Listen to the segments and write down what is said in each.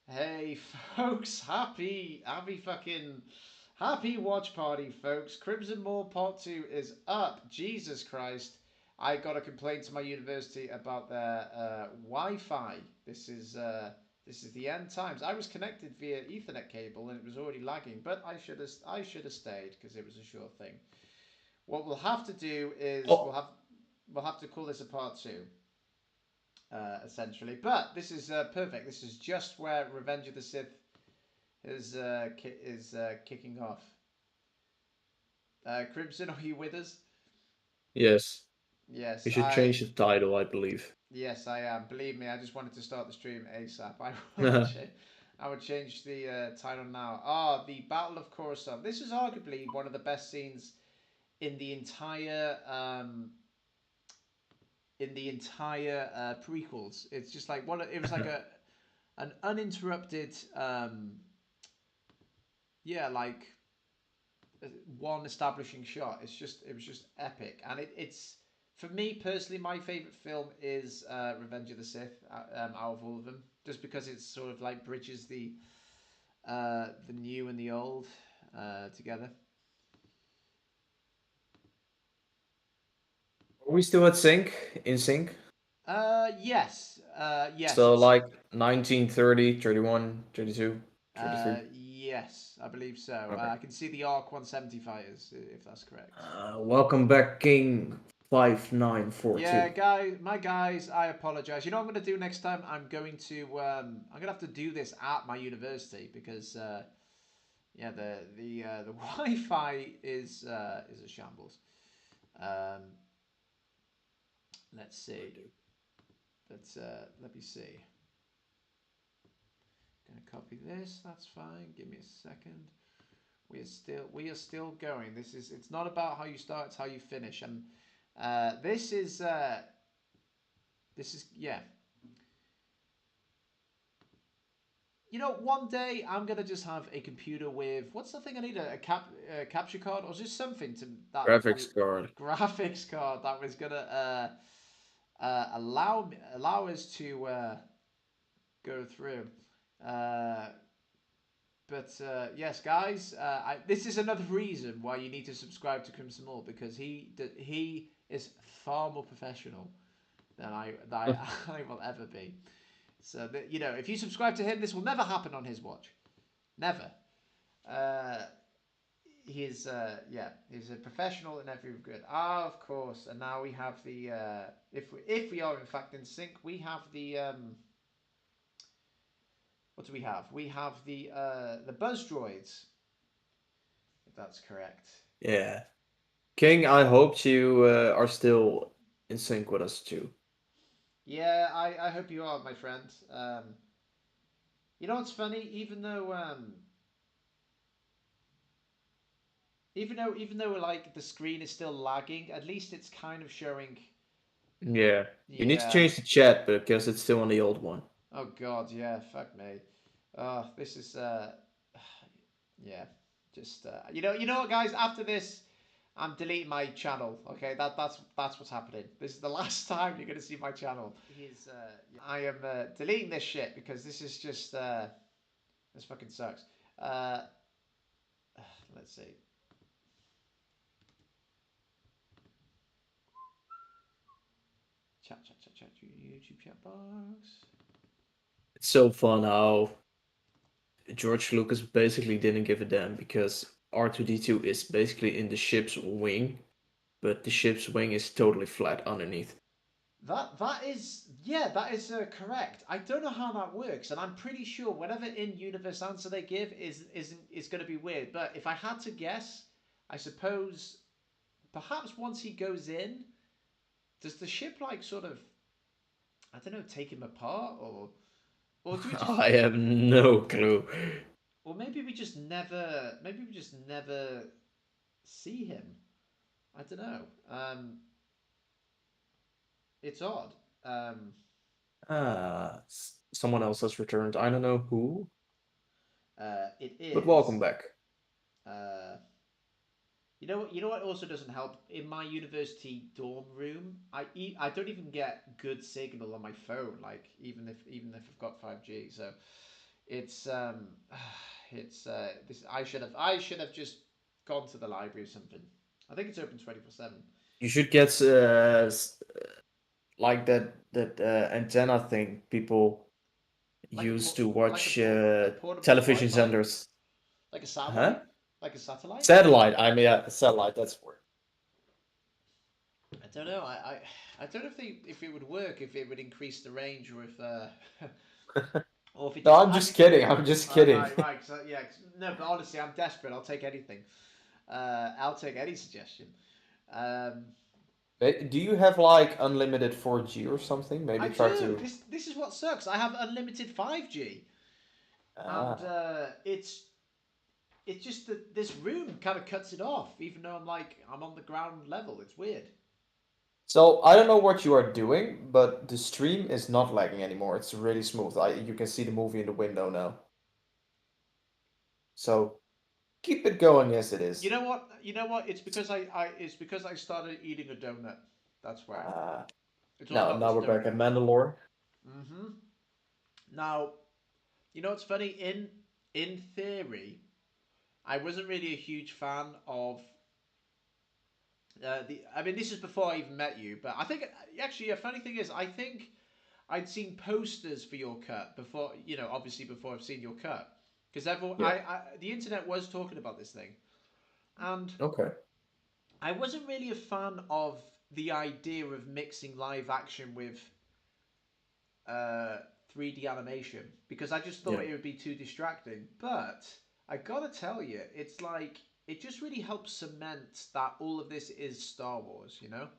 Hey, folks, happy watch party, folks. Crimson Maul Part 2 is up. Jesus Christ. I got a complaint to my university about their Wi-Fi. This is the end times. I was connected via Ethernet cable and it was already lagging, but I should have stayed because it was a sure thing. What we'll have to do is Oh, we'll have to call this a part 2 essentially. But this is perfect. This is just where Revenge of the Sith is kicking off. Crimson, are you with us? yes. We Yes, should change the title, I believe. I am. Believe me, I just wanted to start the stream ASAP. I would change the title now. The Battle of Coruscant. This is arguably one of the best scenes in the entire prequels. It's just like one. It was like an uninterrupted like one establishing shot. It was just epic, and it's for me personally my favorite film is Revenge of the Sith out of all of them, just because it sort of like bridges the new and the old together. Are we still at sync? In sync? Yes, So it's like 1930, 31, 32, 33. yes, I believe so. Okay. I can see the Arc 170 fighters, if that's correct. Welcome back, King Yeah, 5942. guys, I apologize. You know what I'm going to do next time? I'm going to have to do this at my university because yeah, the Wi-Fi is a shambles. Um, let's see. Let me see. Gonna copy this. That's fine. Give me a second. We are still going. It's not about how you start, it's how you finish. And this is yeah. One day I'm gonna just have a computer with what's the thing I need capture card or just something to that Graphics card. graphics card that was gonna allow us to go through. Uh, but yes, guys, this is another reason why you need to subscribe to Crimson Maul because he is far more professional than I will ever be. So that if you subscribe to him, this will never happen on his watch. Never. Uh, he's a professional in every regard. Of course. And now we have the if we are in fact in sync, we have the what do we have? We have the buzz droids, if that's correct. Yeah. King, I hope you are still in sync with us too. Yeah, I hope you are, my friend. You know what's funny? Even though like the screen is still lagging, at least it's kind of showing. Yeah. You need to Yeah. change the chat because it's still on the old one. Oh God, yeah. Fuck me. This is yeah. Just you know what, guys? After this, I'm deleting my channel. Okay, that's what's happening. This is the last time you're gonna see my channel. I am deleting this shit because this is just this fucking sucks. Uh, let's see. Chat. YouTube chat box. It's so fun how George Lucas basically didn't give a damn because R2D2 is basically in the ship's wing, but the ship's wing is totally flat underneath. That is correct. I don't know how that works, and I'm pretty sure whatever in-universe answer they give is going to be weird. But if I had to guess, I suppose perhaps once he goes in, does the ship like sort of I don't know take him apart or do we just I have no clue. or maybe we just never see him. I don't know. It's odd. Um, Someone else has returned. I don't know who, it but welcome is. back. Uh, You know what also doesn't help? In my university dorm room, I don't even get good signal on my phone. Like even if I've got 5G, so It's it's this. I should have just gone to the library or something. I think it's open 24/7. You should get like that antenna thing people Like a use port, to like watch a portable television Wi-Fi, senders. like a Huh? satellite, like a satellite. Satellite. I mean, yeah, satellite. That's the word. I don't know. I don't know if it would work, if it would increase the range, or if or if it No, just I'm just kidding. I'm just kidding. right. So yeah, no. But honestly, I'm desperate. I'll take anything. I'll take any suggestion. Um, Do you have like unlimited 4G or something? I Maybe try do. to. This is what sucks. I have unlimited 5G, and Ah. it's just that this room kind of cuts it off, even though I'm on the ground level. It's weird. So I don't know what you are doing, but the stream is not lagging anymore. It's really smooth. You can see the movie in the window now. So keep it going as it You is. know what? You know what? It's because I started eating a donut. That's why. Uh, It's all now, about this now we're back donut. at Mandalore. Mm-hmm. Now, you know what's funny? In theory, I wasn't really a huge fan of the. I mean, this is before I even met you, but I think actually a funny thing is I think I'd seen posters for your cut before. Obviously before I've seen your cut, because everyone, Yeah. the internet was talking about this thing, and Okay. I wasn't really a fan of the idea of mixing live action with uh, 3D animation because I just thought Yeah. it would be too distracting. But I gotta tell you, it's like it just really helps cement that all of this is Star Wars, you know?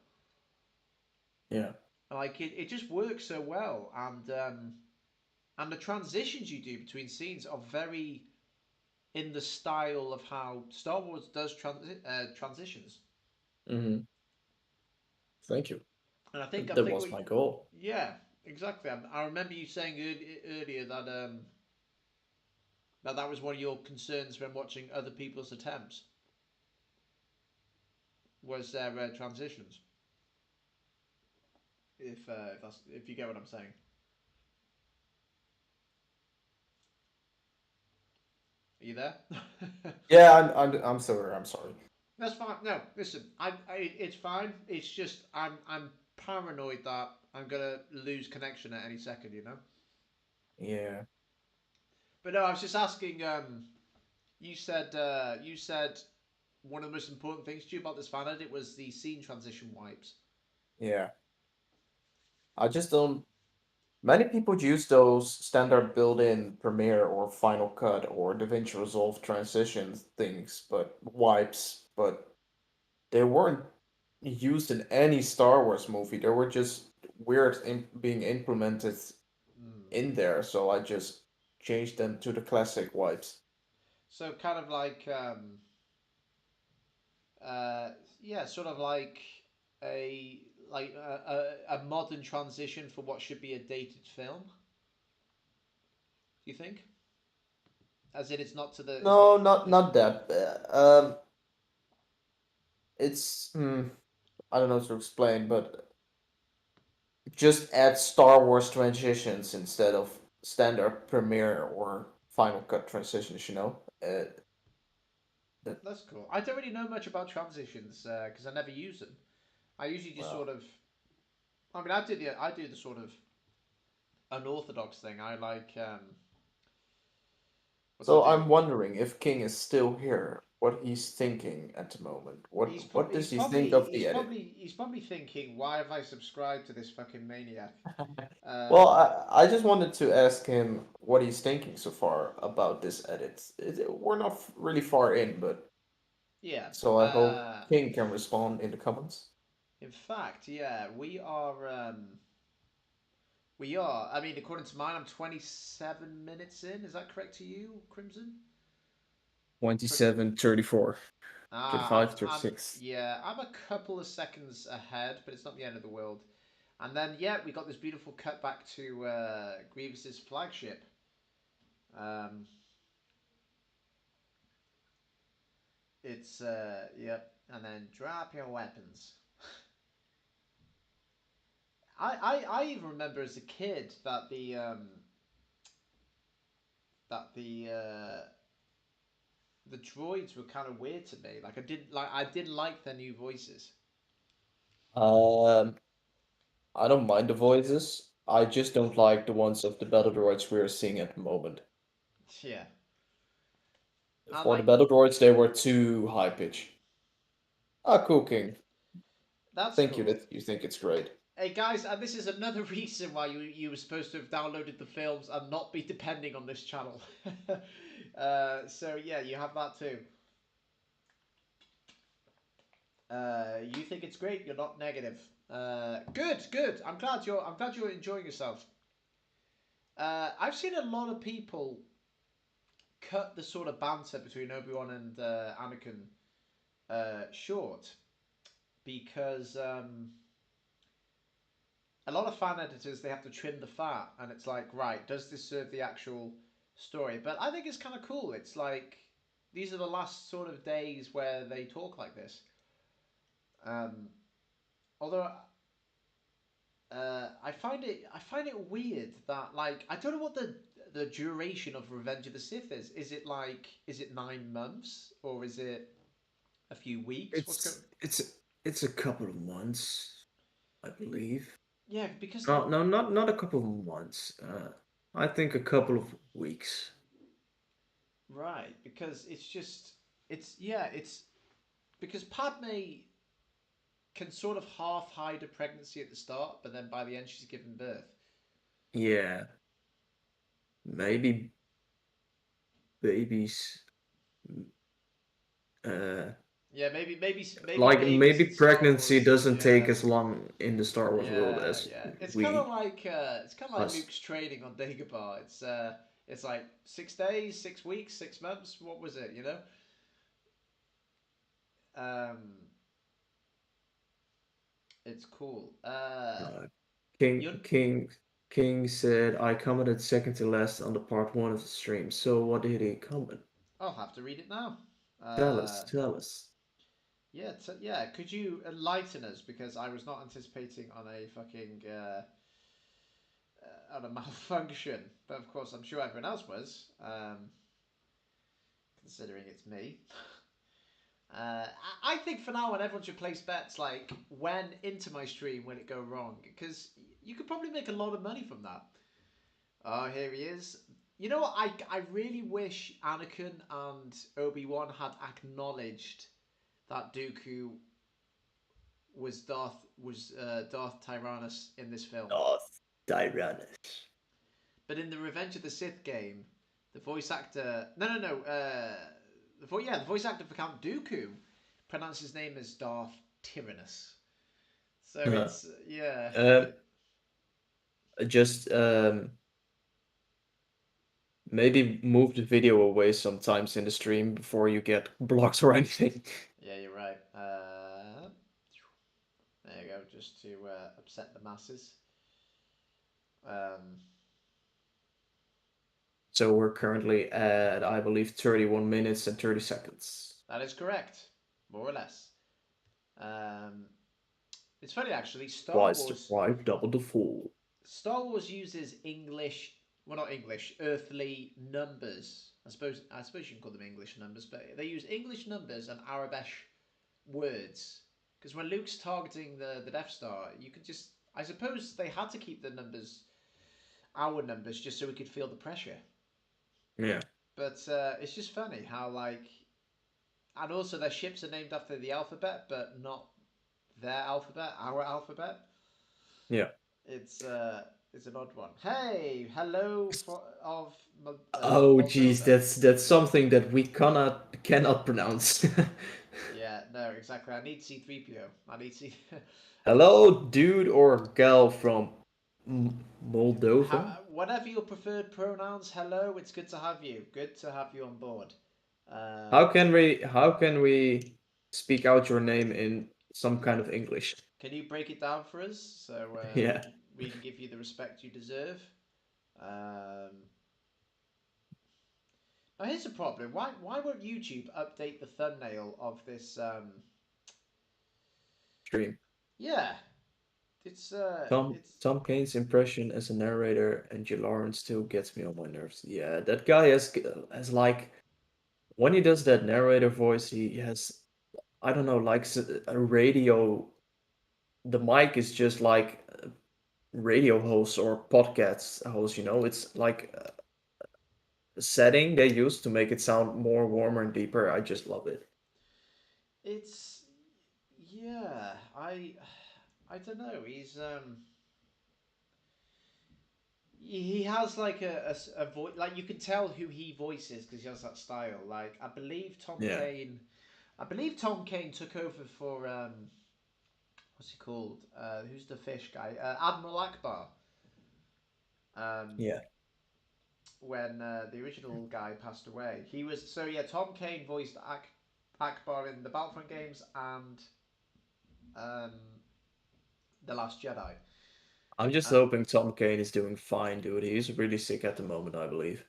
Yeah. Like it just works so well, and the transitions you do between scenes are very in the style of how Star Wars does transitions. Hmm. Thank you. And I That think was my goal. yeah, exactly. I remember you saying earlier that was one of your concerns when watching other people's attempts was their transitions. If you get what I'm saying, are you there? Yeah, I'm sorry. I'm sorry. That's fine. No, listen, it's fine. It's just I'm paranoid that I'm gonna lose connection at any second, you know. Yeah. But no, I was just asking. You said one of the most important things to you about this fan edit was the scene transition wipes. Yeah. I just don't. Many people use those standard built-in Premiere or Final Cut or DaVinci Resolve transition things, but wipes, but they weren't used in any Star Wars movie. They were just being implemented Mm. in there, so I just changed them to the classic wipes. So kind of like uh, yeah, sort of like a a modern transition for what should be a dated film. Do you think? As in, it's not No, not this. not that. It's I don't know how to explain, but just add Star Wars transitions instead of standard Premiere or Final Cut transitions. That That's cool. I don't really know much about transitions because I never use them. I usually just well. sort of. I mean, I do the sort of unorthodox thing. I like what do I So do? I'm wondering if King is still here, what he's thinking at the moment. What does he think of the edit? He's probably thinking, why have I subscribed to this fucking maniac? Well, Um, I just wanted to ask him what he's thinking so far about this edit. We're not really far in, but yeah. so I hope King can respond in the comments. In fact, yeah, we are. We are. I mean, according to mine, I'm 27 minutes in. Is that correct to you, Crimson? Tw- 27, 34, Ah, 35, I'm 36. yeah, I'm a couple of seconds ahead, but it's not the end of the world. And then yeah, we got this beautiful cut back to Grievous's flagship. Um, it's yep, and then drop your weapons. I even remember as a kid that that the droids were kind of weird to me. Like I didn't like their new voices. Um, I don't mind the voices. I just don't like the ones of the battle droids we're seeing at the moment. Yeah, and For the like battle droids, they were too high pitched. Ah, cool, King. that's Thank you cool. that you think it's great. Hey guys, and this is another reason why you were supposed to have downloaded the films and not be depending on this channel. So yeah, you have that too. You think it's great. You're not negative. Good, good. I'm glad you're enjoying yourself. I've seen a lot of people cut the sort of banter between Obi-Wan and Anakin short because a lot of fan editors they have to trim the fat, and it's like, right, does this serve the actual story? But I think it's kind of cool. It's like these are the last sort of days where they talk like this. Um, although I find it weird that like I don't know what the duration of Revenge of the Sith is. Is it 9 months or is it a few weeks? What's going? It's a couple of months, I believe. Yeah, because No, no, not a couple of months. I think a couple of weeks. right because it's just it's yeah it's because Padme can sort of half hide a pregnancy at the start, but then by the end she's given birth. Yeah, maybe babies. Uh, Yeah, maybe like babies maybe in Star pregnancy Wars. doesn't take Yeah, as long in the Star Wars world yeah, as yeah. we It's kind of like us. Luke's training on Dagobah. It's like 6 days, 6 weeks, 6 months. What was it? You know. Um, it's cool. Uh, You. King said I commented second to last on the part one of the stream. So what did he comment? I'll have to read it now. Tell us, Uh, tell us. yeah, yeah. Could you enlighten us because I was not anticipating on a fucking on a malfunction, but of course I'm sure everyone else was, considering it's me. I think for now on everyone should place bets like when into my stream will it go wrong because you could probably make a lot of money from that. Oh, here he is. You know what? I really wish Anakin and Obi-Wan had acknowledged that Dooku was Darth Tyrannus in this film. Darth Tyrannus. But in the Revenge of the Sith game, the voice actor the voice actor for Count Dooku pronounced his name as Darth Tyrannus. So Uh, it's yeah. uh, just maybe move the video away sometimes in the stream before you get blocked or anything. Yeah, you're right. There you go, just to upset the masses. Um, So we're currently at, I believe, 31 minutes and 30 seconds. that is correct, more or less. Um, it's funny actually. Twice the five, double the four. Star Wars uses English, well not English, earthly numbers. I suppose you can call them English numbers, but they use English numbers and Arabish words. Because when Luke's targeting the Death Star, you could just I suppose they had to keep the numbers our numbers just so we could feel the pressure. Yeah. But it's just funny how like and also their ships are named after the alphabet, but not their alphabet, our alphabet. Yeah. It's an odd one. Hey, hello of Oh geez, Moldova. that's something that we cannot pronounce. Yeah, no, exactly. I need C3PO. I need C. Hello, dude or gal from Moldova. Whatever your preferred pronouns. Hello, it's good to have you. Good to have you on board. How Um, can we speak out your name in some kind of English? can you break it down for us so Yeah. we can give you the respect you deserve? Um, now here's the problem. Why won't YouTube update the thumbnail of this? Stream. Yeah, it's Tom Kane's impression as a narrator and Jill Lawrence still gets me on my nerves. Yeah, that guy has like when he does that narrator voice, he has I don't know like a radio. The mic is just like a radio host or podcast host. You know, it's like a setting they use to make it sound more warmer and deeper. I just love it. it's yeah. I don't know. He has like a voice, like you can tell who he voices because he has that style. Like Yeah, I believe Tom Kane took over for what's he called? Who's the fish guy? Admiral Akbar. Um, yeah. when the original guy passed away, he was so yeah. Tom Kane voiced Akbar in the Battlefront games and um, the Last Jedi. I'm just Uh, hoping Tom Kane is doing fine, dude. He's really sick at the moment, I believe.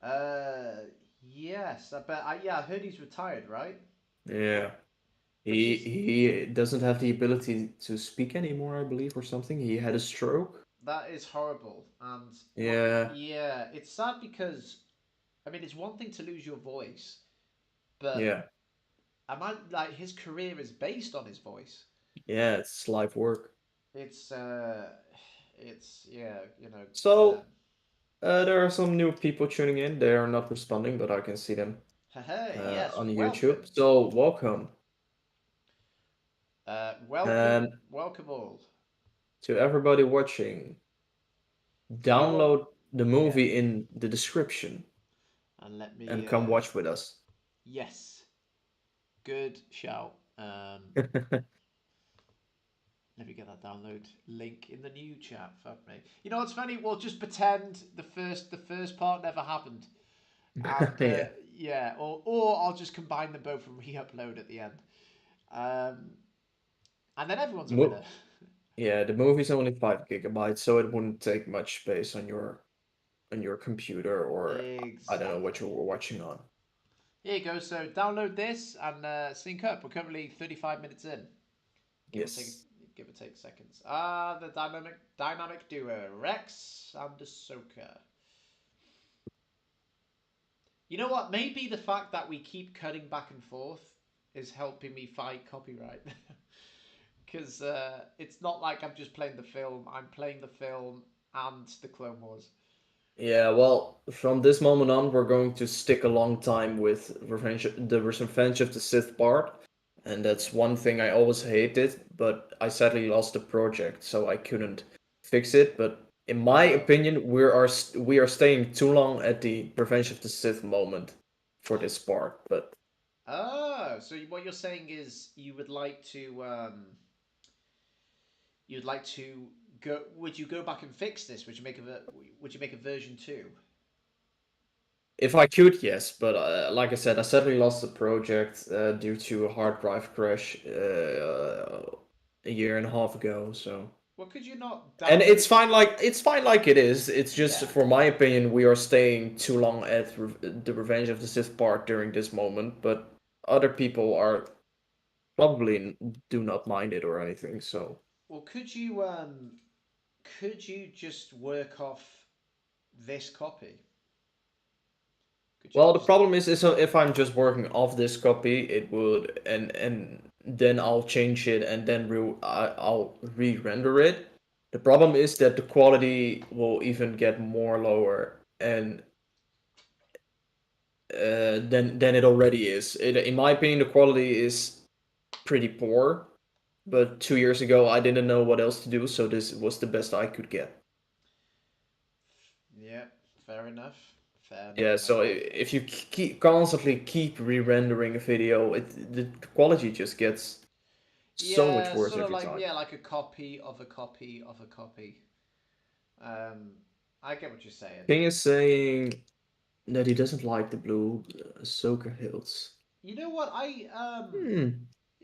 uh, yes, but yeah, I heard he's retired, right? Yeah. Which is He doesn't have the ability to speak anymore, I believe, or something. He had a stroke. that is horrible, and what? Yeah, Yeah, it's sad because I mean it's one thing to lose your voice, but yeah, am I like his career is based on his voice. yeah. It's live work. It's it's yeah, you know. So there are some new people tuning in. They are not responding, but I can see them Hey, yes, on YouTube. welcome, So welcome welcome, and welcome all. to everybody watching. Do you want? Download the Yeah, movie in the description and let me. and come watch with us. Yes, good shout. Let me get that download link in the new chat. Fuck me. You know what's funny? We'll just pretend the first part never happened, and Yeah. yeah, or I'll just combine them both and re-upload at the end, um, and then everyone's a Mo- winner. yeah, the movie's only 5 GB, so it wouldn't take much space on your computer or I don't know what Exactly. you were watching on. Here you go. So download this and sync up. We're currently 35 minutes in. Give or take Yes. give or take seconds. The dynamic duo Rex and Ahsoka. You know what? Maybe the fact that we keep cutting back and forth is helping me fight copyright. Because it's not like I'm just playing the film. I'm playing the film and the Clone Wars. Yeah, well, from this moment on, we're going to stick a long time with Revenge of the Sith part, and that's one thing I always hated. But I sadly lost the project, so I couldn't fix it. But in my Oh. opinion, we are staying too long at the Revenge of the Sith moment for this part. But Oh, so what you're saying is you'd like to go. Would you go back and fix this? Would you make a version two? if I could, yes. But like I said, I sadly lost the project due to a hard drive crash a year and a half ago. So. Well, could you not And download? it's fine like it is. It's just, Yeah. for my opinion, we are staying too long at the Revenge of the Sith part during this moment. But other people are probably do not mind it or anything. So, Well, could you just work off this copy? Could you well, not the just? problem is if I'm just working off this copy, it would and then I'll change it and then I'll re-render it. The problem is that the quality will even get more lower and than it already is. In my opinion, the quality is pretty poor. But 2 years ago, I didn't know what else to do, so this was the best I could get. Yeah, fair enough. Fair enough, Yeah, my so friend. if you keep re-rendering a video, the quality just gets so much Yeah, worse sort of every like time. yeah, like a copy of a copy of a copy. Um, I get what you're saying. King is saying that he doesn't like the blue Ahsoka hilts. You know what Hmm.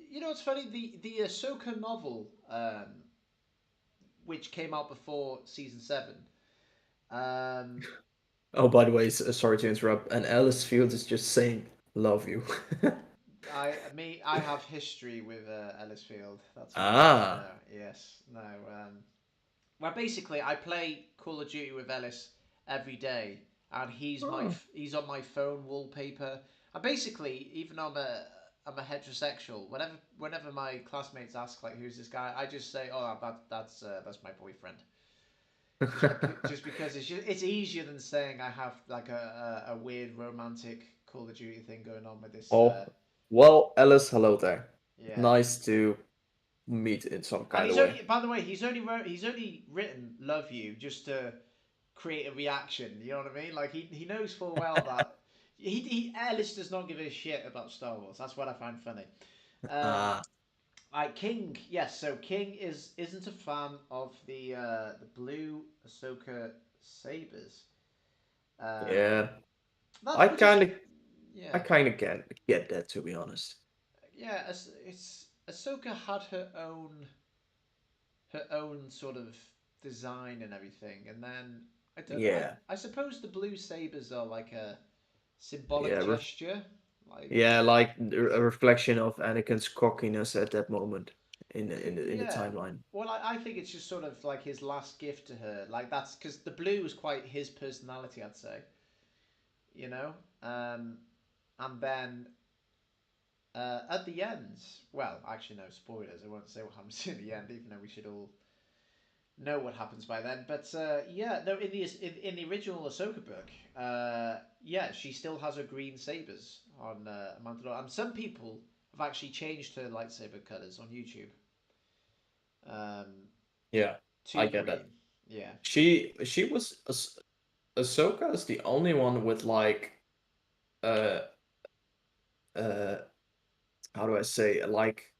you know what's funny? The Ahsoka novel, which came out before season seven. Um, Oh, by the way, sorry to interrupt. And Alice Fields is just saying, "Love you." I have history with Ellisfield. That's what you need to Ah, know. Yes, no. Well, basically, I play Call of Duty with Ellis every day, and oh, he's on my phone wallpaper. And basically, even though I'm a heterosexual, whenever my classmates ask like who's this guy, I just say, oh, that's my boyfriend. Just because it's easier than saying I have like a weird romantic Call of Duty thing going on with this. oh, well, Alice, hello there. Yeah. Nice to meet in some And kind he's of way. only, by the way, he's only written "love you" just to create a reaction. You know what I mean? Like he knows full well that Ellis does not give a shit about Star Wars. That's what I find funny. Um, Ah, like King, yes. So King isn't a fan of the blue Ahsoka sabers. Um, yeah. that I which is kind of, I yeah, kind of get that, to be honest. yeah. It's Ahsoka had her own sort of design and everything. And then I don't know. Yeah, I suppose the blue sabers are like a symbolic yeah, gesture. Like yeah, like a reflection of Anakin's cockiness at that moment in the yeah. timeline. Well, I think it's just sort of like his last gift to her. Like that's because the blue is quite his personality, I'd say. You know, um, and then at the end, well, actually no spoilers. I won't say what happens in the end, even though we should all know what happens by then. But yeah, no, in the original Ahsoka book, yeah, she still has her green sabers on Mandalore, and some people have actually changed her lightsaber colors on YouTube um, Yeah, I to get that. green. Yeah. She was Ahsoka is the only one with like uh uh how do I say, like,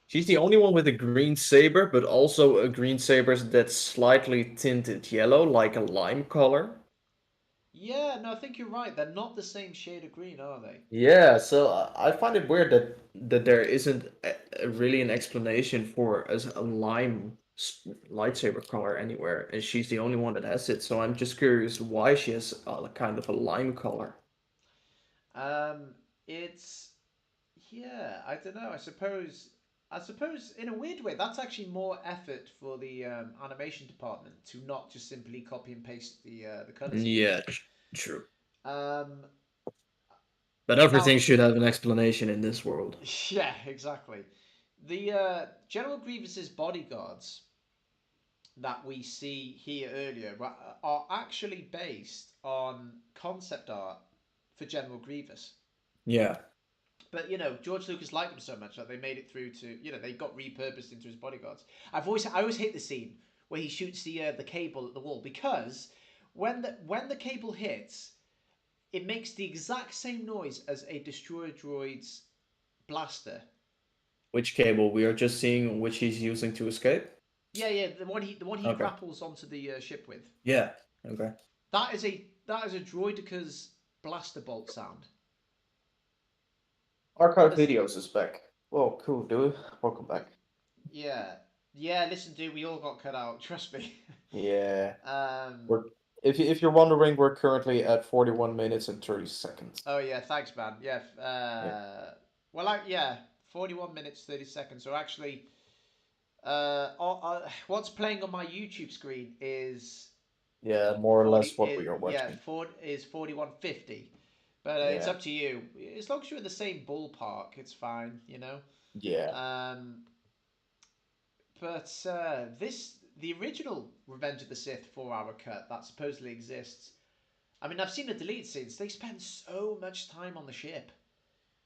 she's the only one with a green saber, but also a green saber that's slightly tinted yellow, like a lime color. Yeah, no, I think you're right. They're not the same shade of green, are they? Yeah, so I find it weird that there isn't really an explanation for as a lime lightsaber color anywhere, and she's the only one that has it. So I'm just curious why she has kind of a lime color. Um, it's yeah, I don't know. I suppose in a weird way, that's actually more effort for the animation department to not just simply copy and paste the color schemes. Yeah, true. Um, But now, everything should have an explanation in this world. yeah, exactly. The General Grievous's bodyguards that we see here earlier are actually based on concept art for General Grievous. Yeah, But George Lucas liked them so much that they made it through to they got repurposed into his bodyguards. I always hate the scene where he shoots the cable at the wall because when the cable hits, it makes the exact same noise as a destroyer droid's blaster. which cable we are just seeing, which he's using to escape. Yeah, yeah, the one he Okay. grapples onto the ship with. Yeah. Okay. That is a droideca's blaster bolt sound. Archive As, videos is back. Well, cool, dude. Welcome back. yeah, yeah. Listen, dude, we all got cut out. Trust me. Yeah. um, We're if you're wondering, we're currently at 41 minutes and 30 seconds. Oh yeah, thanks, man. Yeah. Yeah. Well, 41 minutes 30 seconds. So actually, what's playing on my YouTube screen is Yeah, more or 40. less what we are Yeah, watching. 41:50. But it's Yeah. up to you. As long as you're in the same ballpark, it's fine. Yeah. Um, but the original Revenge of the Sith 4-hour cut that supposedly exists. I mean, I've seen the deleted scenes. They spend so much time on the ship.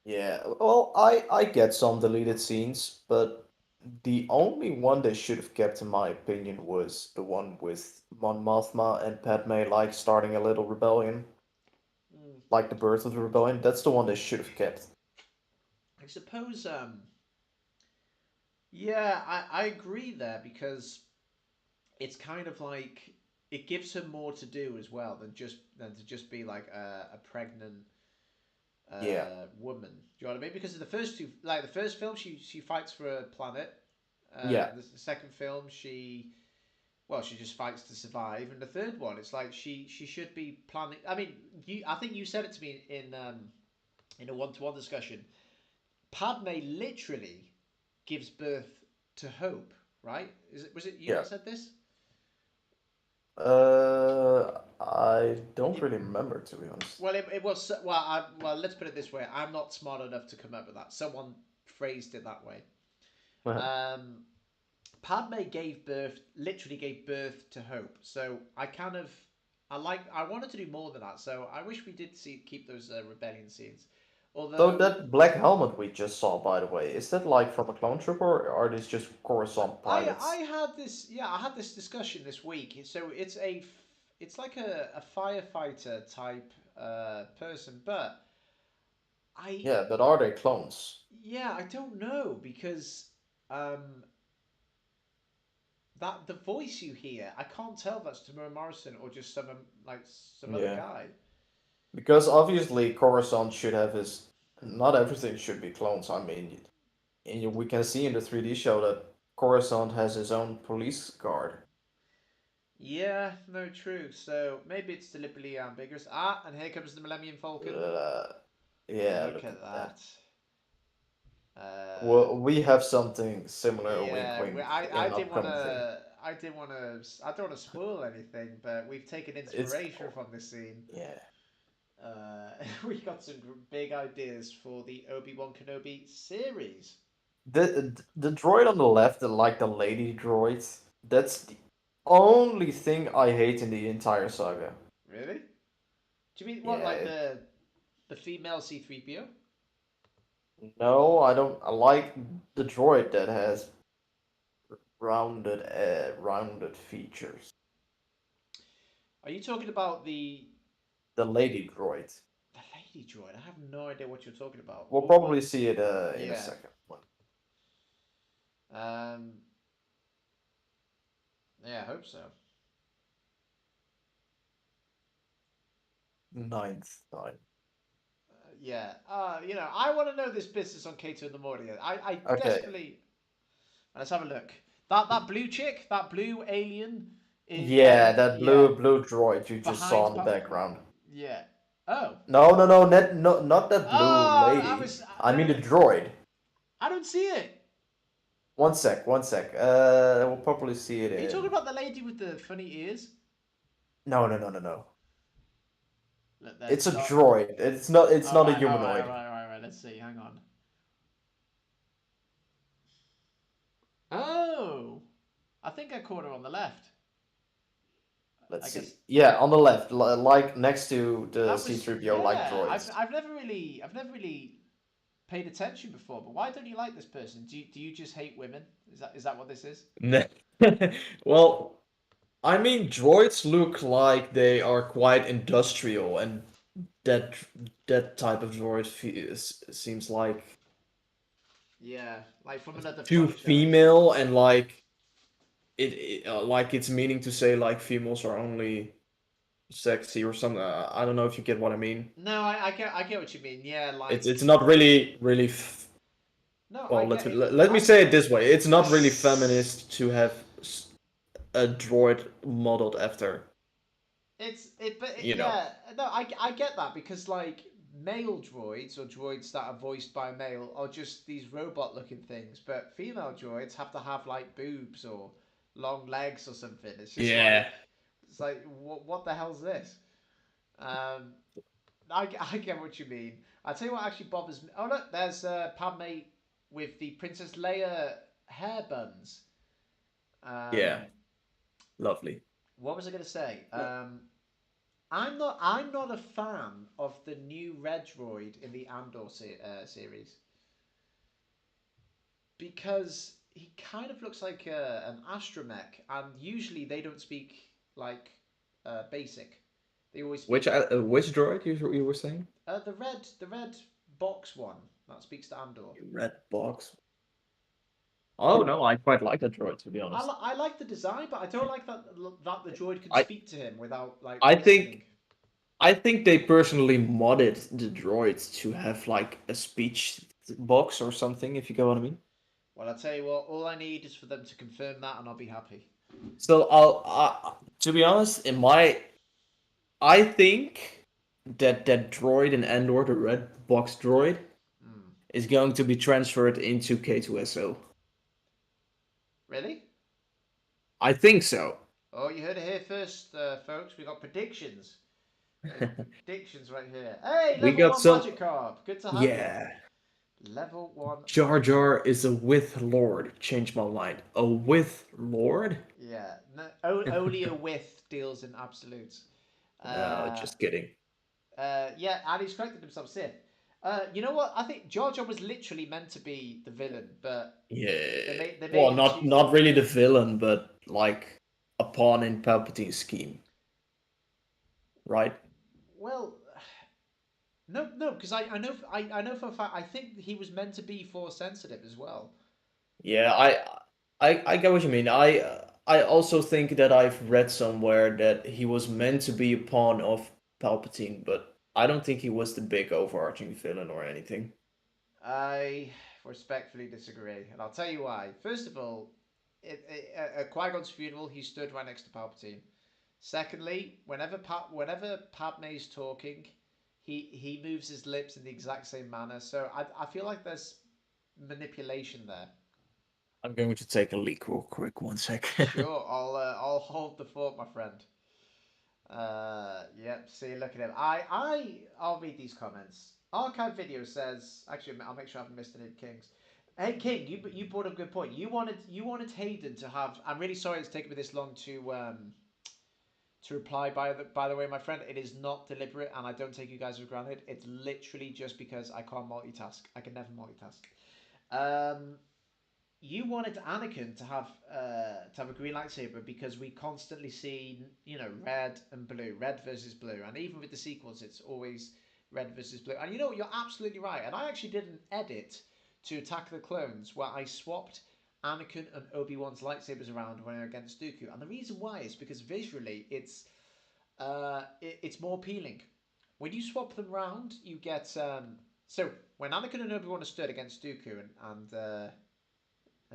Yeah. Well, I get some deleted scenes, but the only one they should have kept, in my opinion, was the one with Mon Mothma and Padme like starting a little rebellion, Mm. like the birth of the rebellion. That's the one they should have kept. I suppose, yeah, I agree there because it's kind of like it gives her more to do as well than to just be like a pregnant Yeah. woman. Do you know what I mean? Because in the first two, like the first film, she fights for a planet. Yeah. The second film, she just fights to survive, and the third one, it's like she should be planning. I mean, I think you said it to me in a one-to-one discussion. Padme literally gives birth to hope, right? Was it you Yeah. that said this? I don't It, really remember, to be honest. well, it was well. Let's put it this way: I'm not smart enough to come up with that. Someone phrased it that way. Um, Padme literally gave birth to hope. So I wanted to do more than that. So I wish we did keep those rebellion scenes. So Although that black helmet we just saw, by the way, is that like from a clone trooper, or are these just Coruscant I pilots? had this I had this discussion this week. So it's like a firefighter type person, but I Yeah, but are they clones? I don't know because um that the voice you hear, I can't tell if that's Tamura Morrison or just some other Yeah. guy. Because obviously Coruscant should have his. Not everything should be clones. I mean, we can see in the 3D show that Coruscant has his own police guard. Yeah, no, true. So maybe it's deliberately ambiguous. Ah, and here comes the Millennium Falcon. Uh, yeah, Look look at at that. that. Uh, Well, we have something similar, wink yeah, wink, I in didn't want upcoming thing. to. I don't want to spoil anything, but we've taken It's inspiration from this scene. yeah. Uh, we got some big ideas for the Obi-Wan Kenobi series. The droid on the left, the lady droid, that's the only thing I hate in the entire saga. Really? Do you mean what, Yeah, like the female C-3PO? no, I don't. I like the droid that has rounded features. Are you talking about The lady droid. the lady droid? I have no idea what you're talking about. We'll What? probably see it in a Yeah. second. Um. Yeah, I hope so. Ninth time. Yeah. I want to know this business on K2 in the morning. I Okay. desperately. Let's have a look. That blue chick, that blue alien, Yeah, that yeah, blue droid you just saw behind. in the background. Yeah. Oh. No, not that blue Oh, lady. I mean the droid. I don't see it. One sec. We'll probably see it Are you talking in. about the lady with the funny ears? No. Look, there's It's a Dot. droid. It's not. It's All not a right, all right, all humanoid. right, all right, all right. Let's see. Hang on. Oh, I think I caught her on the left. I Let's guess see. Yeah, on the left, like next to the that was C-3PO like yeah. droids. I've never really paid attention before. But why don't you like this person? Do you just hate women? Is that what this is? Well, I mean, droids look like they are quite industrial, and that that type of droid seems like Yeah, like from another too franchise. female, and like like it's meaning to say like females are only sexy or something. I don't know if you get what I mean. No, I get what you mean. Yeah, It's like not really. no, I Well, get it. let me say it this way: it's not really feminist to have a droid modeled after, you know. Yeah, no, I get that because like male droids or droids that are voiced by a male are just these robot looking things, but female droids have to have like boobs or long legs or something. Yeah. It's like what the hell's this? Um, I get what you mean. I tell you what actually bothers me. Oh look, there's Padme with the Princess Leia hair buns. Yeah, Um, lovely. what was I going to say? I'm not a fan of the new Red Droid in the series because he kind of looks like an astromech, and usually they don't speak like basic. They always speak like Which droid you were saying? the red box one that speaks to Andor. Red box. Oh no, I quite like that droid, to be honest. I like the design, but I don't like that the droid can I speak to him without like I listening. think I think they personally modded the droids to have like a speech box or something, if you get what I mean. Well, I'll tell you what. All I need is for them to confirm that, and I'll be happy. So to be honest, I think that droid in Andor, the red box droid, Mm. is going to be transferred into K2SO. Really? I think so. Oh, you heard it here first, folks. We got predictions. Predictions right here. Hey, We level got one some. Magikarp. Good to have you. Yeah. Level one Jar Magikarp. Jar is a with Lord. Change my mind. A with Lord? Yeah. No, only a with deals in absolutes. No, Uh, just kidding. yeah, and he's corrected himself, Sith. You know what? I think Jar Jar was literally meant to be the villain, but Yeah. they made Well, him not too. not really the villain, but like a pawn in Palpatine's scheme, right? Well, no, because I know for a fact I think he was meant to be force sensitive as well. Yeah, I get what you mean. I also think that I've read somewhere that he was meant to be a pawn of Palpatine, but I don't think he was the big overarching villain or anything. I respectfully disagree, and I'll tell you why. First of all, at Qui-Gon's funeral, he stood right next to Palpatine. Secondly, whenever Padme's talking, he moves his lips in the exact same manner. So I feel like there's manipulation there. I'm going to take a leak real quick. One sec. Sure, I'll hold the fort, my friend. Yep. See, look at him. I'll read these comments. Archive video says. Actually, I'll make sure I haven't missed any Kings. Hey King, you brought up a good point. You wanted Hayden to have. I'm really sorry it's taken me this long to reply. By the way, my friend, it is not deliberate, and I don't take you guys for granted. It's literally just because I can't multitask. I can never multitask. Um, you wanted Anakin to have a green lightsaber because we constantly see red and blue, red versus blue, and even with the sequels, it's always red versus blue. And you're absolutely right. And I actually did an edit to Attack of the Clones where I swapped Anakin and Obi-Wan's lightsabers around when they're against Dooku, and the reason why is because visually it's more appealing. When you swap them around, you get so when Anakin and Obi-Wan are stood against Dooku and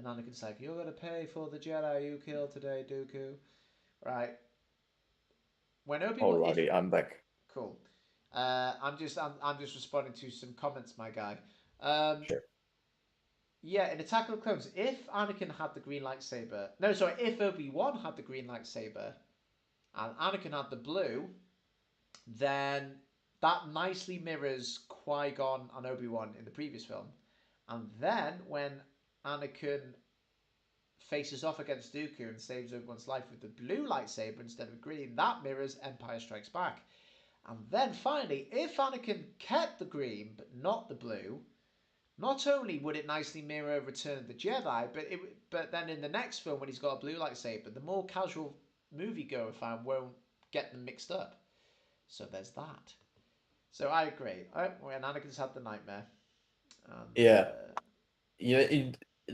Anakin's like, "You're gonna pay for the Jedi you killed today, Dooku." Right? When Obi Wan, if Alrighty, I'm back. cool, I'm just responding to some comments, my guy. Um, Sure. yeah, in Attack of the Clones, if Anakin had the green lightsaber, no, sorry, if Obi Wan had the green lightsaber and Anakin had the blue, then that nicely mirrors Qui Gon and Obi Wan in the previous film. And then when Anakin faces off against Dooku and saves Obi-Wan's life with the blue lightsaber instead of green, that mirrors Empire Strikes Back. And then finally, if Anakin kept the green but not the blue, not only would it nicely mirror Return of the Jedi, but then in the next film when he's got a blue lightsaber, the more casual moviegoer fan won't get them mixed up. So there's that. So I agree. When Anakin's had the nightmare, and Yeah. Yeah.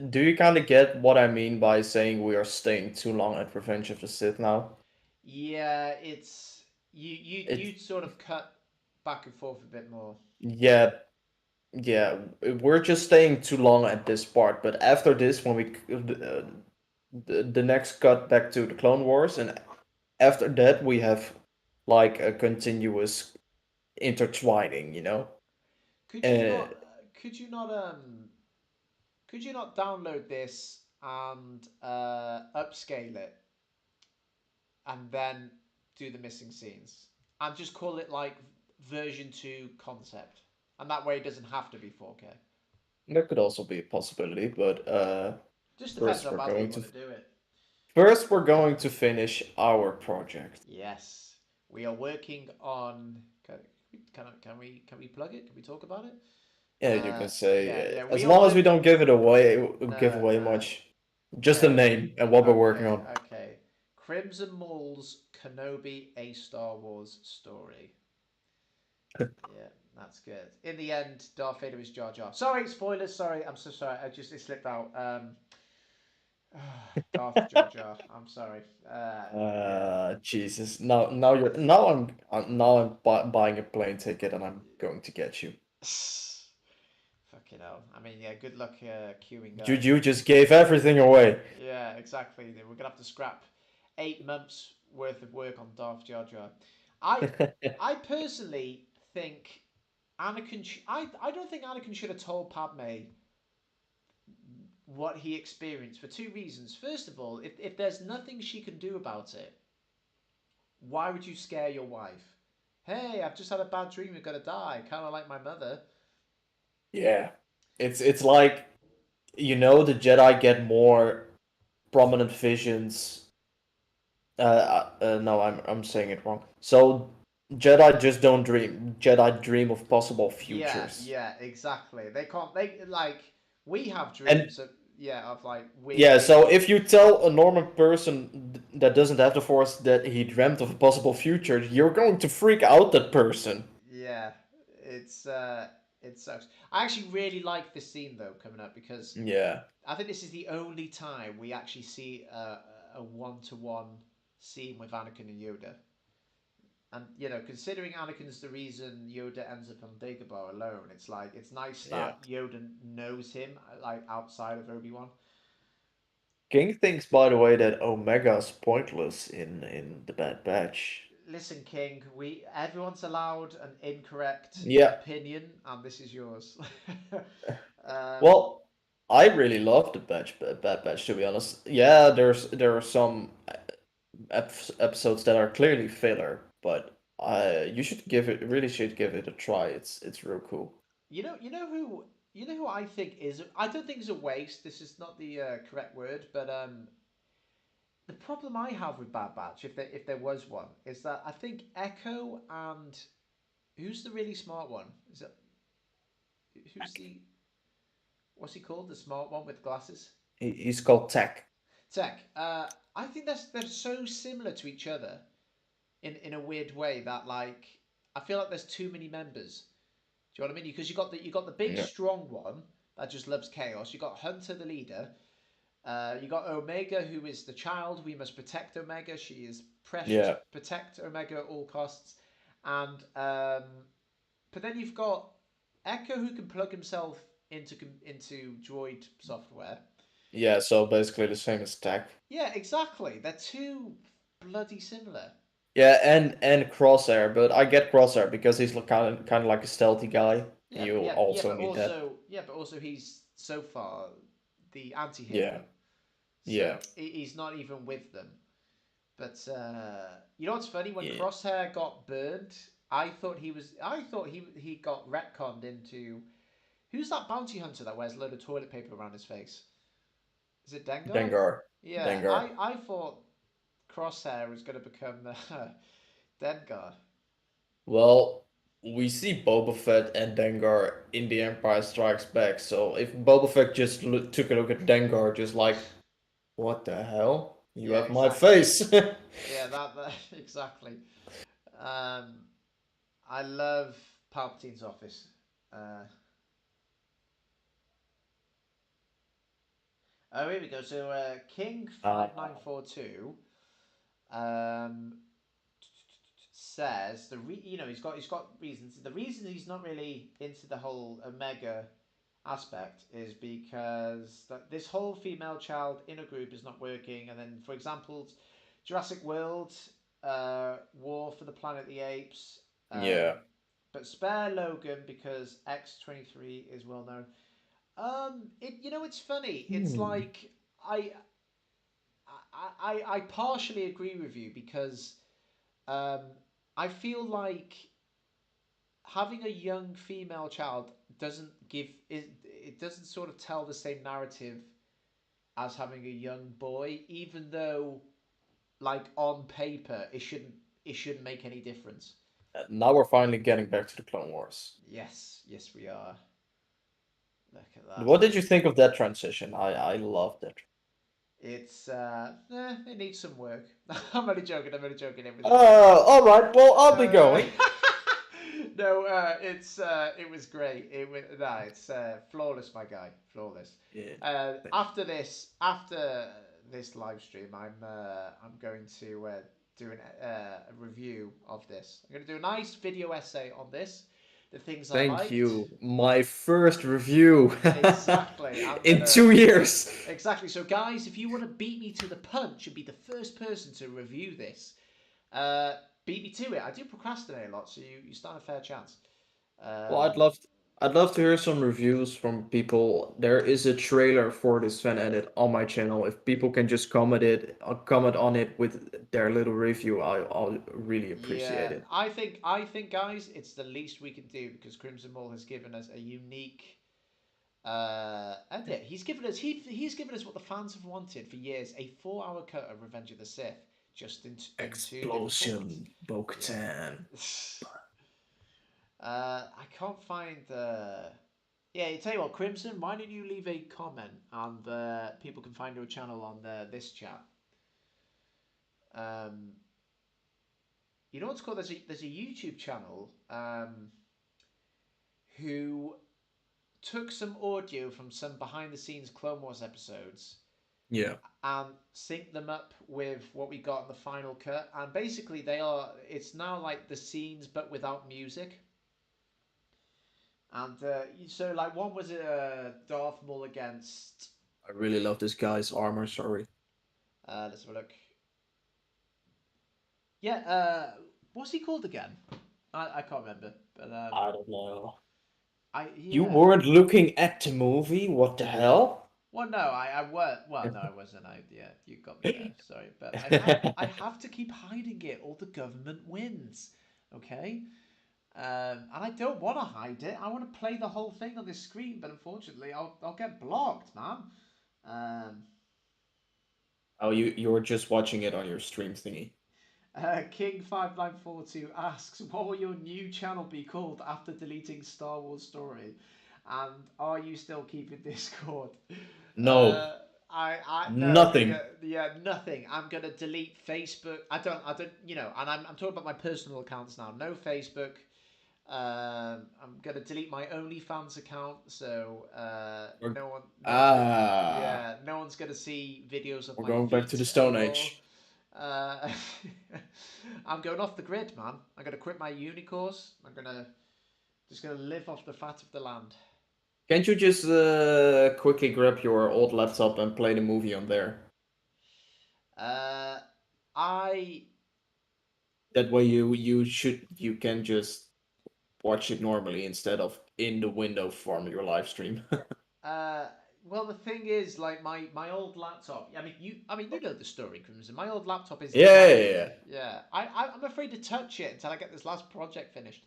Do you kind of get what I mean by saying we are staying too long at Revenge of the Sith now? yeah, it's you It. sort of cut back and forth a bit more. Yeah. Yeah. We're just staying too long at this part. But after this, when the next cut back to the Clone Wars, and after that we have like a continuous intertwining, you know. Could you Uh, not? Could you not? Could you not download this and upscale it, and then do the missing scenes, and just call it like version 2 concept, and that way it doesn't have to be 4K. that could also be a possibility, but Just depends first how we're badly you going to want to do it. finish our project. Yes, we are working on. Can we plug it? Can we talk about it? Yeah, you can say Yeah. as We are long as we work. don't give No, away no. much, just the name and what we're working Okay, on. okay. Crimson Maul's Kenobi A Star Wars story. Yeah, that's good. In the end, Darth Vader is Jar Jar. Sorry, spoilers. Sorry, I'm so sorry. It slipped out. Darth Jar Jar. I'm sorry. Yeah. Jesus. Now I'm buying a plane ticket and I'm going to get you. Fucking hell. I mean, yeah. Good luck queuing up. You just gave everything away. Yeah, exactly. We're gonna have to scrap 8 months worth of work on Darth Jar Jar. I I personally think I don't think Anakin should have told Padme what he experienced for two reasons. First of all, if there's nothing she can do about it, why would you scare your wife? Hey, I've just had a bad dream. You're gonna die, kind of like my mother. Yeah. It's like, the Jedi get more prominent visions. No, I'm saying it wrong. So Jedi just don't dream. Jedi dream of possible Yeah, futures. yeah, exactly. They can't. They like we have And dreams of yeah of like weird yeah, so things. if you tell a normal person that doesn't have the Force that he dreamt of a possible future, you're going to freak out that person. Yeah, it's it sucks. I actually really like this scene though coming up because Yeah. I think this is the only time we actually see a one-to-one scene with Anakin and Yoda. And considering Anakin's the reason Yoda ends up on Dagobah alone, it's like it's nice Yeah. that Yoda knows him like outside of Obi-Wan. King thinks, by the way, that Omega's pointless in the Bad Batch. Listen, King, we everyone's allowed an incorrect Yeah. opinion, and this is yours. um, Well, I really love the Bad Batch, to be honest. Yeah, there are some episodes that are clearly filler, but you should should give it a try. It's real cool. you know who I think is. I don't think it's a waste. This is not the correct word, but the problem I have with Bad Batch, if there was one, is that I think Echo and who's the really smart one? Is it who's the what's he called? The smart one with glasses? He's called Tech. Tech. I think they're so similar to each other in a weird way that like I feel like there's too many members. Do you know what I mean? Because you got the big Yeah. strong one that just loves chaos. You got Hunter the leader. You got Omega, who is the child. We must protect Omega. She is precious. Yeah. Protect Omega at all costs. And but then you've got Echo, who can plug himself into droid software. Yeah, so basically the same as Tech. Yeah, exactly. They're too bloody similar. Yeah, and Crosshair, but I get Crosshair because he's kind of like a stealthy guy. Yeah, You yeah, yeah, also but need that. also yeah, but also he's so far the Yeah. anti-hero, Yeah. so he's not even with them. But you know what's funny? When Yeah. Crosshair got burned, I thought he got retconned into who's that bounty hunter that wears a load of toilet paper around his face? Is it Dengar? Dengar. Yeah, Dengar. I thought Crosshair was going to become Dengar. Well, we see Boba Fett and Dengar in The Empire Strikes Back, so if Boba Fett just took a look at Dengar, just like, what the hell? You Yeah, have my exactly. face. Yeah, that exactly. Um, I love Palpatine's office. Uh, oh, here we go. So King uh, 5942 um, says he's got reasons. The reason he's not really into the whole Omega aspect is because this whole female child in a group is not working. And then, for example, Jurassic World, War for the Planet of the Apes, yeah. but spare Logan because X-23 is well known. It's funny. It's Hmm. like I I partially agree with you because um, I feel like having a young female child it doesn't sort of tell the same narrative as having a young boy, even though like on paper it shouldn't make any difference. Now we're finally getting back to the Clone Wars. Yes, yes, we are. Look at that. What did you think of that transition? I loved it. It needs some work. I'm only joking. I'm only joking. It was great. All right. Well, I'll be Uh, going. no, it was great. It's flawless, my guy, flawless. Yeah. After this live stream, I'm going to do a review of this. I'm going to do a nice video essay on this, the things I Thank liked. you. My first review Exactly. in 2 years. Exactly. So, guys, if you want to beat me to the punch and be the first person to review this, beat me to it. I do procrastinate a lot, so you stand a fair chance. Well, Um, I'd love to hear some reviews from people. There is a trailer for this fan edit on my channel. If people can just comment on it with their little review, I'll really appreciate yeah, it. I think, guys, it's the least we can do because Crimson Maul has given us a unique edit. He's given us what the fans have wanted for years: a 4 hour cut of Revenge of the Sith, just in two different formats. Explosion, Bo-Katan. Yeah. I can't find the. Yeah, tell you what, Crimson, why don't you leave a comment and people can find your channel on this chat. Um, you know what's called? There's a YouTube channel who took some audio from some behind the scenes Clone Wars episodes Yeah, and sync them up with what we got in the final cut. And basically, it's now like the scenes but without music. And so, like, one was Darth Maul against. I really love this guy's armor. Sorry, Let's have a look. Yeah, what's he called again? I can't remember. But I don't know. You yeah. weren't looking at the movie? What the hell? Well, no, I was. Well, no, I wasn't. Yeah, you got me there. Sorry, but I have to keep hiding it, or the government wins. Okay. And I don't want to hide it. I want to play the whole thing on this screen, but unfortunately, I'll get blocked, man. Um, Oh, you were just watching it on your stream thingy. King5942 asks, "What will your new channel be called after deleting Star Wars Story? And are you still keeping Discord?" No, Uh, I no, nothing. nothing. I'm gonna delete Facebook. I don't, and I'm talking about my personal accounts now. No Facebook. I'm gonna delete my OnlyFans account, so We're, no one's gonna, ah, yeah, no one's gonna see videos of we're my going back to feet the Stone anymore. Age. Uh, I'm going off the grid, man. I'm gonna quit my uni course. I'm gonna just gonna live off the fat of the land. Can't you just quickly grab your old laptop and play the movie on there? Uh, I That way you can just watch it normally instead of in the window from your live stream. Uh, well, the thing is, like my old laptop. I mean, you know the story, Crimson. My old laptop is Yeah, yeah, yeah. exactly. Yeah. I'm afraid to touch it until I get this last project finished.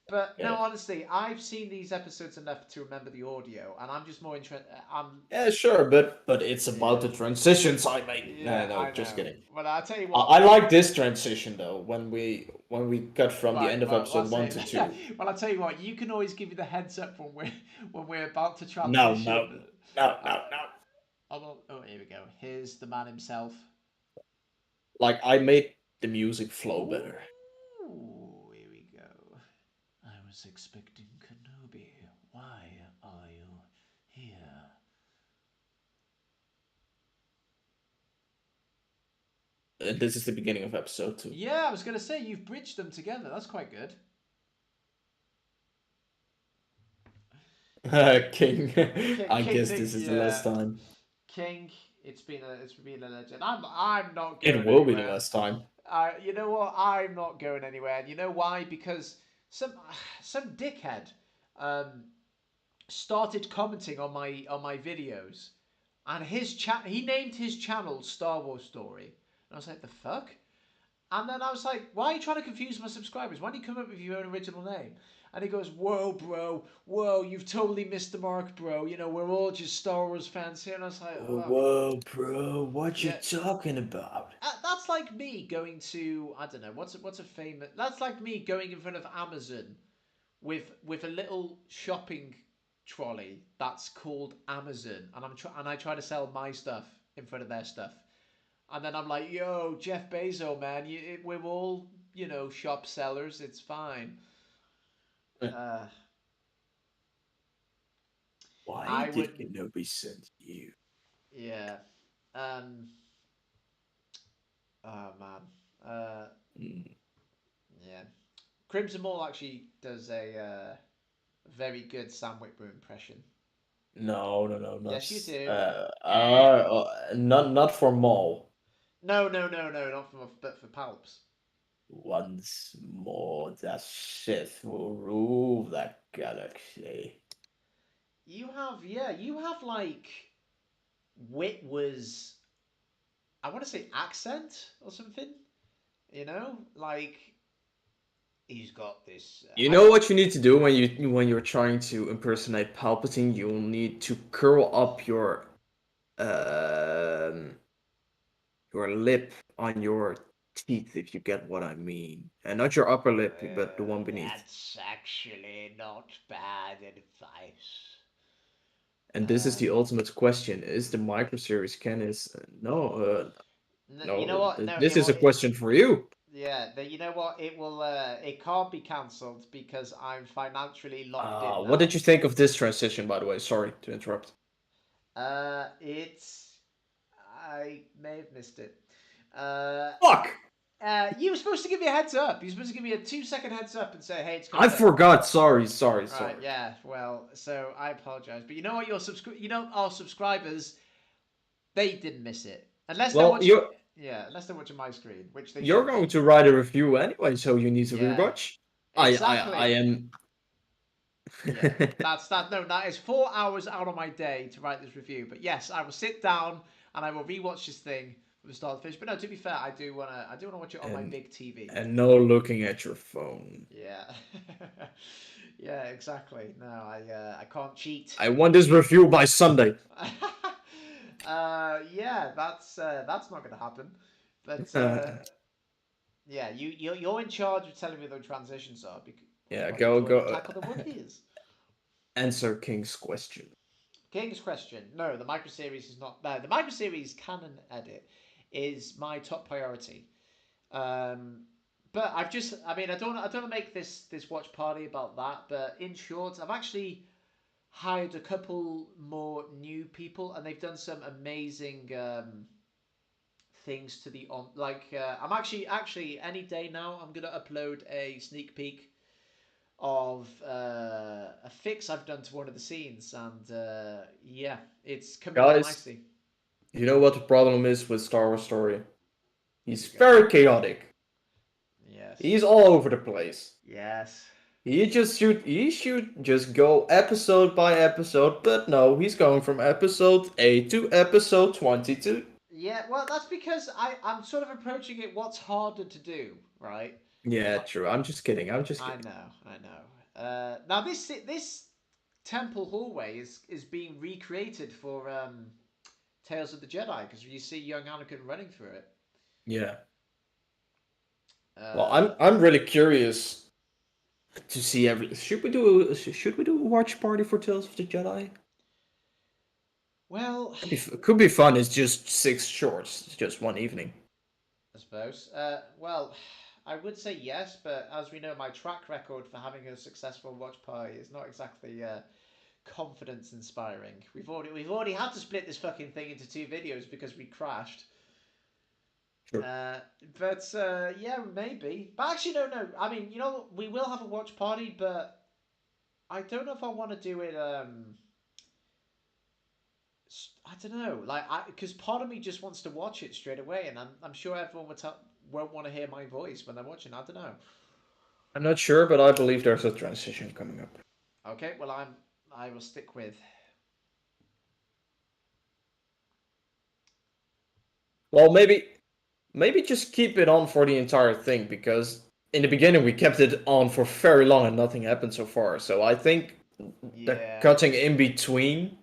But no, Yeah. honestly, I've seen these episodes enough to remember the audio, and I'm just more interested. I'm. Yeah, sure, but it's about Yeah. the transitions I made. No, Yeah, no, I just know. kidding. But I'll tell you I, what. I like this transition though. When we cut from the Right. end of Well, episode that's one it. to two. Well, I'll tell you what. You can always give me the heads up when we're about to No, transition. no, no, Uh, no, no. oh, here we go. Here's the man himself. Like I made the music flow Ooh, better. here we go. I was expecting Kenobi. Why are you here? This is the beginning of episode two. Yeah, I was going to say, you've bridged them together. That's quite good. King. I King guess thinks, this is the last yeah. time. King, it's been a legend. I'm not It going will be the anywhere. last time. You know what? I'm not going anywhere. And you know why? Because some some dickhead um, started commenting on my videos, and he named his channel Star Wars Story, and I was like, the fuck. And then I was like, why are you trying to confuse my subscribers? Why don't you come up with your own original name? And he goes, whoa, bro, whoa, you've totally missed the mark, bro. We're all just Star Wars fans here. And I was like, oh, Whoa, bro, what you yeah. talking about? That's like me going to, I don't know, what's a famous. That's like me going in front of Amazon with a little shopping trolley that's called Amazon, and I try to sell my stuff in front of their stuff. And then I'm like, yo, Jeff Bezos, man, we're all, shop sellers. It's fine. Uh, Why I did would, Kenobi send you? yeah. Um, oh, man. Mm, Yeah. Crimson Maul actually does a very good Sam Witwer impression. no, no, no, Yes, you do. not for Maul. No, no, no, no, not but for Palps. Once more, the Sith will rule the galaxy. You have like Wit was, I want to say accent or something. You know, like he's got this. You know what you need to do when you're trying to impersonate Palpatine? You'll need to curl up um your lip on your teeth, if you get what I mean, and not your upper lip, but the one beneath. That's actually not bad advice. And this is the ultimate question: is the micro series canon? You know No. what? No, This is a question for you. yeah, you know what? It will. It can't be cancelled because I'm financially locked in What now. did you think of this transition, by the way? Sorry to interrupt. It's. I may have missed it. Uh, Fuck! you were supposed to give me a heads up. You were supposed to give me a 2 second heads up and say, "Hey, it's I coming up." forgot. Sorry. Right? Yeah. Well, so I apologize, but you know what? our subscribers, they didn't miss it unless they're Well, watching. Yeah, unless they're watching my screen, which they you're should going be. to write a review anyway, so you need to Yeah. rewatch. I Exactly. am. Yeah, that's that. No, that is 4 hours out of my day to write this review. But yes, I will sit down and I will rewatch this thing from start to finish. But no, to be fair, I do wanna watch it on my and big TV. and no looking at your phone. Yeah, yeah, exactly. No, I can't cheat. I want this review by Sunday. Yeah, that's not gonna happen. But yeah, you're in charge of telling me the transitions are because Yeah, while you go. tackle the Wookiees. Answer King's question. King's question. No, the micro series is not. No, the micro series canon edit is my top priority. Um, but I've just. I mean, I don't want to make this watch party about that. But in short, I've actually hired a couple more new people, and they've done some amazing things to the on. Like I'm actually any day now. I'm gonna upload a sneak peek of a fix I've done to one of the scenes, and yeah, it's coming along Guys, nicely. you know what the problem is with Star Wars Story? Here He's we go. very chaotic. Yes. He's all over the place. Yes. He should just go episode by episode, but no, he's going from episode 8 to episode 22. Yeah, well, that's because I'm sort of approaching it what's harder to do, right? Yeah, true. I'm just kidding. I'm just I kidding. know, I know. Now this temple hallway is being recreated for Tales of the Jedi because you see young Anakin running through it. Yeah. Well, Uh, I'm really curious to see every. Should we do a watch party for Tales of the Jedi? well, Could be fun. It's just 6 shorts. It's just one evening. I suppose. Well, I would say yes, but as we know, my track record for having a successful watch party is not exactly confidence inspiring. We've already had to split this fucking thing into 2 videos because we crashed. Sure. Uh, but yeah, maybe. But actually, no. I mean, we will have a watch party, but I don't know if I want to do it. I don't know, like because part of me just wants to watch it straight away, and I'm sure everyone won't want to hear my voice when they're watching. I don't know. I'm not sure, but I believe there's a transition coming up. Okay, well I will stick with. Well, maybe just keep it on for the entire thing because in the beginning we kept it on for very long and nothing happened so far. So I think the Yeah. cutting in between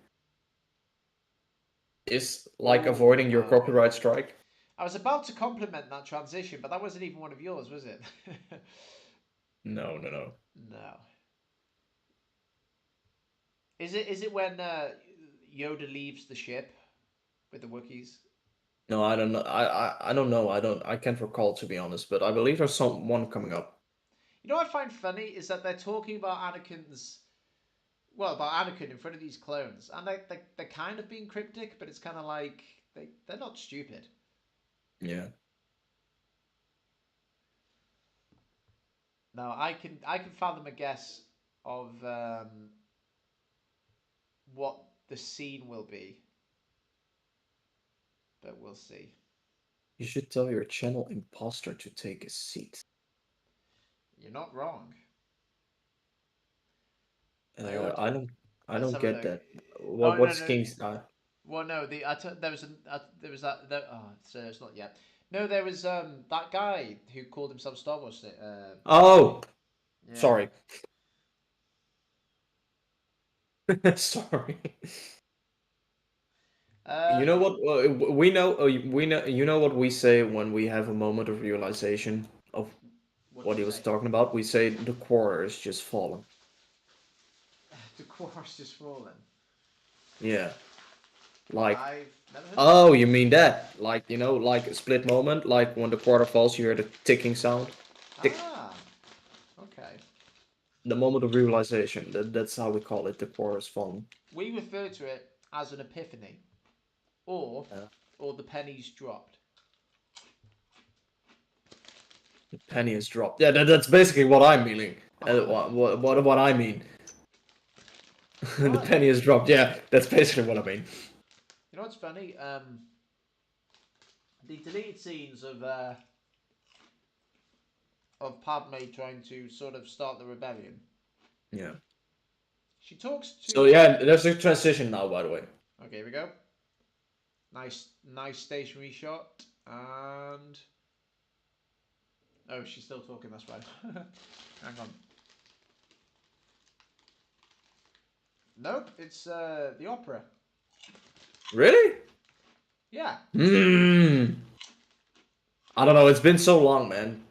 is like Oh, avoiding your okay. copyright strike. I was about to compliment that transition, but that wasn't even one of yours, was it? No. No. Is it when Yoda leaves the ship with the Wookiees? No, I don't know. I don't know. I can't recall to be honest, but I believe there's one coming up. You know what I find funny is that they're talking about about Anakin in front of these clones, and they're kind of being cryptic, but it's kind of like they're not stupid. Yeah. Now I can fathom a guess of what the scene will be, but we'll see. You should tell your channel imposter to take a seat. You're not wrong. Node. I Let's don't have a get look. that. Oh no What's no. King style? Well no, there was there was that oh so it's not yet. No, there was that guy who called himself Star Wars. Oh, Yeah. sorry. Sorry. You know Um, what? We know. We know. You know what we say when we have a moment of realization of what do what you he was say? talking about? We say the quarter is just fallen. The quarter's just fallen. Yeah. Like, I've never heard that. oh, you mean that? Like, like a split moment, like when the quarter falls, you hear the ticking sound. Tick. Ah, okay. The moment of realization. That's how we call it. The quarter is fallen. We refer to it as an epiphany, or Uh, or the pennies dropped. the penny is dropped. Yeah, that's basically what I'm meaning. What I mean. You know The what? penny is dropped. Yeah, that's basically what I mean. You know what's funny? The deleted scenes of Padme trying to sort of start the rebellion. Yeah. She talks So to. yeah, there's a transition now, by the way. Okay, here we go. Nice stationary shot, and oh, she's still talking. That's right. Hang on. Nope, it's the opera. Really? Yeah. Hmm. I don't know. It's been so long, man.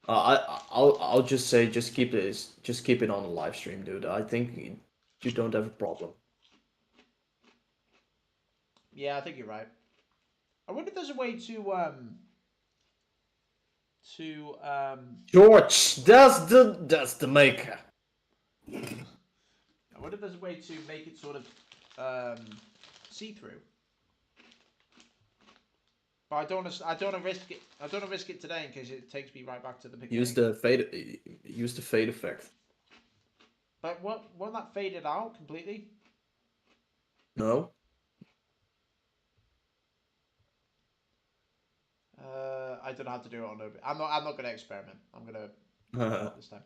I'll just say just keep it on the live stream, dude. I think you don't have a problem. Yeah, I think you're right. I wonder if there's a way to George, that's the maker. I wonder if there's a way to make it sort of see through. But I don't want to risk it. I don't want to risk it today in case it takes me right back to the Use beginning. the fade effect. But won't that faded out completely? No. I don't know how to do it on OBS. I'm not gonna experiment. I'm gonna fail at this time.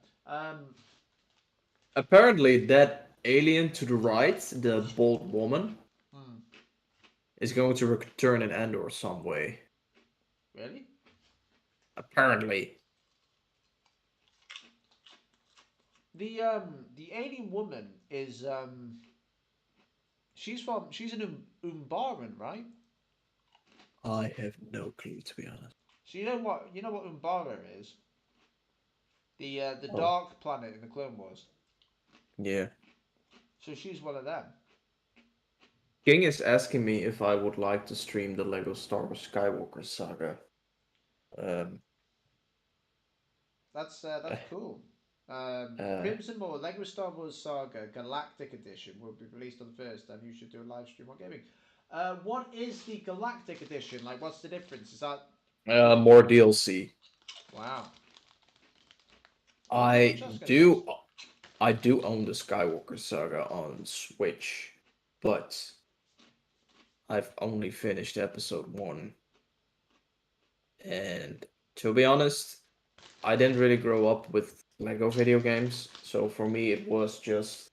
Apparently, that alien to the right, the bald woman, Hmm, is going to return in Andor some way. really? Apparently. The alien woman is she's an Umbaran, right? I have no clue, to be honest. So you know what Umbara is? The Oh, dark planet in the Clone Wars. yeah. So she's one of them. King is asking me if I would like to stream the Lego Star Wars Skywalker saga. Um, That's cool. uh, Crimson Maul Lego Star Wars Saga Galactic Edition will be released on the first, and you should do a live stream on gaming. What is the Galactic Edition? Like, what's the difference? Is that more DLC. wow? How much I that's gonna cost? do, I do own the Skywalker saga on Switch, but I've only finished episode 1, and to be honest, I didn't really grow up with Lego video games, so for me it was just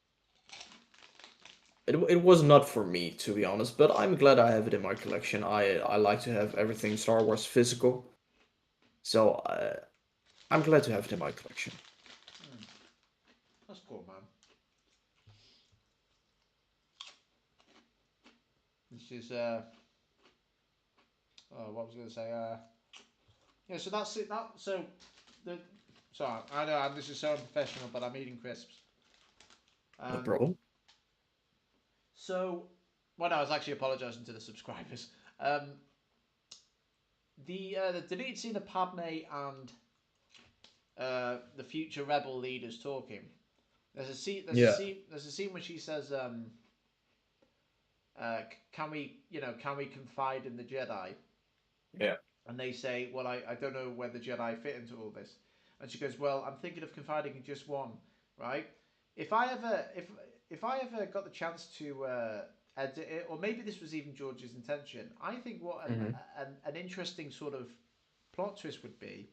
it was not for me, to be honest, but I'm glad I have it in my collection. I like to have everything Star Wars physical, so I'm glad to have it in my collection. Hmm, that's cool, man. This is what was I gonna say? Yeah, so that's it. The sorry, I know this is so unprofessional, but I'm eating crisps. No Um, problem. so, well, no, I was actually apologising to the subscribers. The deleted scene of Padme and the future rebel leaders talking. There's a scene. There's a Yeah. scene. There's a scene where she says, "Can we confide in the Jedi?" Yeah. And they say, "Well, I don't know where the Jedi fit into all this." And she goes, "Well, I'm thinking of confiding in just one, right? If I ever if I ever got the chance to edit it, or maybe this was even George's intention, I think what Hmm. an interesting sort of plot twist would be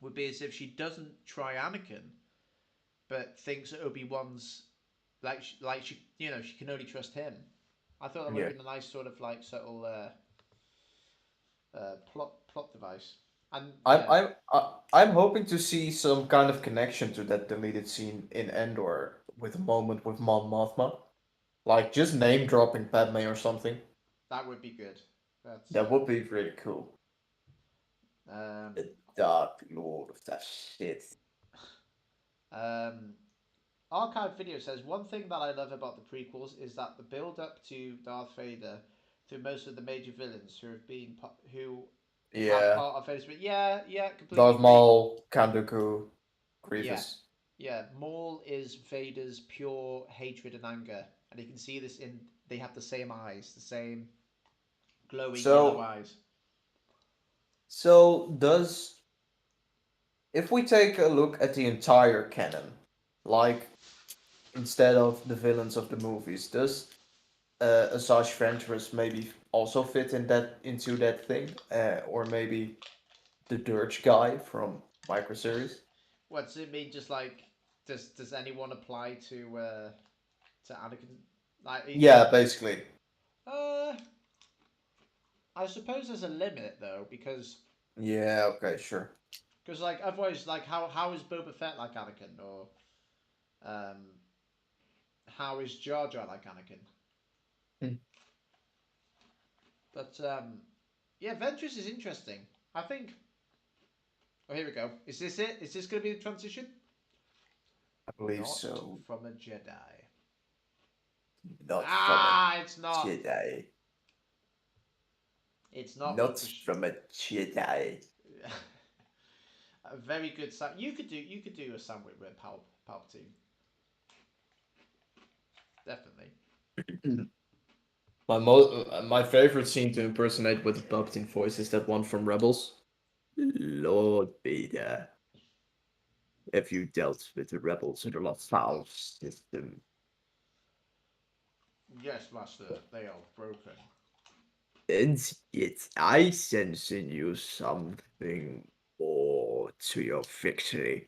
as if she doesn't try Anakin, but thinks that Obi-Wan's like she she can only trust him. I thought that would Yeah. have been a nice sort of like subtle plot device. And I'm yeah, I'm I'm hoping to see some kind of connection to that deleted scene in Endor with a moment with Mon Mothma, like just name dropping Padme or something. that would be good. That's That would be really cool. um The Dark Lord of that shit. um Archive Video says one thing that I love about the prequels is that the build up to Darth Vader through most of the major villains who have Yeah. part of Vader's. Yeah, yeah, completely Darth agree. Maul, Count Dooku, Yeah, Grievous. yeah. Maul is Vader's pure hatred and anger, and you can see this in they have the same eyes, the same glowing yellow So eyes. so does if we take a look at the entire canon, like instead of the villains of the movies, does Asajj Ventress maybe also fit into that thing, or maybe the Dirge guy from Micro Series? What's it mean? Just like does anyone apply to Anakin? Like Yeah, basically. uh, I suppose there's a limit though Yeah. Okay. Sure. because like otherwise like how is Boba Fett like Anakin or um how is Jar Jar like Anakin? Hmm. But yeah, Ventress is interesting. I think. Oh, here we go. Is this it? Is this going to be the transition? I believe Not so. from a Jedi. Not from a Ah, it's not. Jedi. It's not Not Boba. from a Jedi. A very good sound. You could do a sound with Palpatine. Definitely. My favorite scene to impersonate with the Palpatine voice is that one from Rebels. Lord Vader, have you dealt with the rebels in the Lothal system? Yes, Master. They are broken. And yet I sense in you something more to your victory.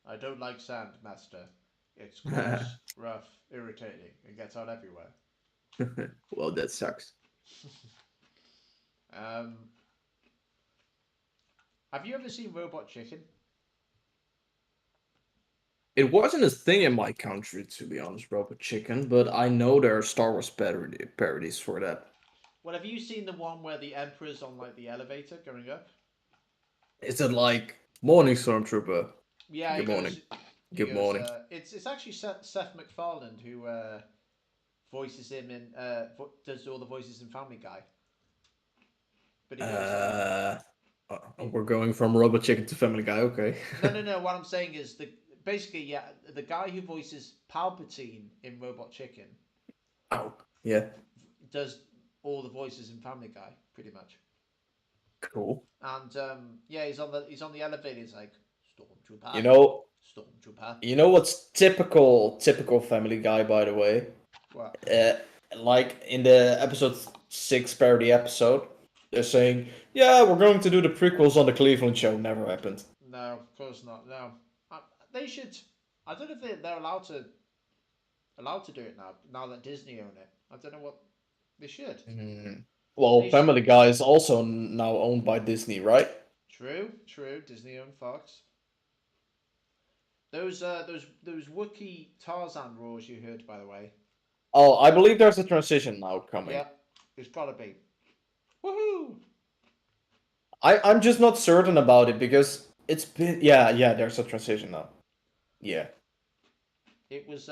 I don't like sand, Master. It's coarse, rough, irritating, and gets out everywhere. Well, that sucks. Um, have you ever seen Robot Chicken? It wasn't a thing in my country, to be honest, Robot Chicken, but I know there are Star Wars parodies for that. Well, have you seen the one where the Emperor's on like the elevator going up? Is it like morning, Stormtrooper? Yeah, he Good morning. goes. He Good goes. morning. It's actually Seth MacFarlane who voices him in does all the voices in Family Guy. But he goes. Uh, It, we're going from Robot Chicken to Family Guy. Okay. no. What I'm saying is basically yeah the guy who voices Palpatine in Robot Chicken Oh, yeah. does all the voices in Family Guy pretty much. Cool. And yeah, he's on the elevator. He's like You Stormtrooper, know, Stormtrooper. you know what's typical Family Guy, by the way. What? Uh, like in the episode 6 parody episode, they're saying, "Yeah, we're going to do the prequels on the Cleveland show." Never happened. No, of course not. No, they should. I don't know if they're allowed to do it now. Now that Disney own it, I don't know what they should. Mm. They Well, sh- Family Guy is also now owned by Disney, right? true. Disney owned Fox. Those Wookiee Tarzan roars you heard, by the way. Oh, I believe there's a transition now coming. Yeah, it's gotta be. Woohoo! I'm just not certain about it because it's been yeah, there's a transition now. Yeah. It was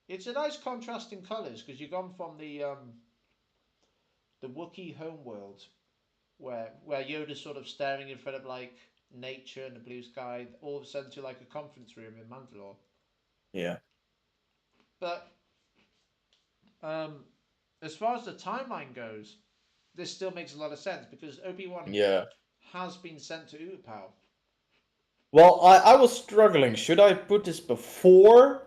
It's a nice contrast in colours because you've gone from the Wookiee homeworld where Yoda's sort of staring in front of like nature and the blue sky, all of a sudden to like a conference room in Mandalore. Yeah. But um, as far as the timeline goes, this still makes a lot of sense because Obi-Wan Yeah. has been sent to Utapau. Well, I was struggling. Should I put this before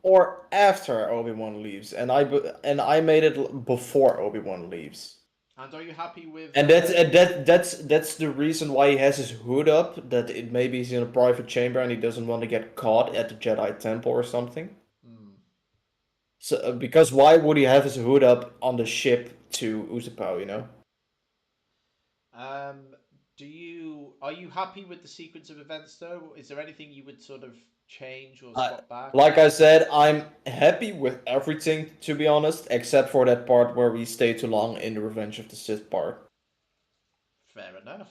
or after Obi-Wan leaves? And I made it before Obi-Wan leaves. And are you happy with? And that's the reason why he has his hood up. That it maybe he's in a private chamber and he doesn't want to get caught at the Jedi Temple or something. Hmm. So because why would he have his hood up on the ship to Utapau? You know. Um, are you happy with the sequence of events though? Is there anything you would sort of change or I, swap back? like I said, I'm happy with everything to be honest, except for that part where we stay too long in the Revenge of the Sith part. Fair enough.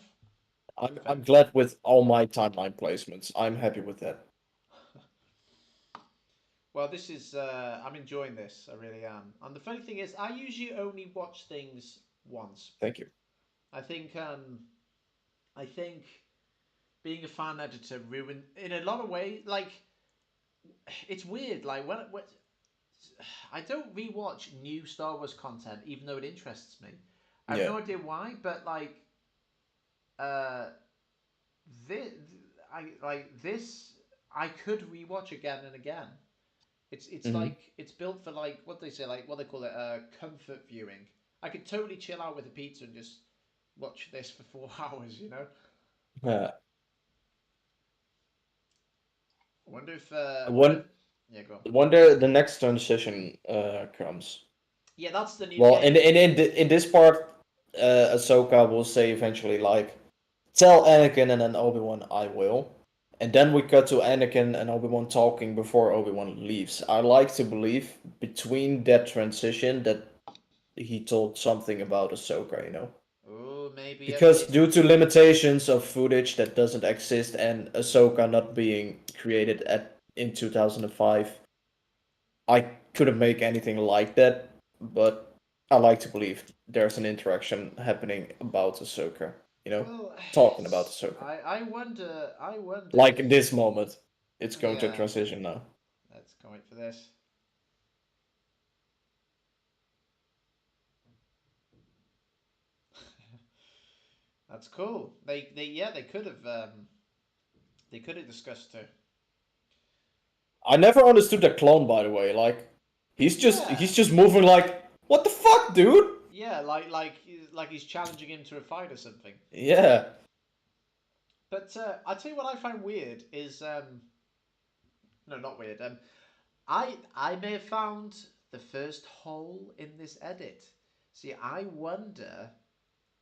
I'm glad with all my timeline placements. I'm happy with that. Well, this is I'm enjoying this. I really am. And the funny thing is, I usually only watch things once. Thank you. I think I think being a fan editor ruined in a lot of ways. Like it's weird. Like when I don't rewatch new Star Wars content, even though it interests me. I have Yeah. no idea why, but like uh, this, this. I could rewatch again and again. It's Hmm. like it's built for like what they say, like what they call it, comfort viewing. I could totally chill out with a pizza and just watch this for 4 hours. You know. Yeah. I wonder if When yeah, go on. when the next transition comes. Yeah, that's the new. Well, Yeah, in this part, Ahsoka will say eventually like, "Tell Anakin and then Obi-Wan I will," and then we cut to Anakin and Obi-Wan talking before Obi-Wan leaves. I like to believe between that transition that he told something about Ahsoka, you know. oh, maybe Because it. due to limitations of footage that doesn't exist and Ahsoka not being created at in 2005, I couldn't make anything like that, but I like to believe there's an interaction happening about Ahsoka, you know, Well, talking about Ahsoka. I wonder Like in if this moment, it's going to yeah. transition now. Let's go wait for this. That's cool. They yeah they could have discussed it. I never understood that clone, by the way. Like, Yeah, he's just moving like, what the fuck, dude? yeah, like he's challenging him to a fight or something. Yeah, But I tell you what I find weird is no, not weird. I may have found the first hole in this edit. See, I wonder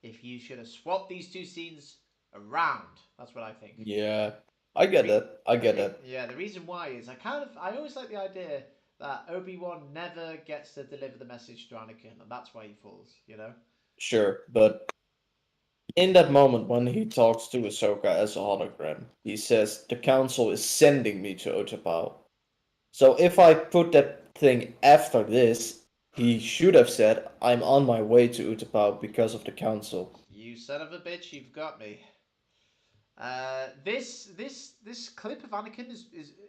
if you should have swapped these two scenes around. That's what I think. yeah. I The get re that. I get that. yeah, the reason why is I always like the idea that Obi-Wan never gets to deliver the message to Anakin, and that's why he falls. You know. Sure, but in that moment when he talks to Ahsoka as a hologram, he says, "The Council is sending me to Utapau." So if I put that thing after this, he should have said, "I'm on my way to Utapau because of the Council." You son of a bitch, you've got me. This clip of Anakin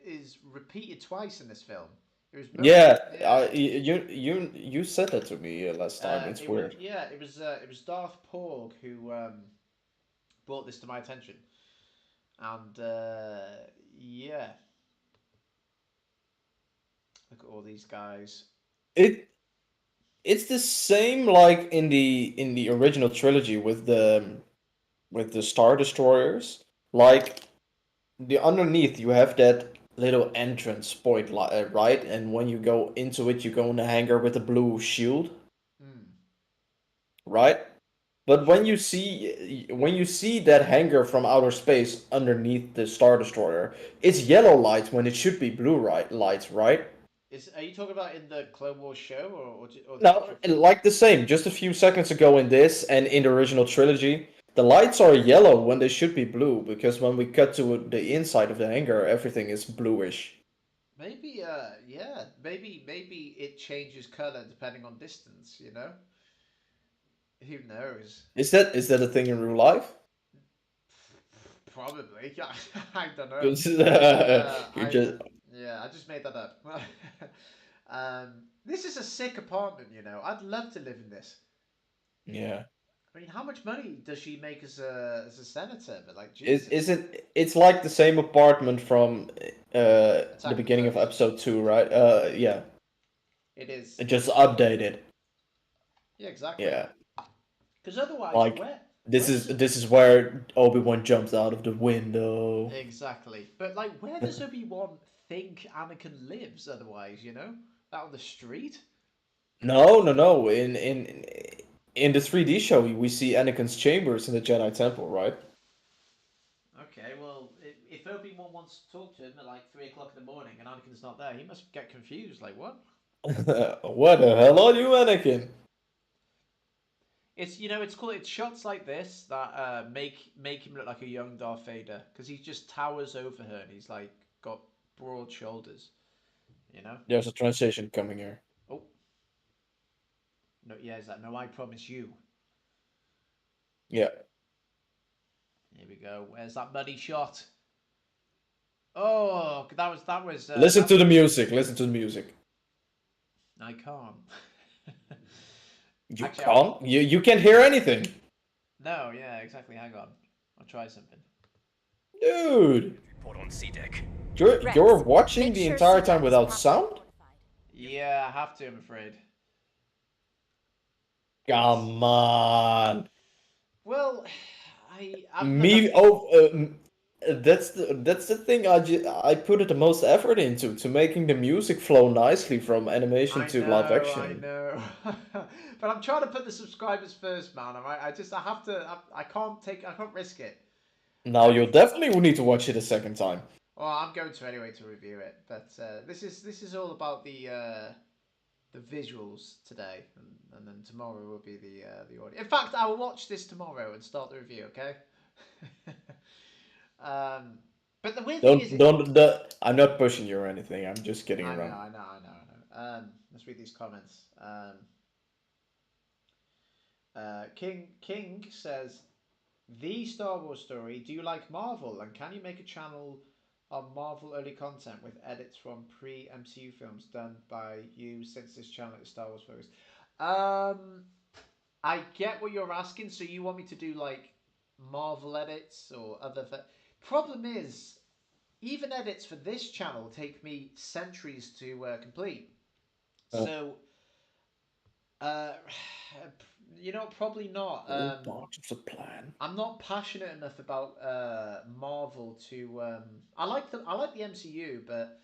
is repeated twice in this film. It was most Yeah, yeah. you said that to me last time. It's It was weird. yeah. It was Darth Porg who brought this to my attention, and yeah, look at all these guys. It it's the same like in the original trilogy with the Star Destroyers. Like the underneath you have that little entrance point, right? And when you go into it, you go in the hangar with the blue shield, Hmm. right? But Sure. when you see that hangar from outer space underneath the Star Destroyer, it's yellow light when it should be blue lights, right? Is are you talking about in the Clone Wars show or the No, actual film? like the same. Just a few seconds ago in this and in the original trilogy, the lights are yellow when they should be blue because when we cut to the inside of the hangar, everything is bluish. Maybe yeah, maybe it changes color depending on distance, you know? Who knows? Is that a thing in real life? Probably. I don't know. Because you're I just yeah, I just made that up. This is a sick apartment, you know. I'd love to live in this. yeah. I mean, how much money does she make as a senator? But like Is Jesus, it? It's like the same apartment from the Attack of the beginning of Clones. episode 2, right? Yeah. It is. It just updated. Yeah, exactly. Yeah. Because otherwise, Like where this does is it this is where Obi-Wan jumps out of the window. exactly? But like, where does Obi-Wan think Anakin lives? Otherwise, out on the street. No, no, no. In the 3D show, we see Anakin's chambers in the Jedi Temple, right? Okay, well, if Obi-Wan wants to talk to him at like 3 o'clock in the morning and Anakin's not there, he must get confused. Like, what? What the hell are you, Anakin? It's cool. It's shots like this that make him look like a young Darth Vader because he just towers over her and he's like got broad shoulders. You know. There's a transition coming here. Oh no, yeah, is that no? I promise you. Yeah. Here we go. Where's that muddy shot? Oh, that was Listen that. to the music. Listen to the music. I can't. You Actually, can't. You can't hear anything, no, yeah, exactly. Hang on, I'll try something. dude. Report on C deck. You're Rex, watching make the sure entire time C-Deck is without properly sound. fortified. Yeah, I have to. I'm afraid. It's Come on. well, I'm look. Me. That's the thing. I put it the most effort into to making the music flow nicely from animation I to live know, I action. know. But I'm trying to put the subscribers first, man. I have to. I can't risk it. Now you definitely will need to watch it a second time. Well, I'm going to anyway to review it. But this is all about the visuals today, and then tomorrow will be the audio. In fact, I will watch this tomorrow and start the review. Okay. um, but the weird thing is, I'm not pushing you or anything. I'm just kidding I know, around. I know, I know, I know. Let's read these comments. King says, the Star Wars story. Do you like Marvel? And can you make a channel on Marvel early content with edits from pre MCU films done by you since this channel is Star Wars focused? Um, I get what you're asking. So you want me to do like Marvel edits or other? Problem is, even edits for this channel take me centuries to complete. Uh, So, uh, probably not. all part of the plan. I'm not passionate enough about Marvel to. I like the MCU, but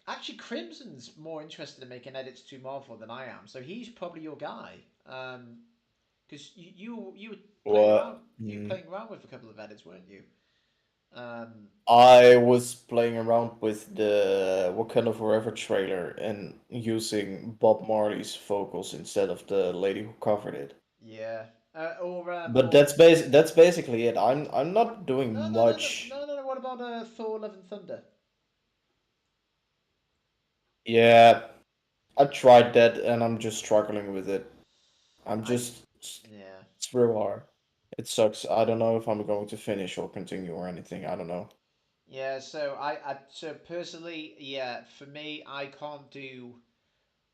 actually Crimson's more interested in making edits to Marvel than I am. So he's probably your guy. Because you were playing around. What? You were playing around with a couple of edits, weren't you? Um, I was playing around with the Wakanda Forever trailer and using Bob Marley's vocals instead of the lady who covered it. yeah. Or But that's basically it. I'm not no doing no no no much. no no no. What about Thor: Love and Thunder? Yeah, I tried that and I'm just struggling with it. I'm I just yeah. it's real hard. It sucks. I don't know if I'm going to finish or continue or anything. I don't know. Yeah, so personally, yeah, for me, I can't do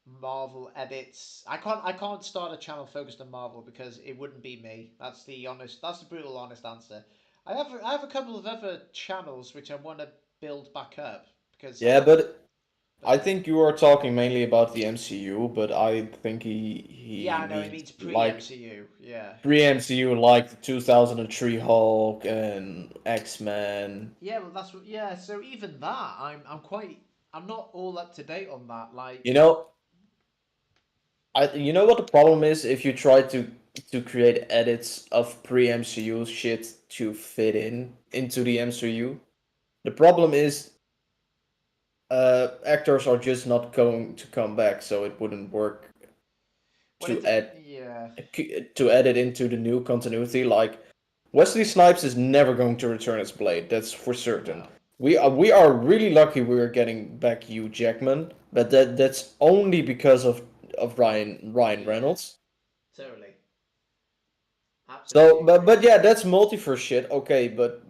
Marvel edits. I can't start a channel focused on Marvel because it wouldn't be me. That's the brutal honest answer. I have a couple of other channels which I want to build back up because Yeah, but I but think you are talking mainly about the MCU, but I think yeah, he I know it means means pre like MCU. Yeah. pre-MCU, like the 2003 Hulk and X-Men. Yeah, well yeah, so even that I'm not all up to date on that You like know, you know what the problem is if you try to create edits of pre-MCU shit to fit into the MCU. The problem is actors are just not going to come back, so it wouldn't work well to it add yeah, to add it into the new continuity. Like Wesley Snipes is never going to return as Blade. That's for certain. no. We are really lucky we're getting back Hugh Jackman, but that's only because of Ryan Yeah, Reynolds. totally. So, Absolutely but agree. yeah, that's multiverse shit. Okay, but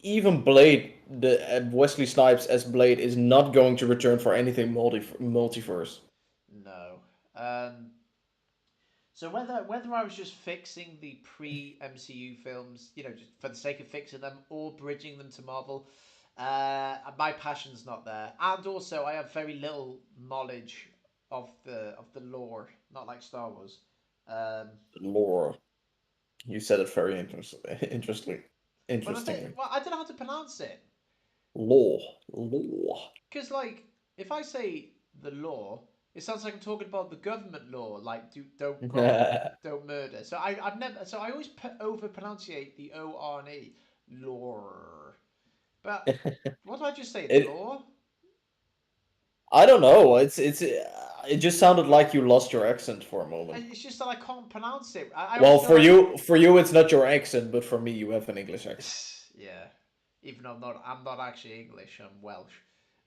even Blade, the Wesley Snipes as Blade is not going to return for anything multiverse. No. Um, so whether I was just fixing the pre MCU films, just for the sake of fixing them, or bridging them to Marvel, my passion's not there. And also, I have very little knowledge of the lore, not like Star Wars. Um, Lore. You said it very But interestingly. I don't know how to pronounce it. Law. Because, like, if I say the law, it sounds like I'm talking about the government law, like don't rob, don't murder. So I've never, so I always over pronunciate the O R and E, law. But what did I just say? The It. law? I don't know. It just sounded like you lost your accent for a moment. It's just that I can't pronounce it. I always Well, feel like, for you, it's not your accent, but for me, you have an English accent. yeah. Even though I'm not actually English. I'm Welsh.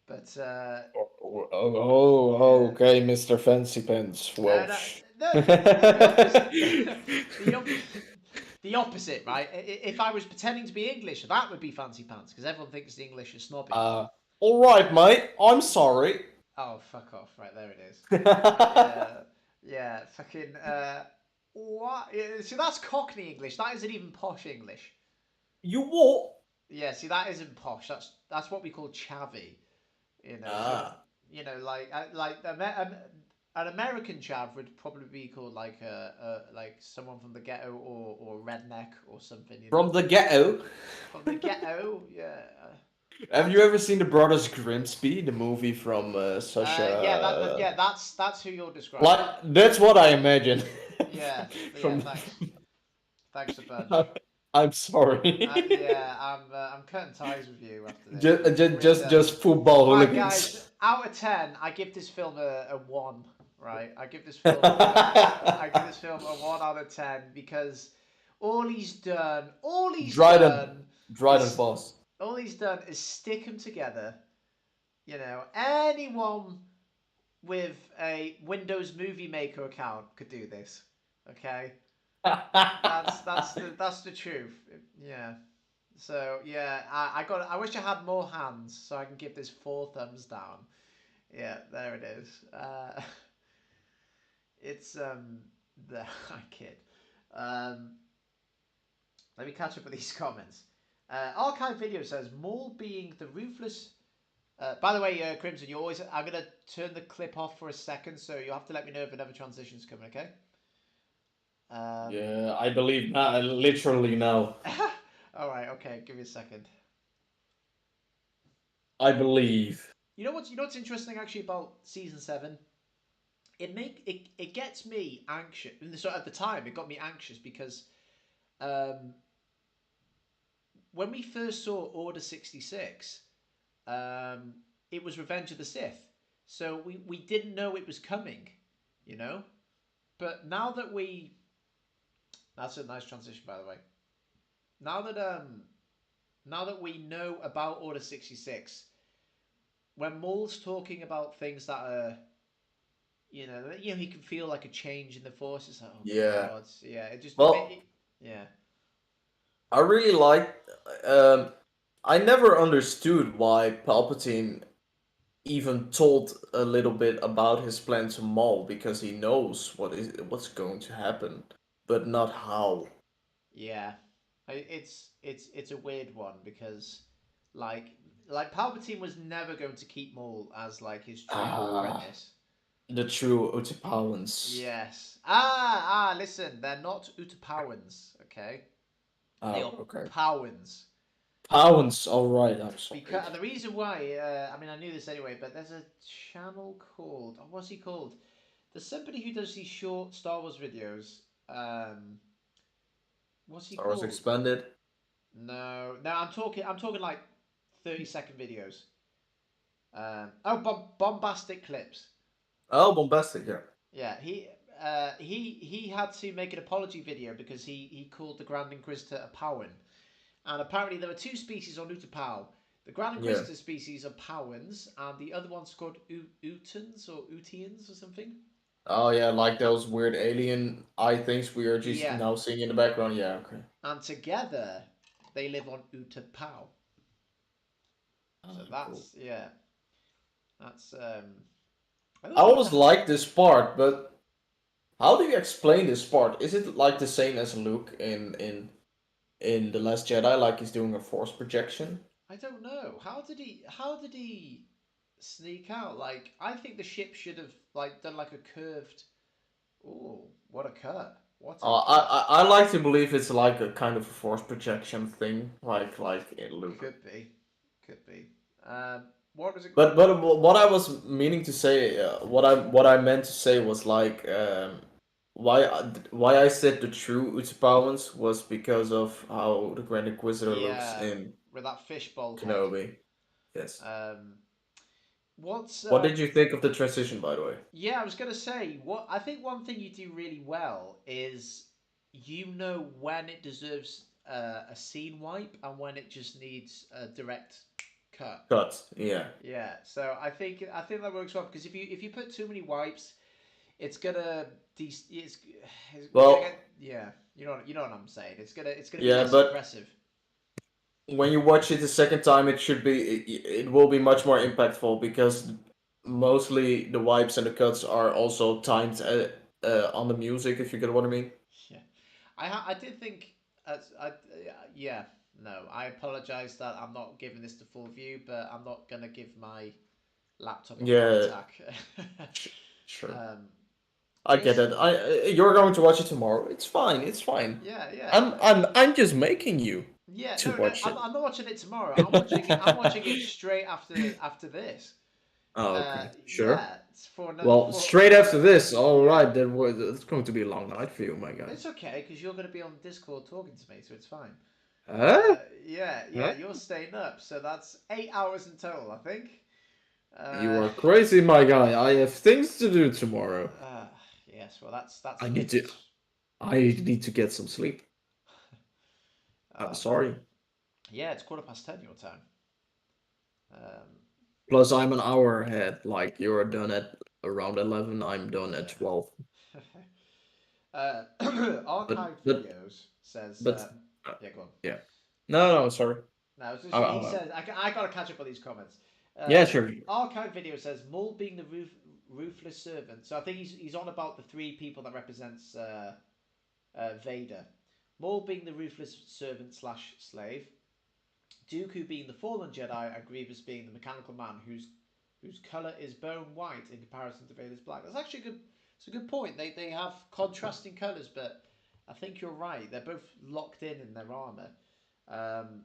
But yeah. Okay, Mr. Fancy Pants, No, no, Welsh. no. The opposite. the the opposite, right? If I was pretending to be English, that would be fancy pants because everyone thinks the English is snobby. All right, mate. I'm sorry. Oh, fuck off! Right there it is. Yeah, yeah. Fucking. What? Yeah, see, that's Cockney English. That isn't even posh English. You what? Yeah. See, that isn't posh. That's what we call chavvy. You know. So Ah, like an American chav would probably be called like like someone from the ghetto or redneck or something. You know. from the ghetto. From the ghetto. Yeah. Have you ever seen the Brothers Grimsby, the movie from Yeah, Sasha? that's who you're describing. Like that's what I imagine. Yeah, yeah. from. Thanks a bunch. I'm sorry. Yeah, I'm cutting ties with you after this. We're done. Just football Right, guys. hooligans. Out of 10, I give this film a one. Right, I give this film a 1 out of 10 because all he's Dryden, done Dryden is Foss. all he's done is stick them together. You know, anyone with a Windows Movie Maker account could do this. Okay, that's the truth. Yeah. So yeah, I wish I had more hands so I can give this 4 thumbs down. Yeah, there it is. It's the I kid. Um, Let me catch up with these comments. Archive video says Maul being the ruthless. By the way, Crimson, you always. I'm gonna turn the clip off for a second, so you have to let me know if another transition's coming. Okay. Yeah, I believe now, literally now. All right. Okay. Give me a second. I believe. You know what's interesting actually about season 7. It gets me anxious. So at the time, it got me anxious because um, when we first saw Order 66, um, it was Revenge of the Sith. So we didn't know it was coming, you know. But now that we, that's a nice transition, by the way. Now that now that we know about Order 66, when Maul's talking about things that are, he can feel like a change in the force. It's like, oh my Yeah. god, yeah, Well, yeah, I really like. Um, I never understood why Palpatine even told a little bit about his plan to Maul because he knows what's going to happen, but not how. yeah. It's a weird one because, like, Palpatine was never going to keep Maul as like his true Ah, apprentice. the true Utapauans. Yes. Listen, they're not Utapauans, okay? They Oh, are okay. Powans. Powans, alright, I'm sorry. Because and the reason why, I mean, I knew this anyway, but there's a channel called, what's he called? There's somebody who does these short Star Wars videos. What's he Star Wars called? Expanded. No, no, I'm talking like 30-second videos. Bombastic clips. Oh, bombastic, yeah. Yeah, he had to make an apology video because he called the Grand Inquisitor a Powan. And apparently there are 2 species on Utapau. The Grand Yeah. Inquisitor species are Powans, and the other one's called Utans or Utians or something. Oh yeah, like those weird alien eye things we are just Yeah, now seeing in the background. Yeah, okay. and together they live on Utapau. So Cool. that's I I always wonder always how. like this part, but how do you explain this part? Is it like the same as Luke in The Last Jedi, like he's doing a force projection? I don't know. How did he sneak out? Like I think the ship should have like done like a curved. Oh, what a cut! What a cut. I like to believe it's like a kind of a force projection thing, like in Luke. Could be. Could be. What was it? But what I was meaning to say, what I meant to say was like why I said the true Utapauans was because of how the Grand Inquisitor looks Yeah, in with that fishbowl head. Kenobi. Yes. Um, what's What did you think of the transition, by the way? Yeah, I was gonna say what I think one thing you do really well is you know when it deserves a scene wipe and when it just needs a direct cut. Cut. Yeah. Yeah, so I think that works well because if you put too many wipes, it's gonna you're gonna Well, get yeah you know what I'm saying. It's gonna be yeah, less but impressive. when you watch it the second time, it will be much more impactful because mostly the wipes and the cuts are also timed on the music, if you get what I mean. Yeah, I did think yeah no I apologize that I'm not giving this the full view, but I'm not gonna give my laptop a heart Yeah, attack. sh- sure. um, I get this it. You're going to watch it tomorrow. It's fine. It's fine. yeah yeah I'm just making you yeah to no watch I'm, it. I'm not watching it tomorrow. I'm watching it straight after this. Oh, okay. Sure. Yeah, it's for another Well, for straight after this, all yeah. right, it's going to be a long night for you, my guy. It's okay because you're going to be on Discord talking to me, so it's fine. Huh? Yeah, Huh? you're staying up, so that's 8 hours in total, I think. You Uh, are crazy, my guy. I have things to do tomorrow. uh, yes, well, that's I a need good. to. I need to get some sleep. I'm Oh man, sorry. yeah, it's 10:15 your time. Um, Plus, I'm an hour ahead. Like you're done at around 11. I'm done at yeah. 12. But Archived but videos says, but uh, yeah, go on. yeah. No, sorry. No, it's just, he Uh, says I got to catch up on these comments. yeah, sure. Archive video says Maul being the ruthless servant. So I think he's on about the three people that represents Vader. Maul being the ruthless servant slash slave. Dooku being the fallen Jedi, and Grievous being the mechanical man whose color is bone white in comparison to Vader's black. That's actually a good. It's a good point. They have contrasting colors, but I think you're right. They're both locked in their armor. Um,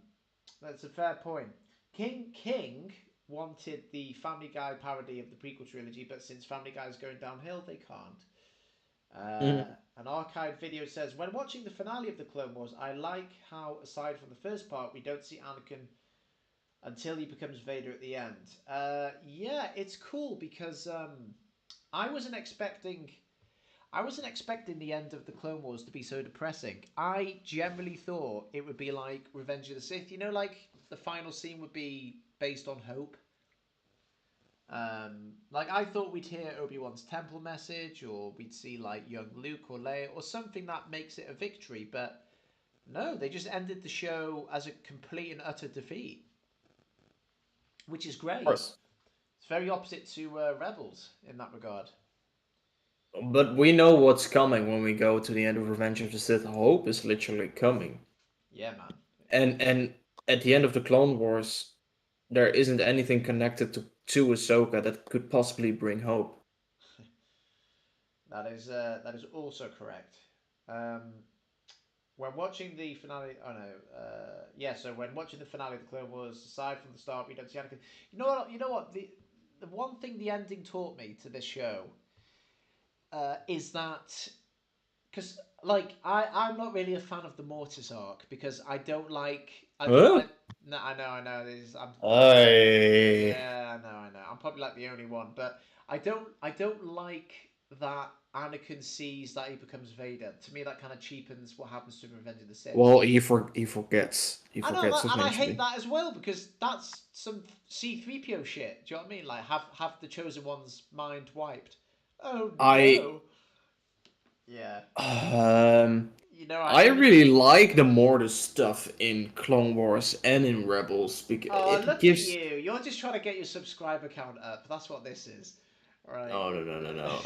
that's a fair point. King wanted the Family Guy parody of the prequel trilogy, but since Family Guy is going downhill, they can't. Uh, Mhm. an archived video says, when watching the finale of the Clone Wars, I like how, aside from the first part, we don't see Anakin until he becomes Vader at the end. Yeah, it's cool because I wasn't expecting. I wasn't expecting the end of the Clone Wars to be so depressing. I generally thought it would be like Revenge of the Sith. You know, like the final scene would be based on hope. Like I thought we'd hear Obi-Wan's temple message, or we'd see like young Luke or Leia, or something that makes it a victory. But no, they just ended the show as a complete and utter defeat, which is Of great. course. It's very opposite to Rebels in that regard. But we know what's coming when we go to the end of Revenge of the Sith. Hope is literally coming. Yeah, man. And at the end of the Clone Wars, there isn't anything connected to Ahsoka that could possibly bring hope. That is also correct. Um, when watching the finale, oh no, yeah. So when watching the finale of the Clone Wars, aside from the start, we don't see Anakin. You know what? You know what? The one thing the ending taught me to this show is that because like I'm not really a fan of the Mortis arc because I don't Huh? like. No, I know. I Yeah, I know. I'm probably like the only one, but I don't like that Anakin sees that he becomes Vader. To me, that kind of cheapens what happens to him in Revenge of the Sith. well, he forgets. He I know, forgets and I hate eventually. that as well because that's some C-3PO shit. Do you know what I mean? Like have the chosen one's mind wiped. Oh I no. Yeah. um You know, I and really like the Mortis stuff in Clone Wars and in Rebels because oh, it look at gives. you! You're just trying to get your subscriber count up. That's what this is, right? Oh, no.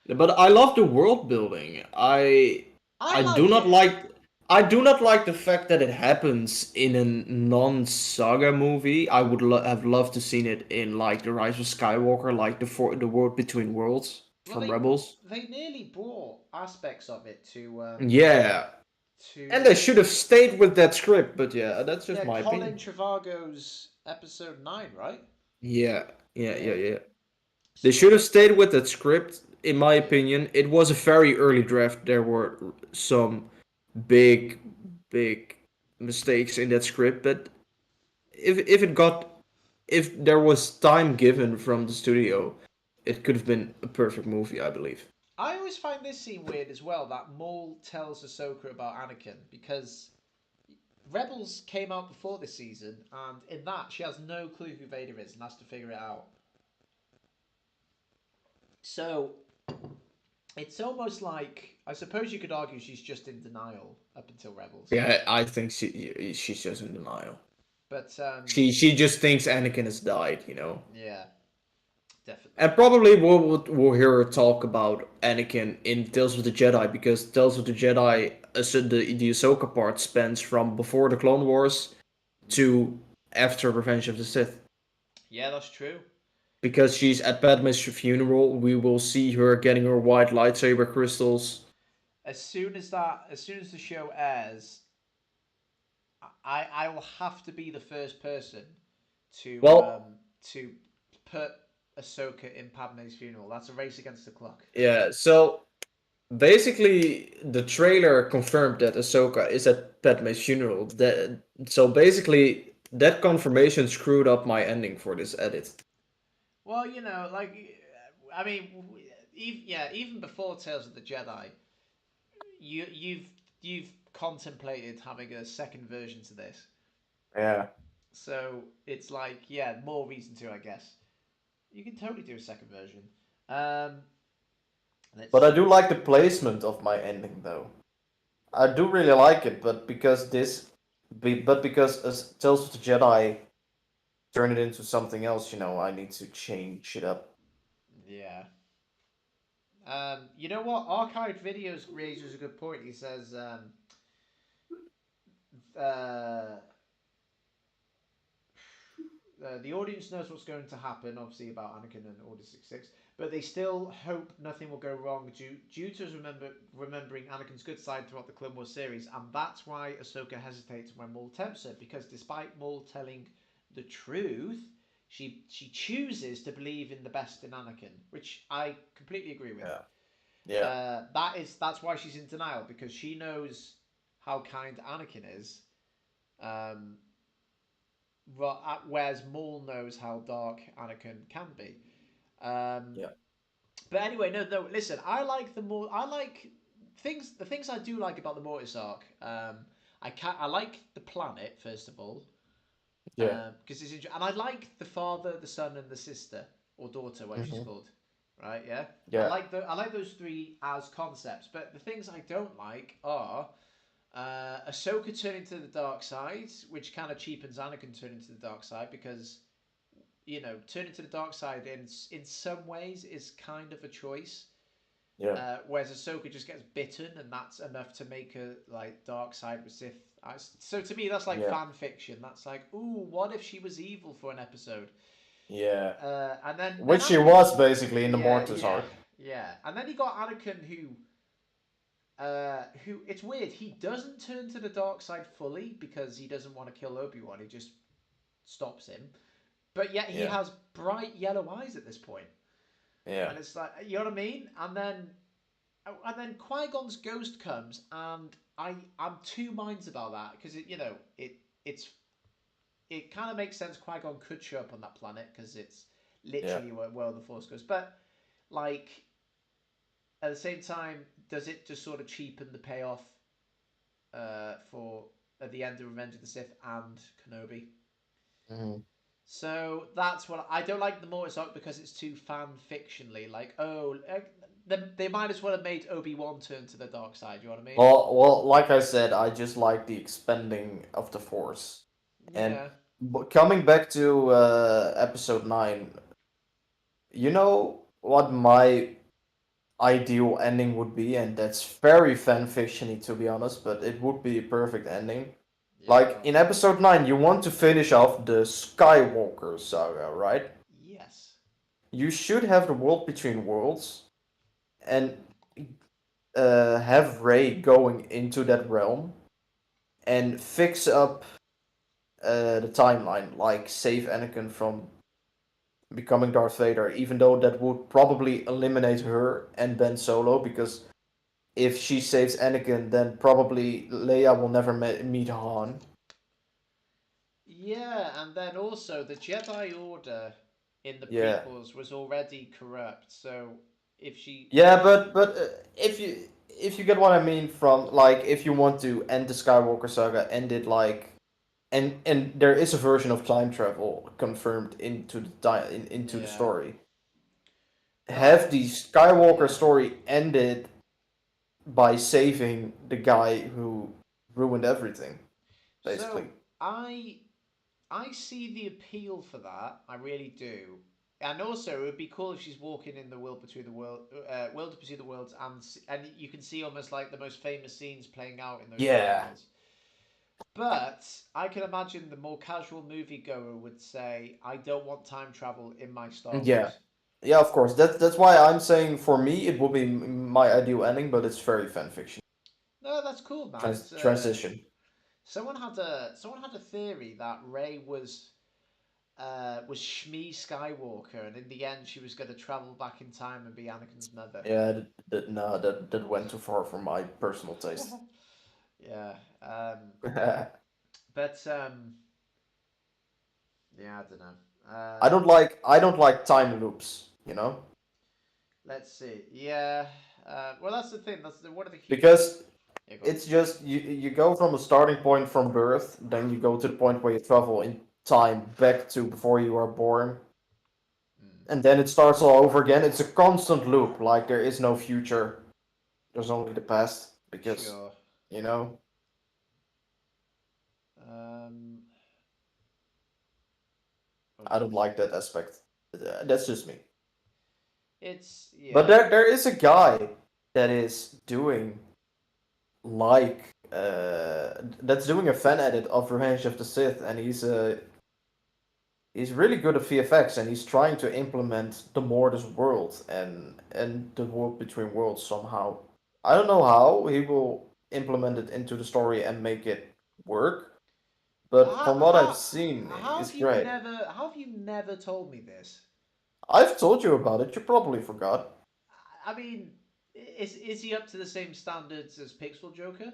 But I love the world building. I I do like not it. like I do not like the fact that it happens in a non-saga movie. I would have loved to seen it in like The Rise of Skywalker, like the world between worlds. Well, from Rebels. they nearly brought aspects of it Yeah, and they to should have stayed with that script, but yeah, that's just yeah, my Colin opinion. Trevorrow's episode 9, right? Yeah, yeah, yeah, Yeah. yeah. They So should have they stayed with that script, in my yeah. opinion. It was a very early draft. There were some big, big mistakes in that script, but if it got if there was time given from the studio, it could have been a perfect movie, I believe. I always find this scene weird as well that Maul tells Ahsoka about Anakin because Rebels came out before this season, and in that she has no clue who Vader is and has to figure it out. So it's almost like I suppose you could argue she's just in denial up until Rebels, Yeah, I think she's just in denial. but She just thinks Anakin has died. yeah, definitely. And probably we'll hear her talk about Anakin in Tales of the Jedi, because Tales of the Jedi, so the Ahsoka part spans from before the Clone Wars to after Revenge of the Sith. Yeah, that's true. Because she's at Padme's funeral, we will see her getting her white lightsaber crystals. As soon as the show airs, I will have to be the first person Well, to put Ahsoka in Padme's funeral. That's a race against the clock. yeah, so basically the trailer confirmed that Ahsoka is at Padme's funeral. So basically that confirmation screwed up my ending for this edit. Well, I mean, even before Tales of the Jedi, you've contemplated having a second version to this. Yeah. So it's like, yeah, more reason to, I guess. You can totally do a second version. Um, let's But I do see. like the placement of my ending though. I do really like it, but because Tales of the Jedi turn it into something else, I need to change it up. Yeah. You know what? Archived videos raises a good point. He says, uh, the audience knows what's going to happen, obviously about Anakin and Order 66, but they still hope nothing will go wrong due to us remembering Anakin's good side throughout the Clone Wars series, and that's why Ahsoka hesitates when Maul tempts her, because despite Maul telling the truth, she chooses to believe in the best in Anakin, which I completely agree with. Yeah. Yeah. That's why she's in denial, because she knows how kind Anakin is. Um, whereas Maul knows how dark Anakin can be. Um, Yeah. but anyway, no. Listen, I like the more. I like things. The things I do like about the Mortis arc. I like the planet first of all, Yeah. because and I like the father, the son, and the sister or daughter, whatever she's Hmm. called. Right? Yeah. Yeah. I like those three as concepts. But the things I don't like are Ahsoka turning to the dark side, which kind of cheapens Anakin turning to the dark side because turning to the dark side in some ways is kind of a choice. Yeah. Whereas Ahsoka just gets bitten, and that's enough to make her like dark side with Sith. So to me, that's like Yeah. fan fiction. That's like, ooh, what if she was evil for an episode? Yeah. And then Which she Anakin, was basically in the yeah, Mortis yeah, arc. yeah. And then you got Anakin who it's weird. He doesn't turn to the dark side fully because he doesn't want to kill Obi-Wan. He just stops him. But yet he Yeah. has bright yellow eyes at this point, Yeah. and it's like, you know what I mean. And then Qui Gon's ghost comes, and I'm two minds about that because it kind of makes sense. Qui Gon could show up on that planet because it's Yeah. literally where the Force goes. But like at the same time, does it just sort of cheapen the payoff for at the end of Revenge of the Sith and Kenobi? Hmm. So that's what I don't like the Mortis arc because it's too fan fictionally. Like, oh, they might as well have made Obi-Wan turn to the dark side. You know what I mean? Well, like I said, I just like the expanding of the Force. And Yeah. coming back to episode 9, you know what my ideal ending would be, and that's very fan fictiony to be honest, but it would be a perfect ending. Yeah. Like Go on. in episode 9, you want to finish off the Skywalker saga, right? Yes. You should have the world between worlds and have Rey going into that realm and fix up the timeline, like save Anakin from becoming Darth Vader, even though that would probably eliminate her and Ben Solo, because if she saves Anakin, then probably Leia will never meet Han. Yeah, and then also the Jedi Order in the Yeah, prequels was already corrupt. So if she yeah, if she but if you get what I mean from like if you want to end the Skywalker saga, end it like and there is a version of time travel confirmed into into the yeah, story. Have well, the Skywalker yeah. story ended by saving the guy who ruined everything, basically. So I see the appeal for that. I really do. And also, it would be cool if she's walking in the world between the world between the worlds, and you can see almost like the most famous scenes playing out in those Yeah, worlds. But I can imagine the more casual moviegoer would say, "I don't want time travel in my Star yeah, Wars." yeah. Of course, that's why I'm saying for me it would be my ideal ending, but it's very fan fiction. No, that's cool, man. It's Transition. someone had a theory that Ray was Shmi Skywalker, and in the end, she was going to travel back in time and be Anakin's mother. Yeah, no, that went too far for my personal taste. Yeah, but yeah, I don't know. I don't like time loops, you know, Let's see. Yeah, well, that's the thing. One of the huge. because Yeah, go on. it's just you go from a starting point from birth, then you go to the point where you travel in time back to before you are born, Mm, and then it starts all over again. It's a constant loop. Like there is no future. There's only the past because sure. you know Um, what was I I don't gonna like say? that aspect. That's just me. It's But yeah. there is a guy that is doing like that's doing a fan edit of Revenge of the Sith, and he's really good at VFX, and he's trying to implement the Mortis world and the world between worlds somehow. I don't know how he will implement it into the story and make it work, but How from what I've how seen, how it's have you great. never how have you never told me this? I've told you about it. You probably forgot. I mean, is he up to the same standards as Pixel Joker?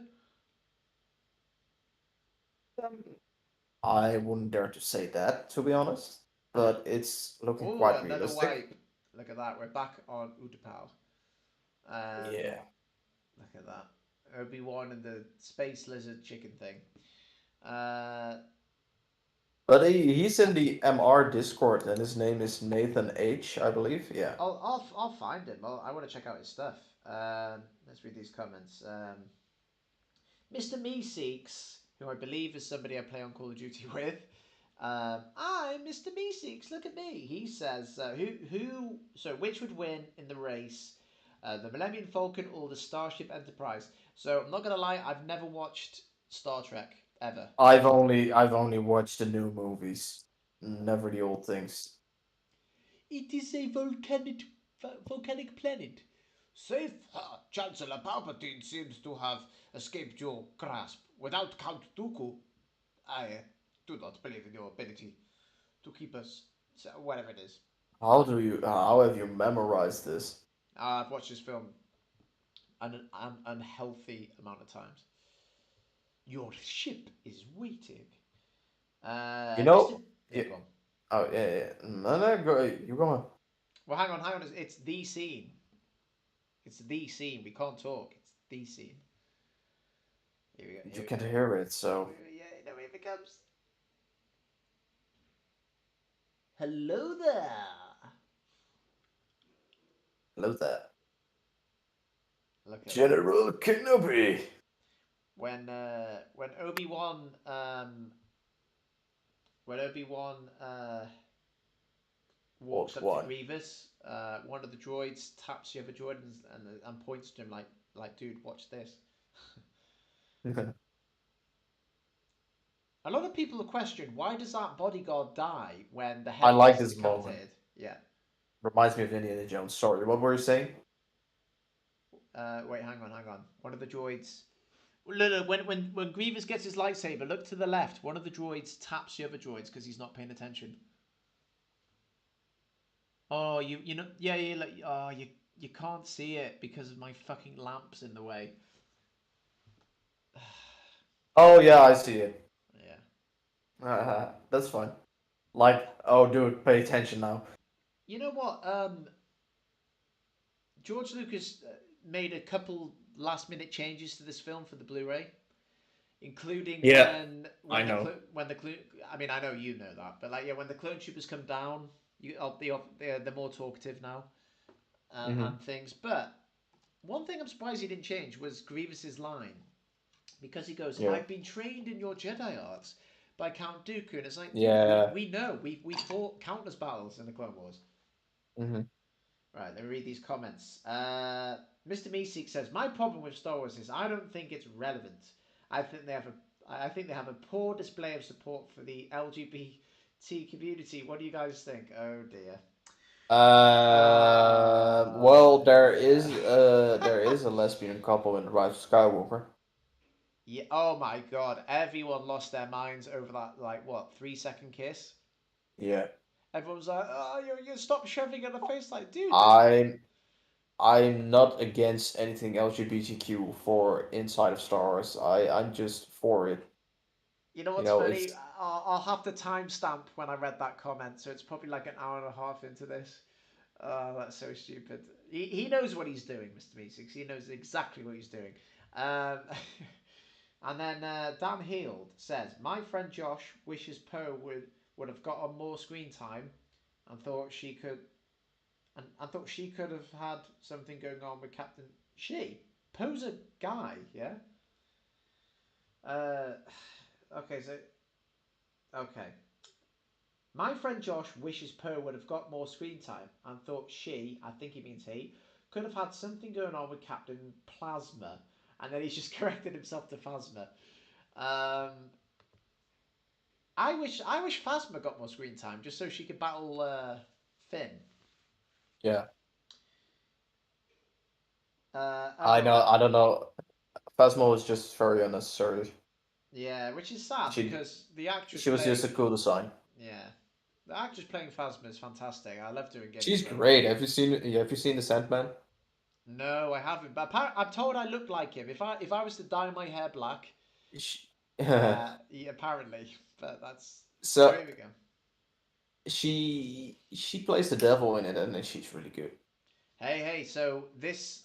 I wouldn't dare to say that, to be honest, but it's looking Oh, quite another realistic. wipe. Look at that. We're back on Utapau. Yeah. Look at that. Obi-Wan and the space lizard chicken thing. Uh, But he's in the MR Discord, and his name is Nathan H, I believe. Yeah. I'll find him. I want to check out his stuff. Let's read these comments. Mr. Meeseeks, who I believe is somebody I play on Call of Duty with. I'm Mr. Meeseeks. Look at me. He says, So, which would win in the race, the Millennium Falcon or the Starship Enterprise? So, I'm not gonna lie. I've never watched Star Trek ever. I've only watched the new movies, never the old things. It is a volcanic planet. Safe, Chancellor Palpatine seems to have escaped your grasp. Without Count Dooku, I do not believe in your ability to keep us, so whatever it is. How have you memorized this? I've watched this film an unhealthy amount of times. Your ship is waiting. You Mr. know, Yeah, yeah, go on. oh yeah, yeah. No, no, go. You go on. Well, hang on. It's the scene. It's the scene. We can't talk. It's the scene. Here we go. You can hear it, so Yeah, no, here it comes. Hello there. love that. Look at that. General Kenobi. When Obi Wan walks What up to one? Grievous, one of the droids taps the other droid and points to him like, dude, watch this. A lot of people have questioned why does that bodyguard die when the I head like gets this moment. decapitated? Yeah. Reminds me of Indiana Jones. Sorry, what were you saying? Wait, hang on. One of the droids. Look, when Grievous gets his lightsaber, look to the left. One of the droids taps the other droids because he's not paying attention. Oh, you know, yeah, like, oh, you can't see it because of my fucking lamps in the way. Oh yeah, I see it. Yeah. That's fine. Like, oh dude, pay attention now. You know what? George Lucas made a couple last minute changes to this film for the Blu-ray, including Yeah, I know. when the clone. I mean, I know you know that, but like, yeah, when the clone troopers come down, they're more talkative now, Hmm. and things. But one thing I'm surprised he didn't change was Grievous's line, because he goes, Yeah. "I've been trained in your Jedi arts by Count Dooku," and it's like, dude, Yeah. we know we fought countless battles in the Clone Wars. Hmm. Right, let me read these comments. Mr. Meeseek says, "My problem with Star Wars is I don't think it's relevant. I think they have a poor display of support for the LGBT community. What do you guys think?" Oh dear. Well, there Dear. is a lesbian couple in The Rise of Skywalker. Yeah. Oh my God! Everyone lost their minds over that. Like what? 3 second kiss. Yeah. Everyone's like, "Oh, you stop shoving in the face!" Like, dude, just I'm I'm not against anything LGBTQ for inside of Star Wars. I'm just for it. You know You what's know, funny? it's I'll have to timestamp when I read that comment, so it's probably like an hour and a half into this. Oh, that's so stupid. He knows what he's doing, Mr. Meeseeks. He knows exactly what he's doing. Um, and then Dan Heald says, "My friend Josh wishes Poe would have got on more screen time, and thought she could thought she could have had something going on with Captain She. Poe's a guy, yeah. Uh, okay, so okay. My friend Josh wishes Poe would have got more screen time and thought she, I think he means he, could have had something going on with Captain Plasma. And then he's just corrected himself to Phasma. Um, I wish Phasma got more screen time just so she could battle Finn. yeah. I Oh, know. I don't know. Phasma was just very unnecessary. yeah, which is sad She because the actress she was just a playing, cool design. yeah, the actress playing Phasma is fantastic. I love doing gimmicks She's with her. great. Have you seen the Sandman? No, I haven't, but I'm told I look like him. If I was to dye my hair black, She, yeah, apparently, but that's so. so Here we go. she plays the devil in it, and she's really good. Hey. So this,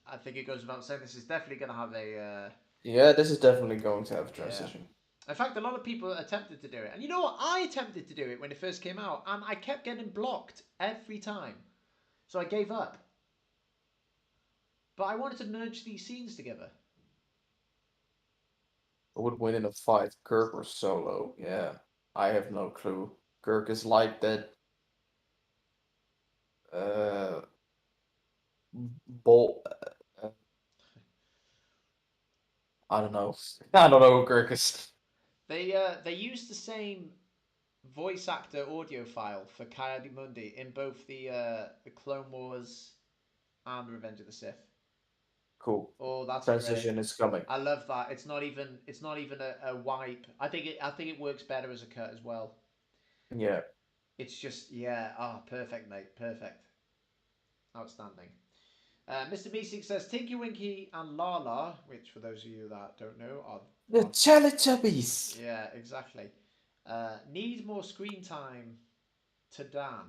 I think it goes without saying, this is definitely going to have a. Yeah, this is definitely going to have a Yeah. transition. In fact, a lot of people attempted to do it, and you know what? I attempted to do it when it first came out, and I kept getting blocked every time, so I gave up. But I wanted to merge these scenes together. Who would win in a fight, Kirk or Solo? Yeah, I have no clue. Kirk is like that. Uh, Bol. I don't know. I don't know who Kirk is. They used the same voice actor audio file for Mundi in both the Clone Wars and Revenge of the Sith. Cool. Oh, that's great. Transition is coming. I love that. It's not even a wipe. I think it works better as a cut as well. Yeah. It's just yeah. Ah, perfect, mate. Perfect. Outstanding. Mr. Meeseek says Tinky Winky and Lala, which for those of you that don't know The are Teletubbies. yeah, exactly. Need more screen time to Dan.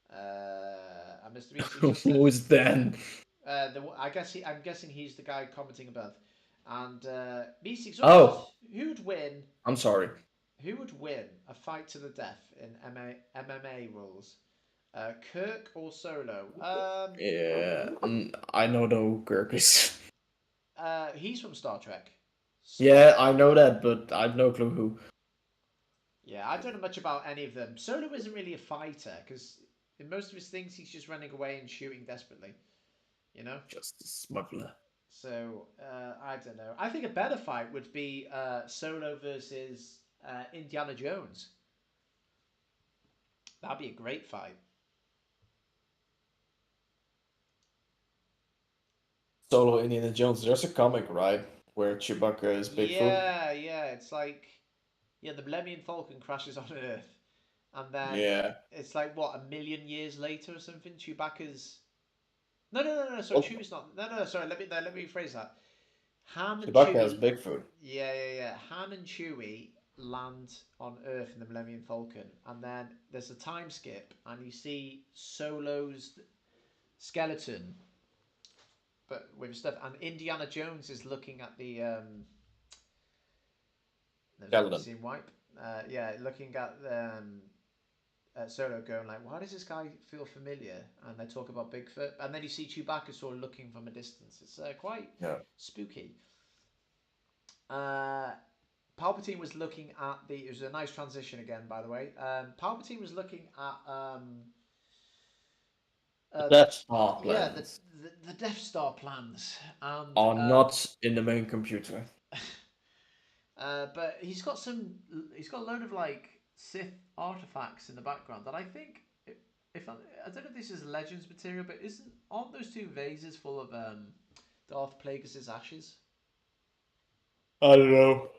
And Mr. Meeseek just says Who's then? I'm guessing he's the guy commenting above. And Meeseeks also says Oh, who'd win I'm sorry. Who would win a fight to the death in MMA rules? Kirk or Solo? Yeah, I know the who Kirk is. He's from Star Trek. Yeah, So I know that, but I've no clue who. yeah, I don't know much about any of them. Solo isn't really a fighter because in most of his things he's just running away and shooting desperately. You know. Just a smuggler. So I don't know. I think a better fight would be Solo versus Indiana Jones. That'd be a great fight. Solo Indiana Jones. There's a comic, right, where Chewbacca is Bigfoot. Yeah, it's like the Millennium Falcon crashes on Earth, and then Yeah. it's like what, 1,000,000 years later or something. Chewbacca's no. Sorry, Well, Chewie's not. No. Sorry, let me rephrase that. Han and Chewbacca has Chewie. Bigfoot. Yeah. Han and Chewie land on Earth in the Millennium Falcon, and then there's a time skip, and you see Solo's skeleton, but with stuff. And Indiana Jones is looking at the. There's already Skeleton. seen wipe. Looking at Solo, going like, "Why does this guy feel familiar?" And they talk about Bigfoot, and then you see Chewbacca sort of looking from a distance. It's quite Yeah. spooky. Palpatine was looking at the. It was a nice transition again, by the way. Palpatine was looking at Death Star plans the Death Star plans, and are not in the main computer. but he's got a load of like Sith artifacts in the background that I think, if I don't know if this is Legends material, but aren't those two vases full of Darth Plagueis' ashes? I don't know.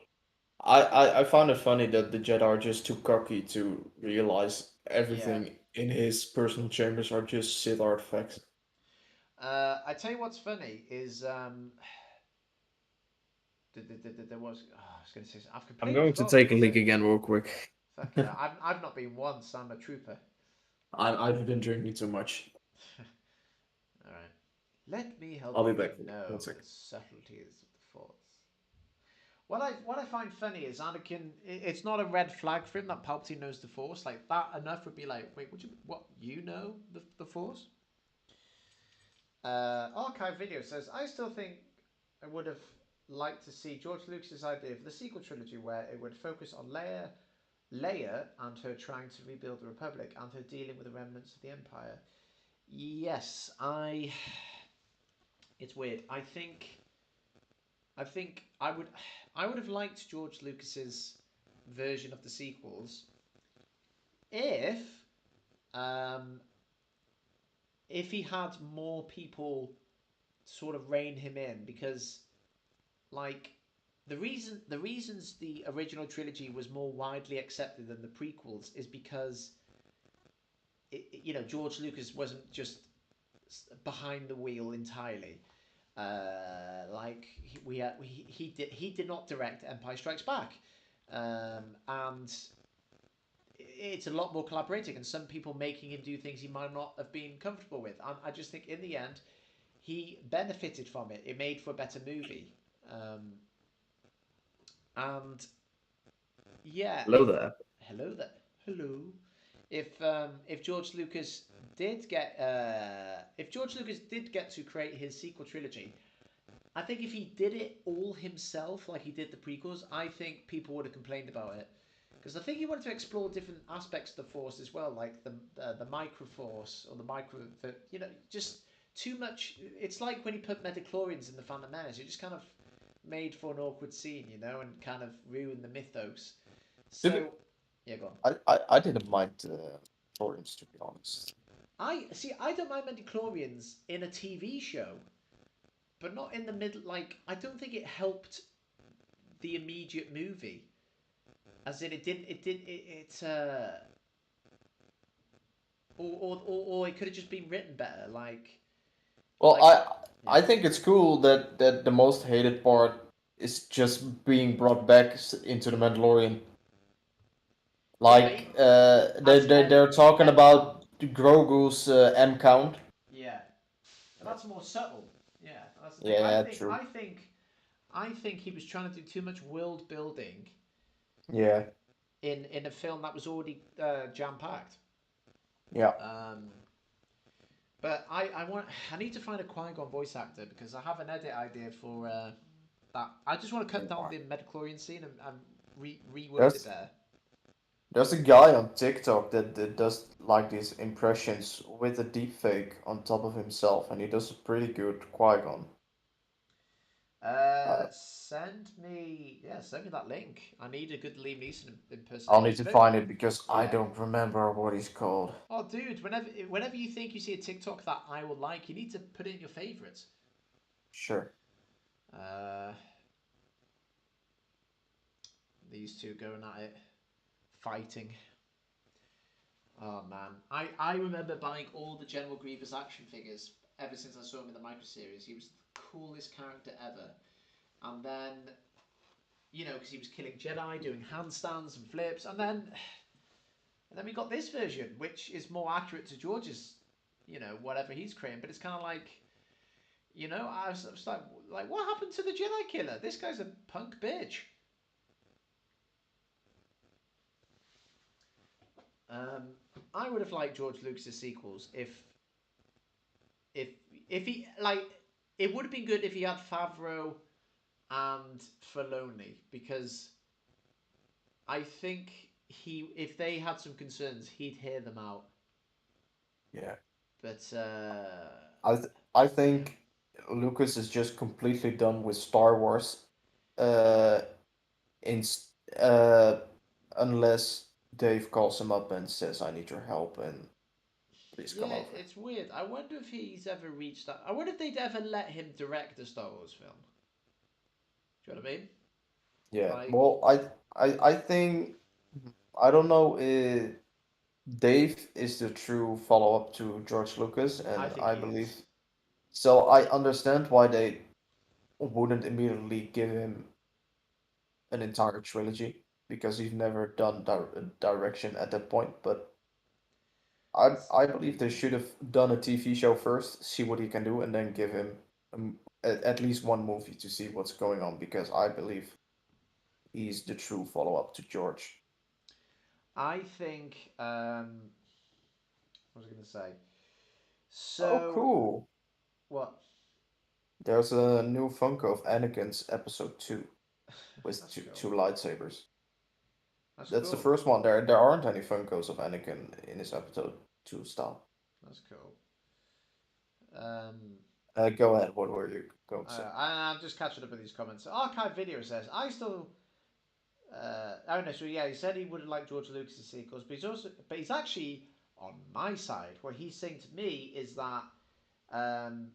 I found it funny that the Jedi are just too cocky to realize Yeah. everything in his personal chambers are just Sith artifacts. I tell you what's funny is there was, I was going to say, I've I'm completely going to forgotten take a what I leak said. again real quick. Fucking hell. I've not been once. I'm a trooper. I've been drinking too much. All right. Let me I'll help be you back. know 1 the second. subtleties of the Force. What I find funny is Anakin. It's not a red flag for him that Palpatine knows the Force. Like that enough would be like, wait, what you know the Force? Archive video says, I still think I would have liked to see George Lucas's idea for the sequel trilogy where it would focus on Leia and her trying to rebuild the Republic and her dealing with the remnants of the Empire. Yes, it's weird. I think I would have liked George Lucas's version of the sequels if um if he had more people sort of rein him in, because like the reasons the original trilogy was more widely accepted than the prequels is because George Lucas wasn't just behind the wheel entirely. Like he did not direct Empire Strikes Back, and it's a lot more collaborating, and some people making him do things he might not have been comfortable with. And I just think in the end, he benefited from it. It made for a better movie. And yeah, Hello there. hello there, hello. If George Lucas did get to create his sequel trilogy, I think if he did it all himself, like he did the prequels, I think people would have complained about it. Because I think he wanted to explore different aspects of the Force as well, like the Micro Force or the Micro, just too much. It's like when he put Metachlorians in the Phantom Menace, it just kind of made for an awkward scene, and kind of ruined the mythos. So, yeah, go on. I didn't mind Torians, to be honest. I see. I don't mind Metachlorians in a TV show, but not in the middle. Like, I don't think it helped the immediate movie. As in, or it could have just been written better. Well, Like, I think it's cool that the most hated part is just being brought back into the Mandalorian. yeah, Like as they're talking M count. about Grogu's M count. Yeah, but that's more subtle. Yeah, that's the thing. I Yeah, think true. I think I think he was trying to do too much world building Yeah, in a film that was already jam packed. yeah. Um, but I need to find a Qui-Gon voice actor because I have an edit idea for that. I just want to cut down the Metachlorian scene and reword it There's better. there's a guy on TikTok that does like these impressions with a deepfake on top of himself, and he does a pretty good Qui-Gon. Uh, Send me that link. I need a good Liam Neeson I'll impersonation. need It's to a bit, find it because I yeah. don't remember what he's called. Oh, dude, whenever you think you see a TikTok that I will like, you need to put it in your favorites. Sure. Uh, these two going at it, fighting. Oh man, I remember buying all the General Grievous action figures ever since I saw him in the micro series. He was the coolest character ever. And then, because he was killing Jedi, doing handstands and flips, and then we got this version, which is more accurate to George's, whatever he's creating. But it's kind of like, I was like, what happened to the Jedi killer? This guy's a punk bitch. Um, I would have liked George Lucas's sequels if if he like. It would have been good if he had Favreau and Filoni, because I think if they had some concerns, he'd hear them out. Yeah. But I yeah, think Lucas is just completely done with Star Wars. Uh, in uh, unless Dave calls him up and says, "I need your help and please come yeah, over." it's weird. I wonder if he's ever reached that. I wonder if they'd ever let him direct a Star Wars film. Do you know what I mean? Yeah. Like, Well, I think I don't know. Dave is the true follow up to George Lucas, I and think I he believe is. so. I understand why they wouldn't immediately give him an entire trilogy because he's never done direction at that point. But It's I believe they should have done a TV show first, see what he can do, and then give him at least one movie to see what's going on because I believe he's the true follow up to George. I think. What was I going to say? Oh, So cool! what? There's a new Funko of Anakin's Episode 2 with That's cool. two lightsabers. That's That's the cool. first one. There aren't any Funkos of Anakin in his Episode 2 style. That's cool. Um, Go ahead. What were you going to say? I'm just catching up with these comments. Archive video says I still. Oh no, so yeah, he said he wouldn't like George Lucas's sequels, but he's actually on my side. What he's saying to me is that um,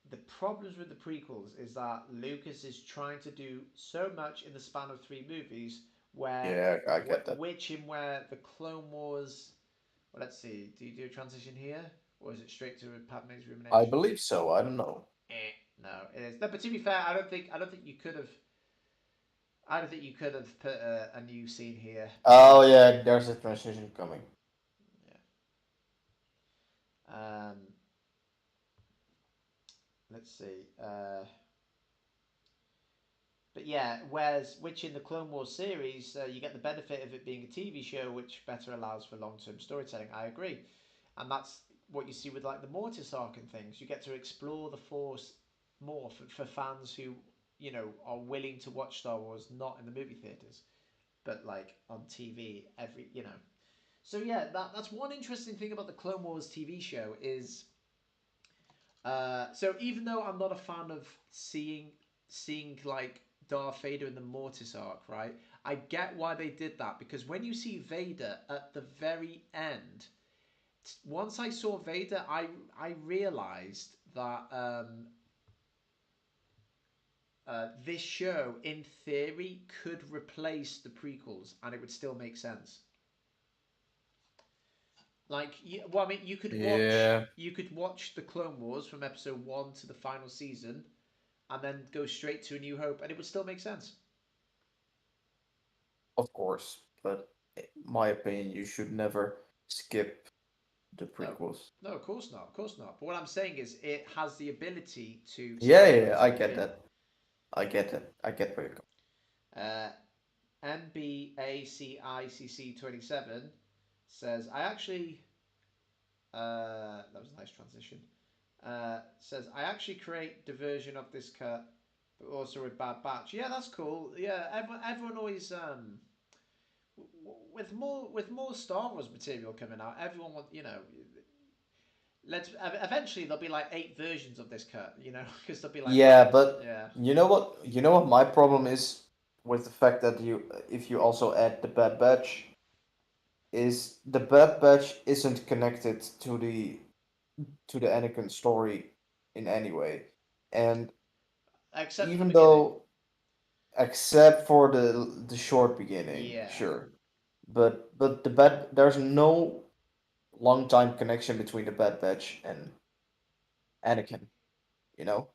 the problems with the prequels is that Lucas is trying to do so much in the span of three movies, where Yeah, I get that. where the Clone Wars. Well, let's see. Do you do a transition here, or is it straight to Padme's I rumination? believe so. I don't know. No, it is. No, but to be fair, I don't think you could have. I don't think you could have put a new scene here Oh because yeah, there's a transition coming. yeah. Um, let's see. But yeah, whereas which in the Clone Wars series, you get the benefit of it being a TV show, which better allows for long-term storytelling. I agree, and that's what you see with like the Mortis arc and things. You get to explore the Force more for fans who are willing to watch Star Wars not in the movie theaters, but like on TV every. So yeah, that's one interesting thing about the Clone Wars TV show is so even though I'm not a fan of seeing like Darth Vader in the Mortis arc, right? I get why they did that because when you see Vader at the very end, once I saw Vader, I realized that this show, in theory, could replace the prequels and it would still make sense. Like, well, I mean, Yeah, you could watch the Clone Wars from episode one to the final season, and then go straight to A New Hope, and it would still make sense. of course. But in my opinion, you should never skip the No, prequels. no, of course not, of course not. But what I'm saying is, it has the ability to Yeah, still yeah, be on yeah, I get TV. that. I get it. I get where you're going. Uh, NBACICC27 says, I actually, that was a nice transition. Says, I actually create the version of this cut, but also with Bad Batch. Yeah, that's cool. Yeah, everyone always with more Star Wars material coming out, everyone want let's eventually there'll be like 8 versions of this cut, because there'll be like Yeah, Bad, but yeah. you know what? You know what my problem is with the fact that if you also add the Bad Batch, is the Bad Batch isn't connected to the Anakin story in any way, and except for the even beginning. though, except for the short beginning, Yeah, sure, but there's no long time connection between the Bad Batch and Anakin, you know.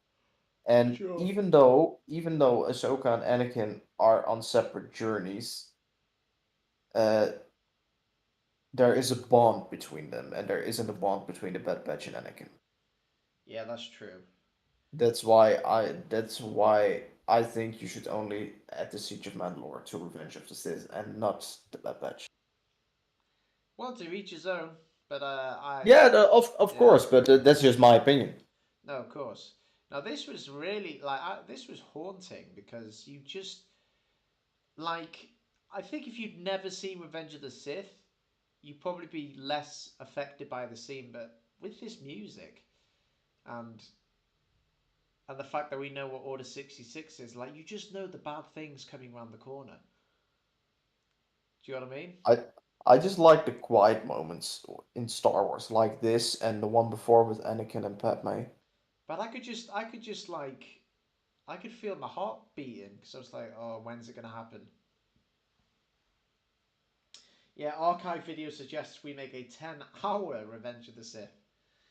And sure. even though Ahsoka and Anakin are on separate journeys, uh, there is a bond between them, and there isn't a bond between the Bad Batch and Anakin. Yeah, that's true. That's why I think you should only add the Siege of Mandalore to Revenge of the Sith and not the Bad Batch. Well, to each his own. But Yeah, of yeah, course, but that's just my opinion. no, of course. Now this was really like this was haunting because you just like I think if you'd never seen Revenge of the Sith, you'd probably be less affected by the scene. But with this music and and the fact that we know what Order 66 is, like you just know the bad things coming around the corner. Do you know what I mean? I I just like the quiet moments in Star Wars, like this and the one before with Anakin and Padme. But I could just like I could feel my heart beating because I was like, oh, when's it gonna happen? Yeah, archive video suggests we make a 10-hour Revenge of the Sith.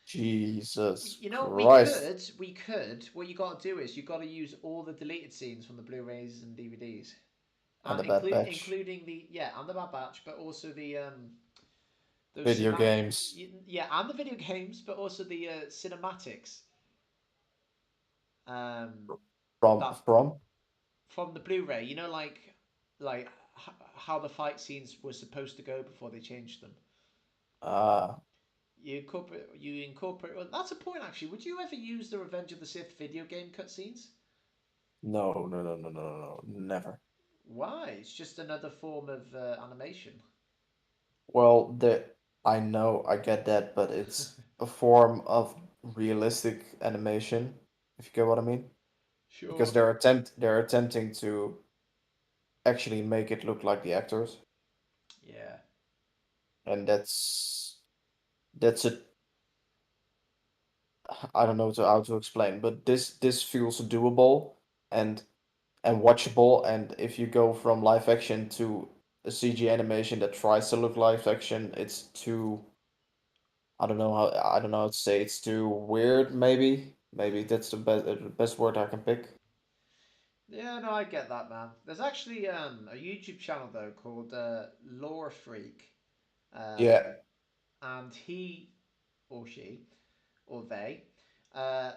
Jesus You know, Christ. we could. What you got to do is you got to use all the deleted scenes from the Blu-rays and DVDs, And and the Bad Batch. including the and the Bad Batch, but also the those Video cinematic games yeah, and the video games, but also the cinematics um from that from from the Blu-ray. You know, like how the fight scenes were supposed to go before they changed them. uh You incorporate. Well, that's a point actually. Would you ever use the Revenge of the Sith video game cutscenes? no, never. Why? It's just another form of animation. Well, I know, I get that, but it's a form of realistic animation, if you get what I mean. Because Sure. they're attempting to actually make it look like the actors, Yeah. and that's a I don't know how to explain, but this feels doable and watchable, and if you go from live action to a CG animation that tries to look live action, it's too I don't know how to say, it's too weird, maybe that's the best word I can pick. Yeah, no, I get that, man. There's actually a YouTube channel though called Lore Freak, Yeah, and he or she or they uh,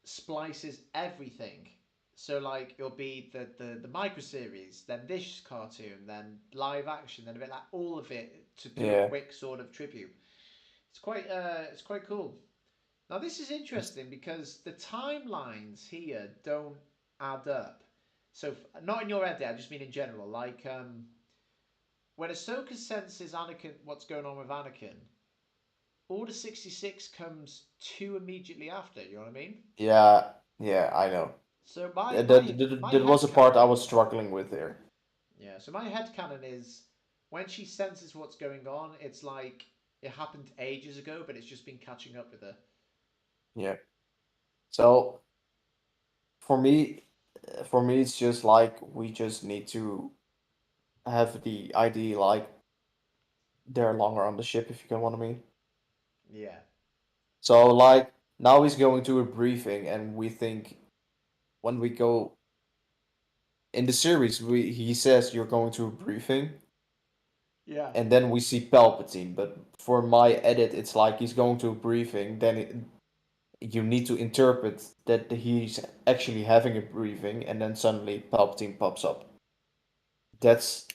splices everything. So like it'll be the micro series, then this cartoon, then live action, then a bit like all of it to do a yeah, quick sort of tribute. It's quite cool. Now this is it's interesting because the timelines here don't add up. So not in your head, there. I just mean in general. Like when Ahsoka senses Anakin, what's going on with Anakin, Order 66 comes too immediately after. You know what I mean? yeah, I know. So my That was head a part I canon, was struggling with there. yeah. So my head canon is when she senses what's going on, it's like it happened ages ago, but it's just been catching up with her. Yeah. So for me, it's just like we just need to have the ID like they're longer on the ship, if you get what I mean. Yeah, So like now he's going to a briefing, and we think when we go in the series, we he says you're going to a briefing, yeah, and then we see Palpatine. But for my edit, it's like he's going to a briefing. Then you need to interpret that he's actually having a briefing, and then suddenly Palpatine pops up. That's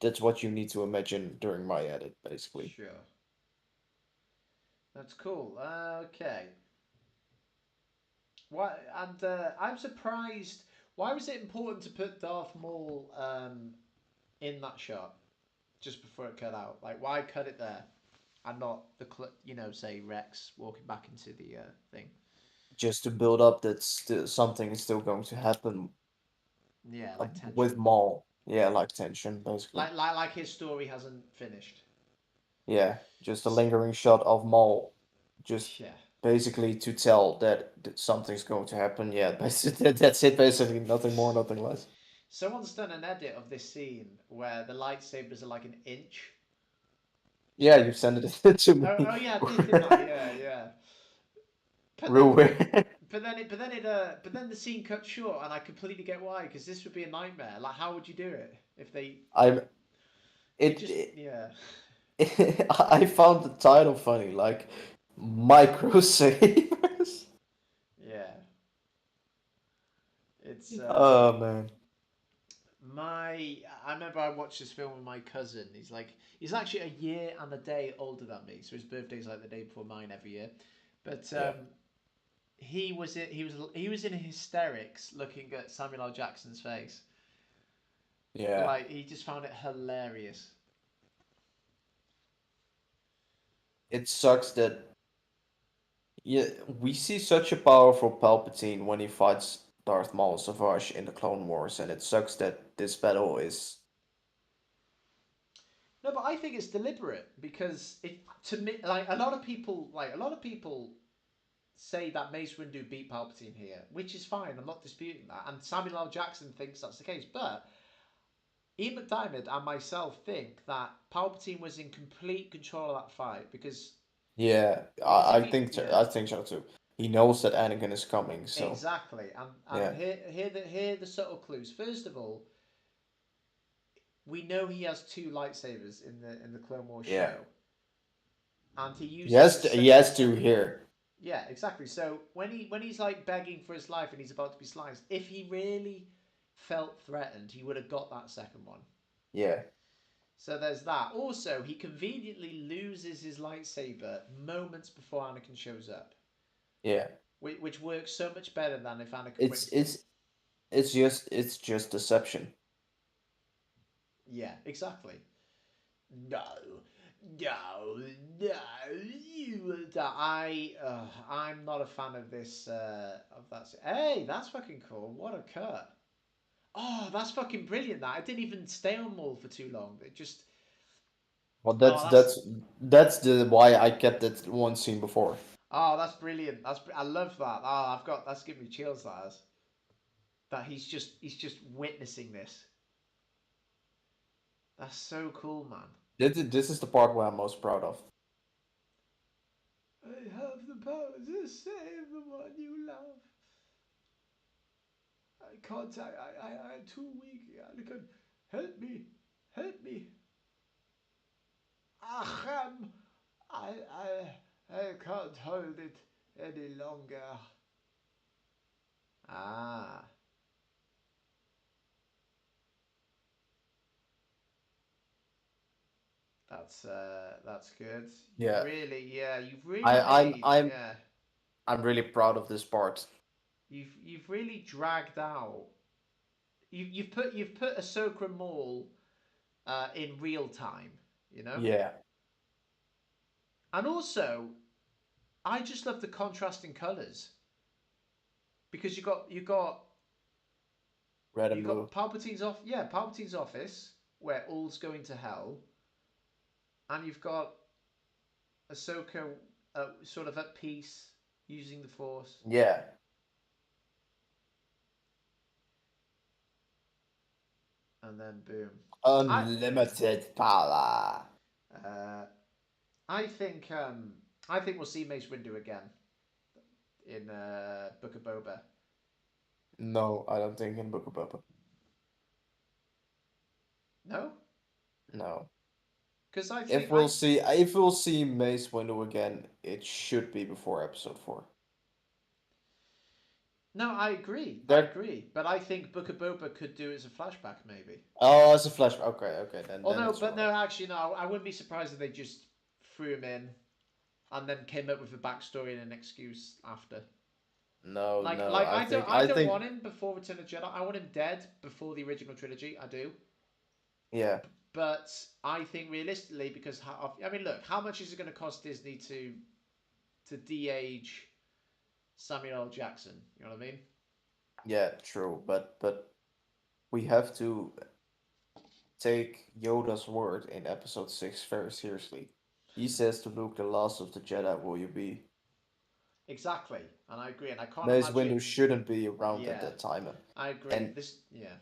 that's what you need to imagine during my edit, basically. sure. That's cool. Okay. Why? And I'm surprised. Why was it important to put Darth Maul in that shot just before it cut out? Like, why cut it there and not say Rex walking back into the thing? Just to build up that something is still going to happen Yeah, like with tension. Maul. Yeah, like tension, basically. Like his story hasn't finished. Yeah, just a S- lingering shot of Maul just Yeah. basically to tell that something's going to happen. Yeah, that's it. Basically, nothing more, nothing less. Someone's done an edit of this scene where the lightsabers are like an inch. Yeah, you sent it to Oh me. yeah, I did, didn't I? Yeah, yeah. But Real then, weird. but then the scene cut short, and I completely get why, because this would be a nightmare. Like, how would you do it if I'm you it, just, yeah, I found the title funny, like micro savers. yeah. It's Oh man. my. I remember I watched this film with my cousin. He's actually a year and a day older than me, so his birthday's like the day before mine every year. But Yeah. he was in hysterics looking at Samuel L. Jackson's face. Yeah. Like, he just found it hilarious. It sucks that, yeah, we see such a powerful Palpatine when he fights Darth Maul Savage in the Clone Wars, and it sucks that this battle is. No, but I think it's deliberate because it to me, like a lot of people say that Mace Windu beat Palpatine here, which is fine. I'm not disputing that, and Samuel L. Jackson thinks that's the case. But Ian McDiarmid and myself think that Palpatine was in complete control of that fight Yeah, because if he, I yeah, think so too. He knows that Anakin is coming, so exactly, and yeah, here the subtle clues. First of all, we know he has two lightsabers in the Clone Wars yeah. show, and he uses He has to here. yeah, exactly. So when he's like begging for his life and he's about to be sliced, if he really felt threatened, he would have got that second one. Yeah, So there's that. Also, he conveniently loses his lightsaber moments before Anakin shows up, yeah. which works so much better than if Anakin It's waits till. it's it's just deception. Yeah, exactly. No, no, no. I'm not a fan of this. Of that. Hey, that's fucking cool. What a cut. Oh, that's fucking brilliant. That I didn't even stay on Maul for too long. It just. Well, Oh, that's. that's the why I kept that one scene before. Oh, that's brilliant. I love that. Oh, that's giving me chills. That is. That he's just witnessing this. That's so cool, man. This is the part where I'm most proud of. I have the power to save the one you love. I can't. I'm too weak. Anakin, help me, help me. Achem, I can't hold it any longer. Ah, that's good. Yeah, You've really made, yeah, I'm really proud of this part. you've really dragged out. You've put Ahsoka Maul in real time, you know, Yeah, and also I just love the contrasting colors because red you and blue. got Palpatine's off, yeah, Palpatine's office where all's going to hell, and you've got Ahsoka sort of at peace using the Force, Yeah, and then boom. I unlimited power. uh, I think um, I think we'll see Mace Windu again in Book of Boba. No, I don't think in Book of Boba. No, No. because I think I If we'll see Mace Windu again, it should be before episode 4. no, I agree. I There. agree. But I think Book of Boba could do it as a flashback, maybe. Oh, it's a flash. Okay, okay, then Although, it's but alright. no, actually, no. I wouldn't be surprised if they just threw him in and then came up with a backstory and an excuse after. No, no, Like I I don't think want him before Return of the Jedi. I want him dead before the original trilogy. I do. yeah, But I think realistically, because I mean, look, how much is it going to cost Disney to de-age Samuel L. Jackson? You know what I mean? yeah, true, but we have to take Yoda's word in episode 6 very seriously. He says to Luke, "The last of the Jedi will you be?" exactly, and I agree, and I can't Mace Windu imagine. shouldn't be around at Yeah, that time. I agree. And This, yeah,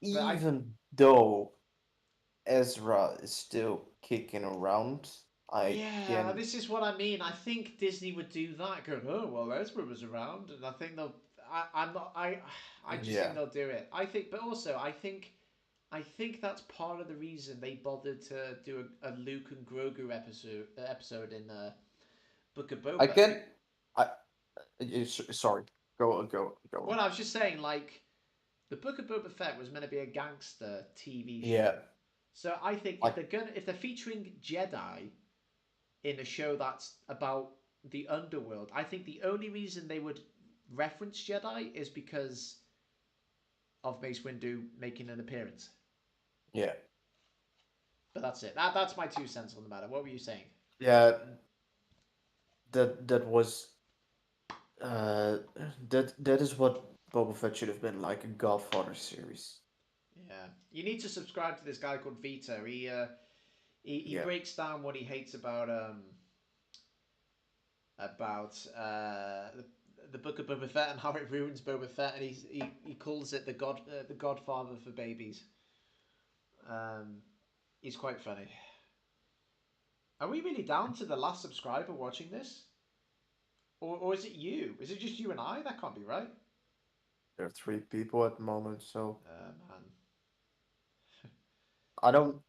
but I, even though Ezra is still kicking around, I yeah, can. this is what I mean. I think Disney would do that. Go, oh well, Ezra was around, and I think they'll. I'm not. I just think Yeah. they'll do it. I think, but also I think that's part of the reason they bothered to do a Luke and Grogu episode in Book of I Boba. can. I. Sorry. Go on. Well, I was just saying, like, the Book of Boba Fett was meant to be a gangster TV show. Yeah. So I think Like, if they're featuring Jedi in a show that's about the underworld, I think the only reason they would reference Jedi is because of Mace Windu making an appearance. yeah. But that's it. That's my 2 cents on the matter. What were you saying? Yeah. That was. Uh, that is what Boba Fett should have been, like a Godfather series. Yeah, you need to subscribe to this guy called Vito. He Yeah. breaks down what he hates about the Book of Boba Fett and how it ruins Boba Fett, and he calls it the Godfather for babies. Um, he's quite funny. Are we really down to the last subscriber watching this, or is it you? Is it just you and I? That can't be right. There are 3 people at the moment, so Man. I don't.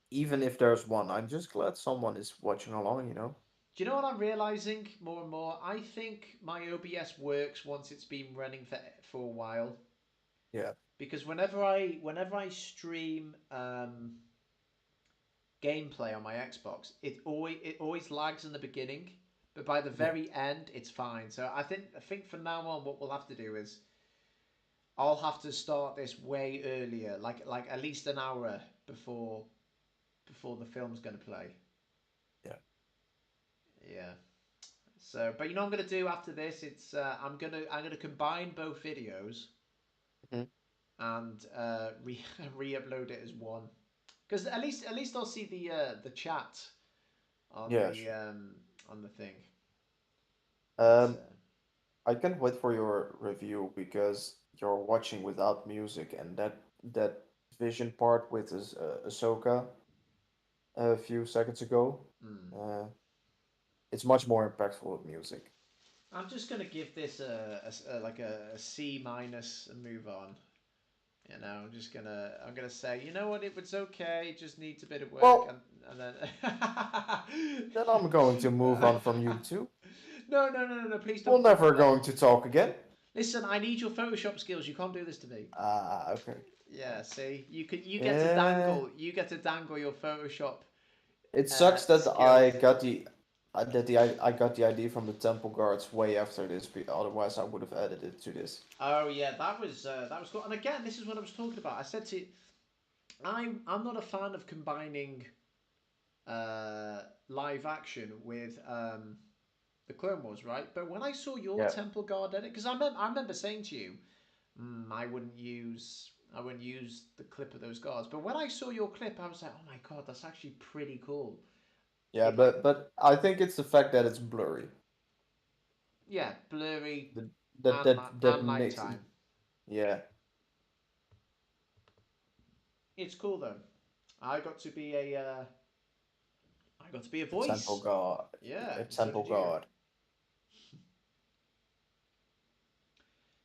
Even if there's one, I'm just glad someone is watching along. Do you know what I'm realizing more and more? I think my OBS works once it's been running for a while, Yeah. because whenever I stream gameplay on my Xbox, it always lags in the beginning, but by the Yeah. very end, it's fine. So I think from now on, what we'll have to do is I'll have to start this way earlier, like at least an hour before the film's gonna play. Yeah. Yeah. So, but you know what I'm gonna do after this? It's I'm gonna combine both videos Mhm. and re-upload it as one, because at least I'll see the chat on Yeah, the sure. on the thing. But Um, I can't wait for your review because you're watching without music, and that vision part with Ahsoka a few seconds ago, mm, uh, it's much more impactful with music. I'm just gonna give this like a C minus and move on. I'm gonna say, you know what, it was okay. It just needs a bit of work, Well, and then. then I'm going to move on from you too. No, no, no, no, no! Please We're don't do never that. going to talk again. Listen, I need your Photoshop skills. You can't do this to me. Ah, okay. Yeah, see, you get to Yeah. dangle your Photoshop It sucks that I skills. got I got the idea from the temple guards way after this. Otherwise, I would have added it to this. Oh yeah, that was cool. And again, this is what I was talking about. I said to I'm not a fan of combining live action with the Clone Wars, right? But when I saw your Yeah. Temple Guard edit, because I remember saying to you, I wouldn't use the clip of those guards. But when I saw your clip, I was like, oh my god, that's actually pretty cool. Yeah, It like but I think it's the fact that it's blurry. yeah, blurry That that and that, that makes it. nighttime. Yeah. It's cool though. I got to be a A temple voice. god. Yeah, A and so temple did you. god.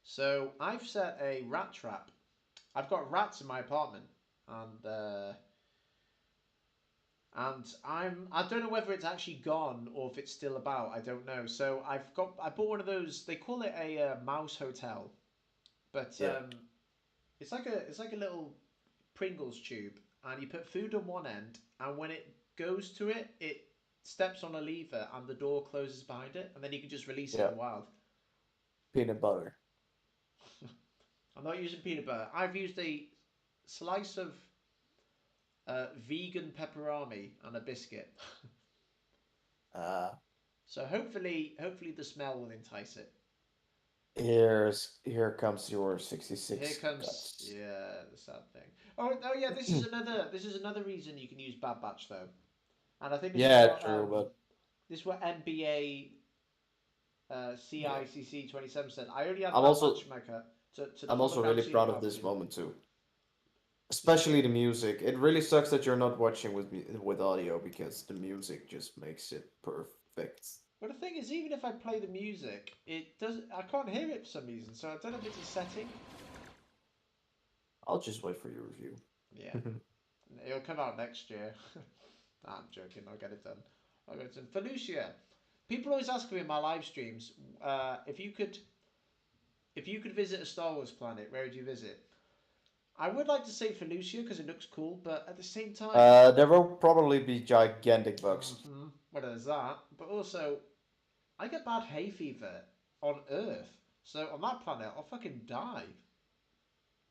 So I've set a rat trap. I've got rats in my apartment, and I don't know whether it's actually gone or if it's still about. I don't know. So I bought one of those. They call it a mouse hotel, but Yeah. it's like a little Pringles tube, and you put food on one end, and when it goes to it, it steps on a lever, and the door closes behind it, and then you can just release it in Yeah. the wild. Peanut butter. I'm not using peanut butter. I've used a slice of vegan pepperami and a biscuit. Uh, So hopefully the smell will entice it. here comes your Here 66 comes cuts. yeah the sad thing. Oh yeah, this is another reason you can use Bad Batch though, and I think this is Yeah, what true, but This is what NBA Yeah. CICC 27 said. I only had I'm that match also in my cut to the I'm full also account really seeing proud you of this obviously. moment too. Yeah. Especially the music. It really sucks that you're not watching with audio because the music just makes it perfect. But the thing is, even if I play the music, it does. I can't hear it for some reason. So I don't know if it's a setting. I'll just wait for your review. Yeah, it'll come out next year. Nah, I'm joking. I'll get it done. I'll get it done. Felucia. People always ask me in my live streams, if you could visit a Star Wars planet, where would you visit? I would like to say Felucia because it looks cool, but at the same time, There will probably be gigantic bugs. well, there's that. But also, I get bad hay fever on Earth, so on that planet, I'll fucking die.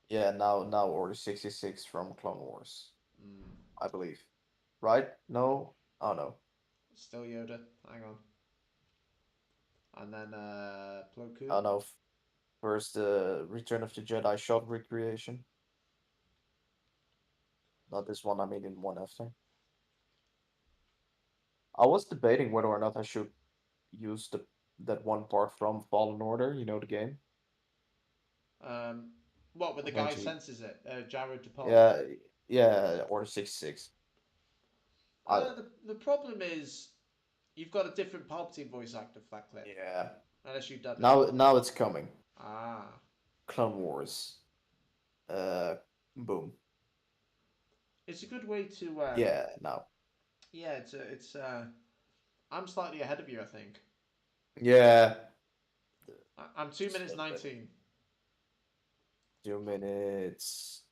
Yeah, now Order 66 from Clone Wars, Mm, I believe. Right? No? Oh no. still Yoda. Hang on. And then Plo Koon. Oh no. First, the Return of the Jedi shot recreation. Not this one, I mean in one after. I was debating whether or not I should use the that one part from Fallen Order, you know the game. Um, what, when the guy Eventually. senses it? Jared DePaul. Yeah, yeah, Order 66. I The problem is you've got a different Palpatine voice actor for that clip, yeah. unless you dub it. Now it's coming. Ah, Clone Wars. Uh Boom. it's a good way to. Yeah, now. Yeah, it's. I'm slightly ahead of you, I think. Yeah. I'm two Just a minutes little bit. 19. 2 minutes.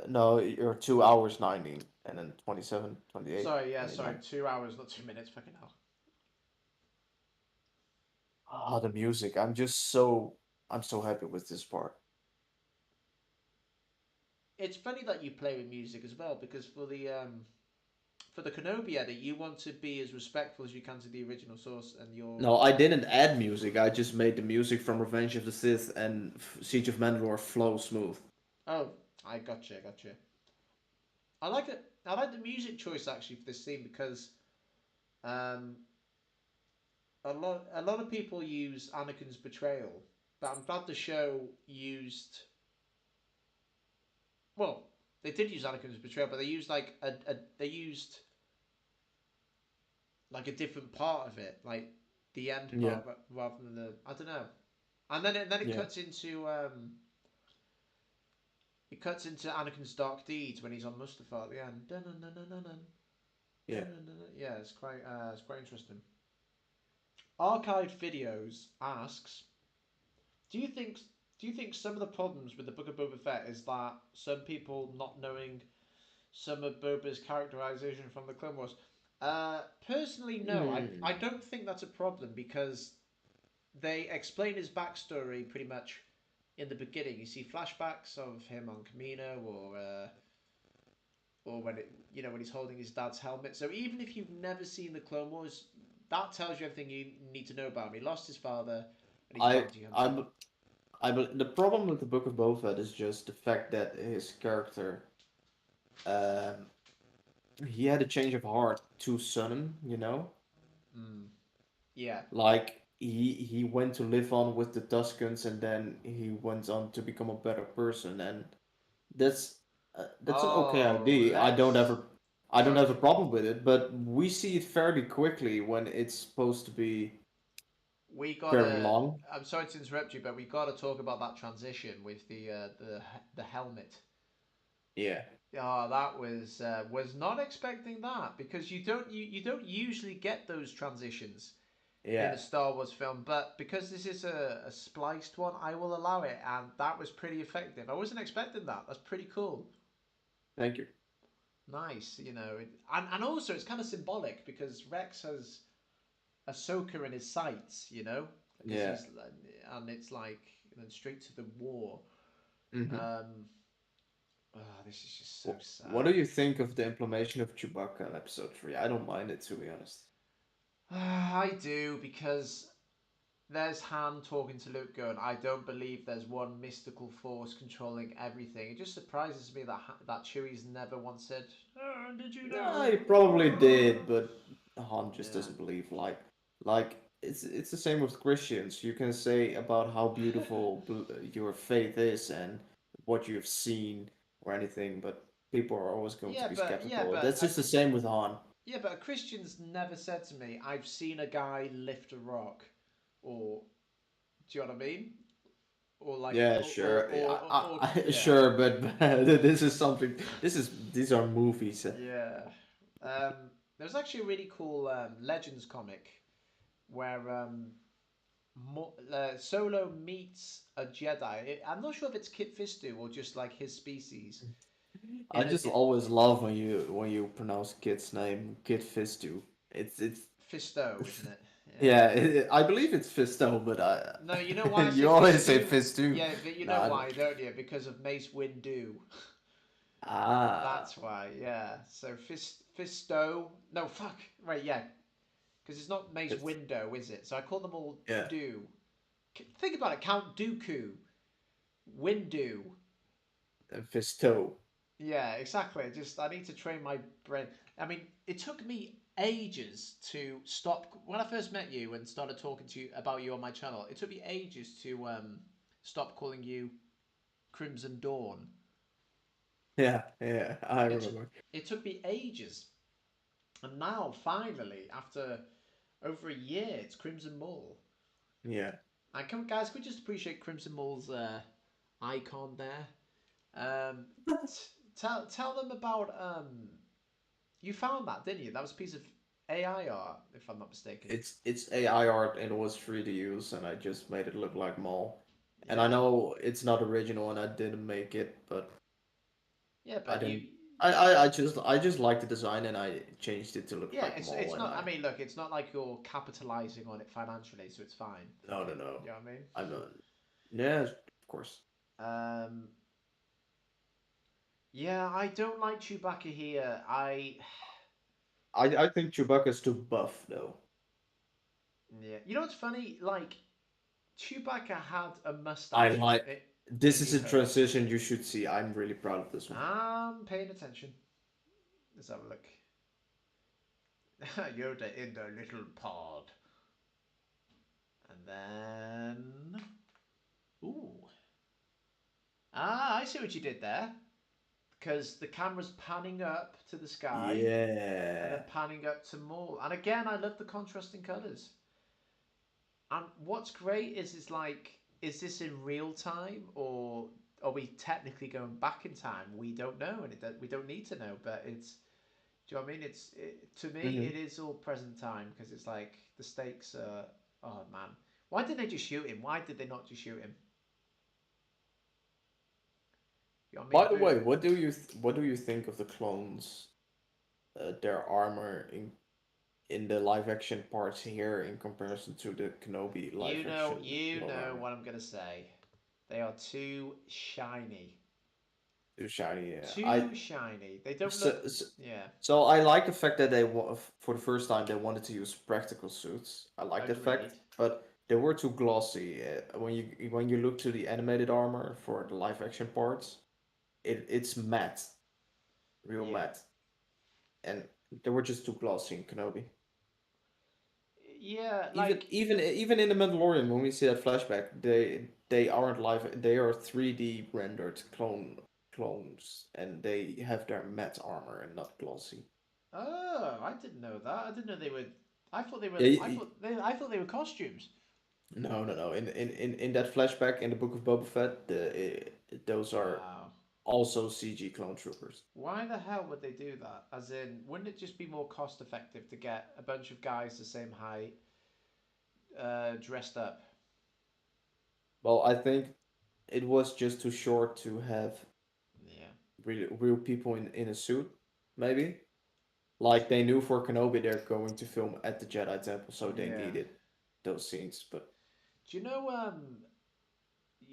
No, you're 2 hours 19 and then 27, 28, Sorry, yeah, sorry, 29. 2 hours, not 2 minutes. Fucking hell. Ah, the music. I'm so happy with this part. It's funny that you play with music as well because for the Kenobi edit, you want to be as respectful as you can to the original source, and you're. No, I didn't add music. I just made the music from Revenge of the Sith and Siege of Mandalore flow smooth. Oh, I gotcha, gotcha. I like it. I like the music choice actually for this scene because um, a lot of people use Anakin's betrayal, but I'm glad the show used. Well, they did use Anakin's betrayal, but they used they used like a different part of it, like the end Yeah, part, rather than the I don't know. And then it yeah, cuts into Anakin's dark deeds when he's on Mustafar at the end. Dun-dun-dun-dun-dun-dun. yeah. Yeah, it's quite interesting. Archived videos asks, do you think do you think some of the problems with the Book of Boba Fett is that some people not knowing some of Boba's characterization from the Clone Wars? Personally, no. I Hmm. don't think that's a problem because they explain his backstory pretty much in the beginning. You see flashbacks of him on Camino, or when when he's holding his dad's helmet. So even if you've never seen the Clone Wars, that tells you everything you need to know about him. He lost his father, and he's I bounty hunting. I'm the problem with the Book of Boba Fett is just the fact that his character um he had a change of heart too sudden, you know? Mm. Yeah. Like he went to live on with the Tuscans and then he went on to become a better person and that's that's an okay Oh, idea. let's. I don't Sorry have a to. problem with it, but we see it fairly quickly when it's supposed to be We very gotta. long. I'm sorry to interrupt you, but we gotta talk about that transition with the helmet. Yeah. Oh, that was not expecting that because you don't usually get those transitions in Yeah. a Star Wars film, but because this is a spliced one, I will allow it, and that was pretty effective. I wasn't expecting that. That's pretty cool. Thank you. Nice, and also it's kind of symbolic because Rex has Ahsoka in his sights, because Yeah. he's and it's like straight to the war. Hmm. Um, this is just so What sad. do you think of the implementation of Chewbacca in episode 3? I don't mind it, to be honest. I do because there's Han talking to Luke going, I don't believe there's one mystical force controlling everything. It just surprises me that Chewie's never once said, oh, did you Yeah, know? he probably did, but Han just Yeah. doesn't believe. Like it's the same with Christians. You can say about how beautiful your faith is and what you've seen or anything, but people are always going to Yeah, be but yeah, skeptical. but That's a, just the same with Han. yeah, but a Christian's never said to me, I've seen a guy lift a rock, or do you know what I mean? Or like, Yeah, sure. yeah, Sure, but this is something. These are movies. yeah. There's actually a really cool Legends comic where Solo meets a Jedi. I'm not sure if it's Kit Fisto or just like his species. I In a just always love when you pronounce Kid's name Kid Fistu. It's Fisto, isn't it? Yeah. yeah. I believe it's Fisto, but No, you know why I say you always say Fisto? Fistu. Yeah, but you No, know I why, don't. don't you? Because of Mace Windu. Ah, That's why. Yeah. So Fisto. No, fuck. Right. Yeah. Because it's not Mace it's, Window, is it? So I call them all yeah. Do. Think about it. Count Dooku, Windu. Fisto. Yeah, exactly. Just I need to train my brain. I mean, it took me ages to stop when I first met you and started talking to you about you on my channel. It took me ages to stop calling you Crimson Dawn. Yeah, yeah. I It took remember. it took me ages, and now finally, after over a year, it's Crimson Maul. Yeah. And come, guys, could we just appreciate Crimson Maul's icon there? Um, tell them about you found that, didn't you? That was a piece of AI art, if I'm not mistaken. It's AI art and it was free to use, and I just made it look like Maul. And I Yeah, know it's not original, and I didn't make it, but yeah, I but didn't. you I just liked the design, and I changed it to look yeah, like it's Maul, and not. I I mean, look, it's not like you're capitalizing on it financially, so it's fine. no, no, no. You know what I mean? I'm not. Yeah, of course. Um, yeah, I don't like Chewbacca here. I think Chewbacca's too buff though. Yeah, you know what's funny? Like Chewbacca had a I mustache like. in This is New a Hope. transition you should see. I'm really proud of this one. I'm paying attention. Let's have a look. Yoda in the little pod. And then. Ooh. Ah, I see what you did there. Because the camera's panning up to the sky and then Yeah. panning up to more. And again, I love the contrasting colours. And what's great is it's like, is this in real time or are we technically going back in time? We don't know, and we don't need to know. But it's, do you know what I mean? To me, Hmm. it is all present time because it's like the stakes are. Oh man, why didn't they just shoot him? Why did they not just shoot him? You know what I By mean? the way, Boom. what do you think of the clones? Their armor in the live action parts here in comparison to the Kenobi live action You clone know armor. what I'm gonna say. They are too shiny. Too shiny. Yeah. Too shiny. They don't look. So, so, Yeah, so I like the fact that for the first time they wanted to use practical suits. I like that agreed. fact, but they were too glossy. When you look to the animated armor for the live action parts, it's matte, real Yeah, matte, and they were just too glossy in Kenobi. yeah. Like Even in the Mandalorian, when we see that flashback, they aren't live. They are 3D rendered clones, and they have their matte armor and not glossy. oh, I didn't know that. I didn't know they were. I thought they Yeah, were. I thought they were costumes. no, no, no. In that flashback in the Book of Boba Fett, those are Wow. also CG clone troopers. Why the hell would they do that? As in, wouldn't it just be more cost effective to get a bunch of guys the same height, dressed up? Well, I think it was just too short to have Yeah. real people in a suit, maybe. Like they knew for Kenobi they're going to film at the Jedi Temple, so they Yeah. needed those scenes. But Do you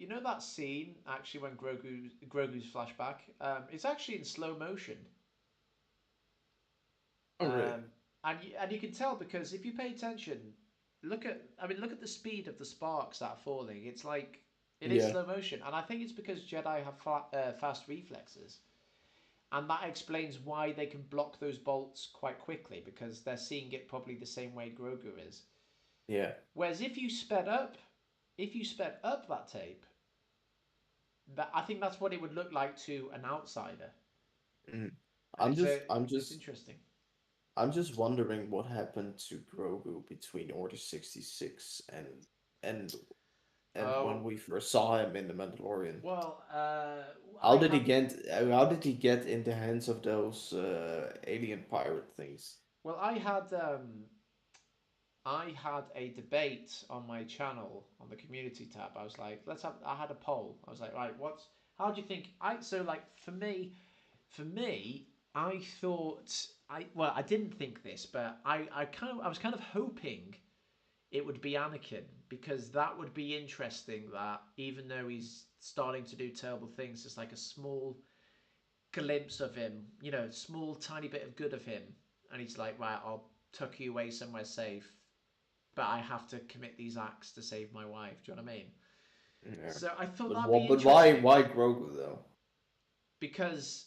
know that scene actually when Grogu's flashback? It's actually in slow motion. oh really? And you can tell because if you pay attention, look at the speed of the sparks that are falling. It's like it is Yeah, slow motion, and I think it's because Jedi have fast reflexes, and that explains why they can block those bolts quite quickly because they're seeing it probably the same way Grogu is. yeah. Whereas if you sped up that tape, that I think that's what it would look like to an outsider, Mm. and I'm it's just, a I'm it's just, interesting. I'm just wondering what happened to Grogu between Order 66 and and when Oh we first saw him in The Mandalorian. well, How I did he have get? How did he get in the hands of those alien pirate things? well I had a debate on my channel on the community tab. I was like, let's have. I had a poll. I was like, right, what's how do you think? I so like for me, I thought I didn't think this, but I was kind of hoping it would be Anakin because that would be interesting. That even though he's starting to do terrible things, it's like a small glimpse of him, small tiny bit of good of him, and he's like, right, I'll tuck you away somewhere safe, but I have to commit these acts to save my wife. Do you know what I mean? Yeah. So I thought But that'd be what? But why? interesting Why Grogu though? because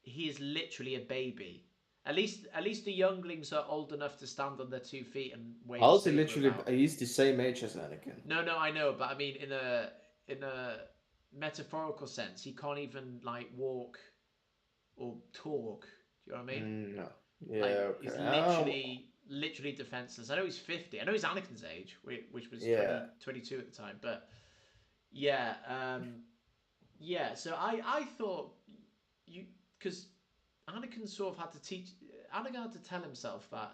he is literally a baby. At least the younglings are old enough to stand on their 2 feet and wave a How is he saber literally? about. He's the same age as Anakin. No, I know, but I mean in a metaphorical sense, he can't even like walk or talk. Do you know what I mean? No. Like Yeah. Okay. he's Oh. literally defenseless. I know he's 50. I know he's Anakin's age, which was Yeah. 22 at the time, but yeah, yeah. So I thought you because Anakin sort of had to teach. Anakin had to tell himself that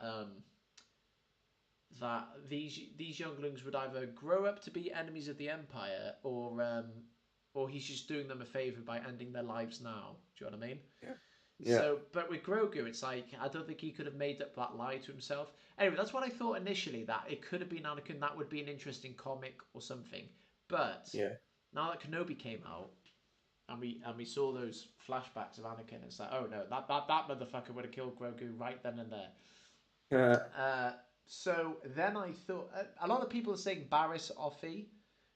these younglings would either grow up to be enemies of the Empire, or he's just doing them a favor by ending their lives now. Do you know what I mean? Yeah. Yeah. So, but with Grogu, it's like I don't think he could have made up that lie to himself. Anyway, that's what I thought initially, that it could have been Anakin. That would be an interesting comic or something. But Yeah. now that Kenobi came out, and we saw those flashbacks of Anakin, it's like, oh no, that motherfucker would have killed Grogu right then and there. Uh, Uh, so then I thought a lot of people are saying Barriss Offee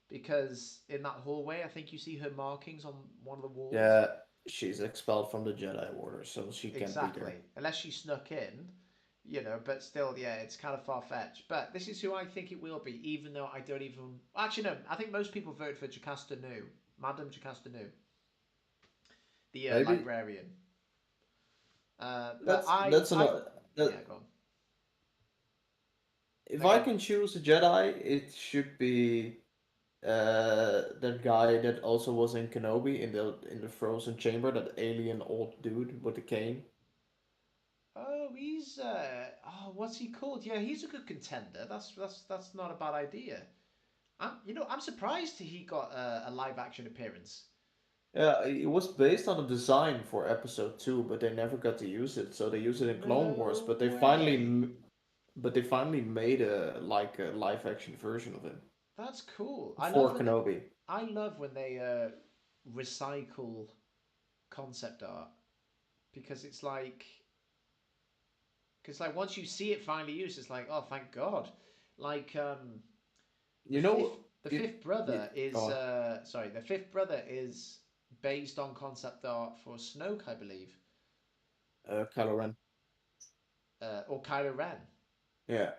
because in that hallway, I think you see her markings on one of the walls. yeah. She's expelled from the Jedi Order, so she can't be Exactly, there. unless she snuck in, But still, yeah, it's kind of far fetched. But this is who I think it will be, even though I don't even. Actually, no. I think most people vote for Jocasta Nu, Madame Jocasta Nu, the Maybe librarian. But that's another. yeah, go on. If No, go I on. can choose a Jedi, it should be that guy that also was in Kenobi in the frozen chamber, that alien old dude with the cane. Oh, he's what's he called? Yeah, he's a good contender. That's not a bad idea. I'm surprised he got a live action appearance. Yeah, it was based on a design for episode 2, but they never got to use it. So they used it in Clone Wars, No but way. they finally made a live action version of him That's cool. for Kenobi. I love when they recycle concept art because it's like once you see it finally used, it's like, oh, thank God. Like the You fifth know, the fifth brother is oh, sorry, the fifth brother is based on concept art for Snoke, I believe, Kylo Ren. or Kylo Ren. Yeah.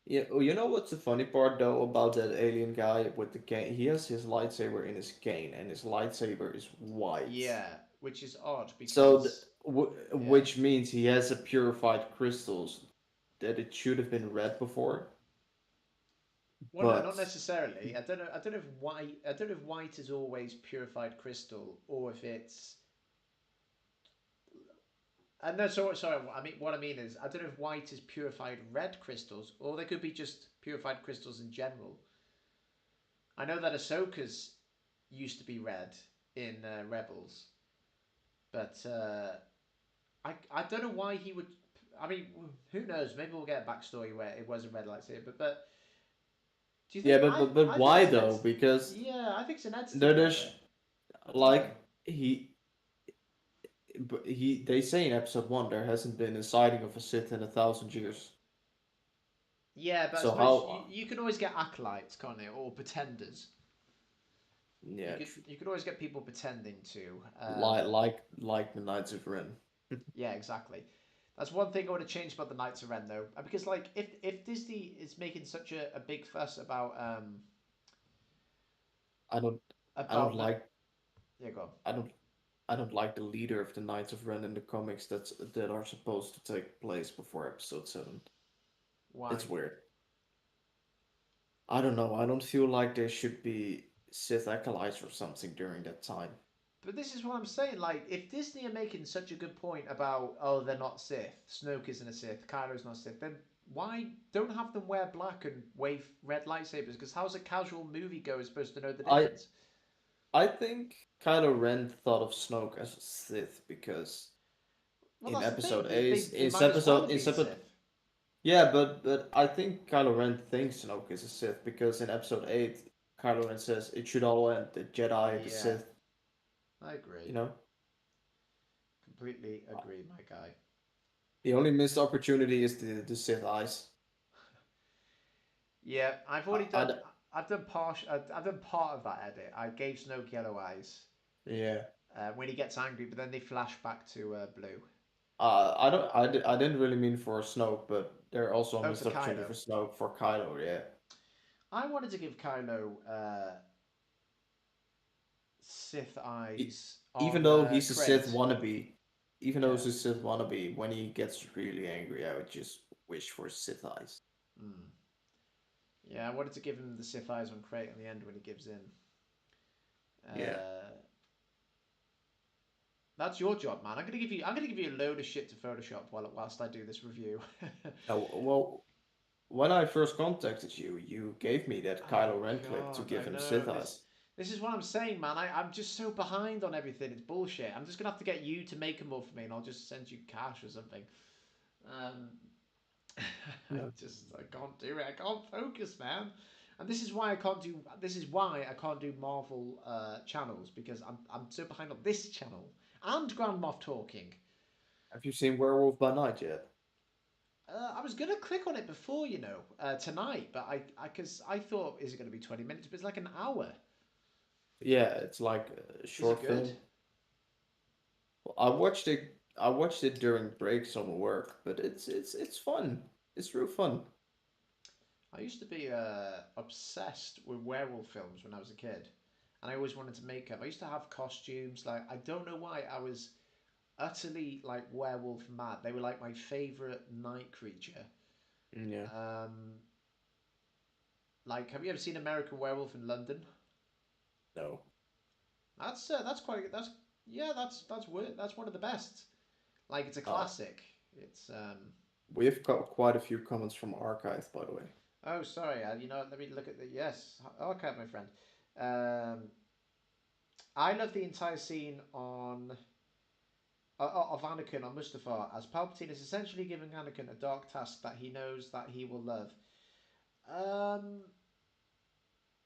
Yeah, oh, you know what's the funny part though about that alien guy with the cane? He has his lightsaber in his cane, and his lightsaber is white. Yeah, which is odd So, because yeah. which means he has a purified crystals that it should have been red before. Well, no, not But necessarily. I don't know if white is always purified crystal or if it's. No, sorry. What I mean is, I don't know if white is purified red crystals, or they could be just purified crystals in general. I know that Ahsoka's used to be red in Rebels, but I don't know why he would. I mean, who knows? Maybe we'll get a backstory where it was a red lightsaber. But do you yeah, think but I think why it's an though? Because yeah, I think it's an editing there's error. I don't know. like they say in episode 1 there hasn't been a sighting of a Sith in 1,000 years. Yeah, but I So suppose how? you can always get acolytes, can't you, or pretenders. Yeah, You could always get people pretending to. like the Knights of Ren. Yeah, exactly. That's one thing I want to change about the Knights of Ren, though, because like if Disney is making such a big fuss I don't I don't about the like yeah, go on. I don't I don't like the leader of the Knights of Ren in the comics that are supposed to take place before episode 7. It's Why? weird. I don't know. I don't feel like there should be Sith acolytes or something during that time. But this is what I'm saying. Like, if Disney are making such a good point about, oh, they're not Sith, Snoke isn't a Sith, Kylo's not Sith, then why don't have them wear black and wave red lightsabers? Because how's a casual moviegoer supposed to know the I difference? I think Kylo Ren thought of Snoke as a Sith because Well, in that's the thing. episode 8, They might as well in be episode Sith. yeah, but I think Kylo Ren thinks Snoke is a Sith because in episode 8, Kylo Ren says it should all end, the Jedi, the Yeah, Sith, I agree. you know? Completely agree, my guy. The only missed opportunity is the Sith eyes. Yeah, I've I, already I done. d- I've done part of that edit. I gave Snoke yellow eyes yeah. when he gets angry, but then they flash back to blue. I don't I didn't really mean for Snoke, but there also a Oh, for missed opportunity Kylo. for Snoke for Kylo, yeah. I wanted to give Kylo Sith E- eyes Even on though he's a Sith Crate. wannabe, even though Yeah. he's a Sith wannabe, when he gets really angry, I would just wish for Sith eyes. Mm. Yeah, I wanted to give him the Sith eyes on Crate in the end when he gives in. Yeah. Uh, that's your job, man. I'm gonna give you a load of shit to Photoshop whilst I do this review. Well, when I first contacted you, you gave me that Oh Kylo Ren clip to God, give I him know Sith this. eyes. This is what I'm saying, man. I'm just so behind on everything. It's bullshit. I'm just gonna have to get you to make them all for me, and I'll just send you cash or something. Um, No. I can't do it. I can't focus, man. And this is why I can't do. This is why I can't do Marvel channels because I'm so behind on this channel and Grand Moff talking. Have you seen Werewolf by Night yet? I was gonna click on it before, tonight, but because I thought is it gonna be 20 minutes, but it's like an hour. Yeah, it's like a Is it short good? film. Well, I watched it during breaks on work, but it's fun. It's real fun. I used to be obsessed with werewolf films when I was a kid, and I always wanted to make them. I used to have costumes. Like I don't know why I was utterly like werewolf mad. They were like my favorite night creature. Yeah. Um, like, have you ever seen American Werewolf in London? No. That's quite that's yeah that's one of the best. Like it's a Uh, classic. It's we have got quite a few comments from Archive, by the way. oh sorry let me look at the yes okay my friend. Um, I love the entire scene on of Anakin on Mustafar as Palpatine is essentially giving Anakin a dark task that he knows that he will love. Um,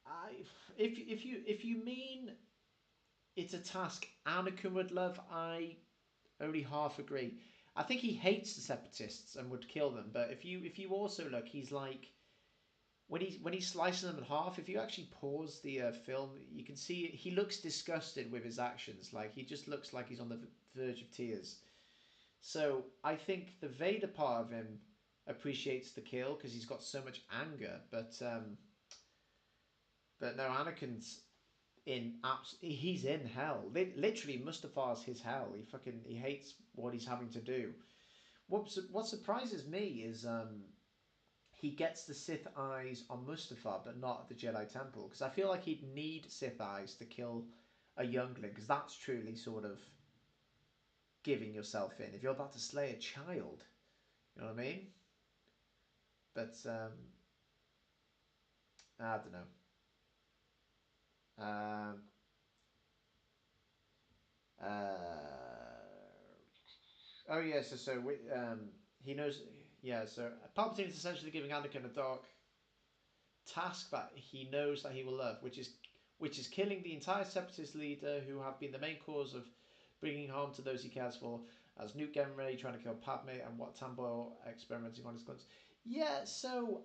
I if you mean it's a task Anakin would love, I only half agree. I think he hates the Separatists and would kill them. But if you also look, he's like when he's slicing them in half. If you actually pause the film, you can see he looks disgusted with his actions. Like he just looks like he's on the verge of tears. So I think the Vader part of him appreciates the kill because he's got so much anger. But no, Anakin's he's in hell. Literally, Mustafa's his hell. He hates what he's having to do. What surprises me is he gets the Sith eyes on Mustafa, but not at the Jedi Temple. Because I feel like he'd need Sith eyes to kill a youngling. Because that's truly sort of giving yourself in. If you're about to slay a child, you know what I mean? But I don't know. Um, uh, oh yeah, he knows. Yeah, so Palpatine is essentially giving Anakin a dark task that he knows that he will love, which is killing the entire Separatist leader who have been the main cause of bringing harm to those he cares for, as Newt Gunray trying to kill Padme and Wat Tambor experimenting on his guns. Yeah, so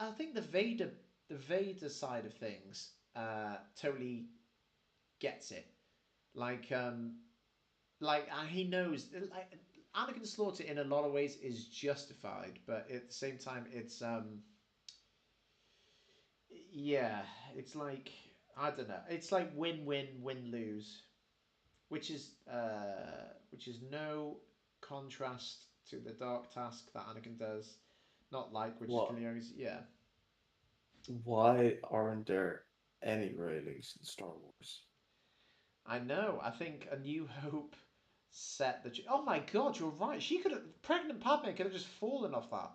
I think the Vader side of things, totally gets it. Like, he knows, like, Anakin slaughter in a lot of ways is justified, but at the same time, yeah, it's like, I don't know, it's like win win win lose, which is no contrast to the dark task that Anakin does, not like, which is What? clearly, yeah. Why aren't there any railings in Star Wars? I know. I think A New Hope set the. Oh my God, you're right. She could have pregnant Padme could have just fallen off that.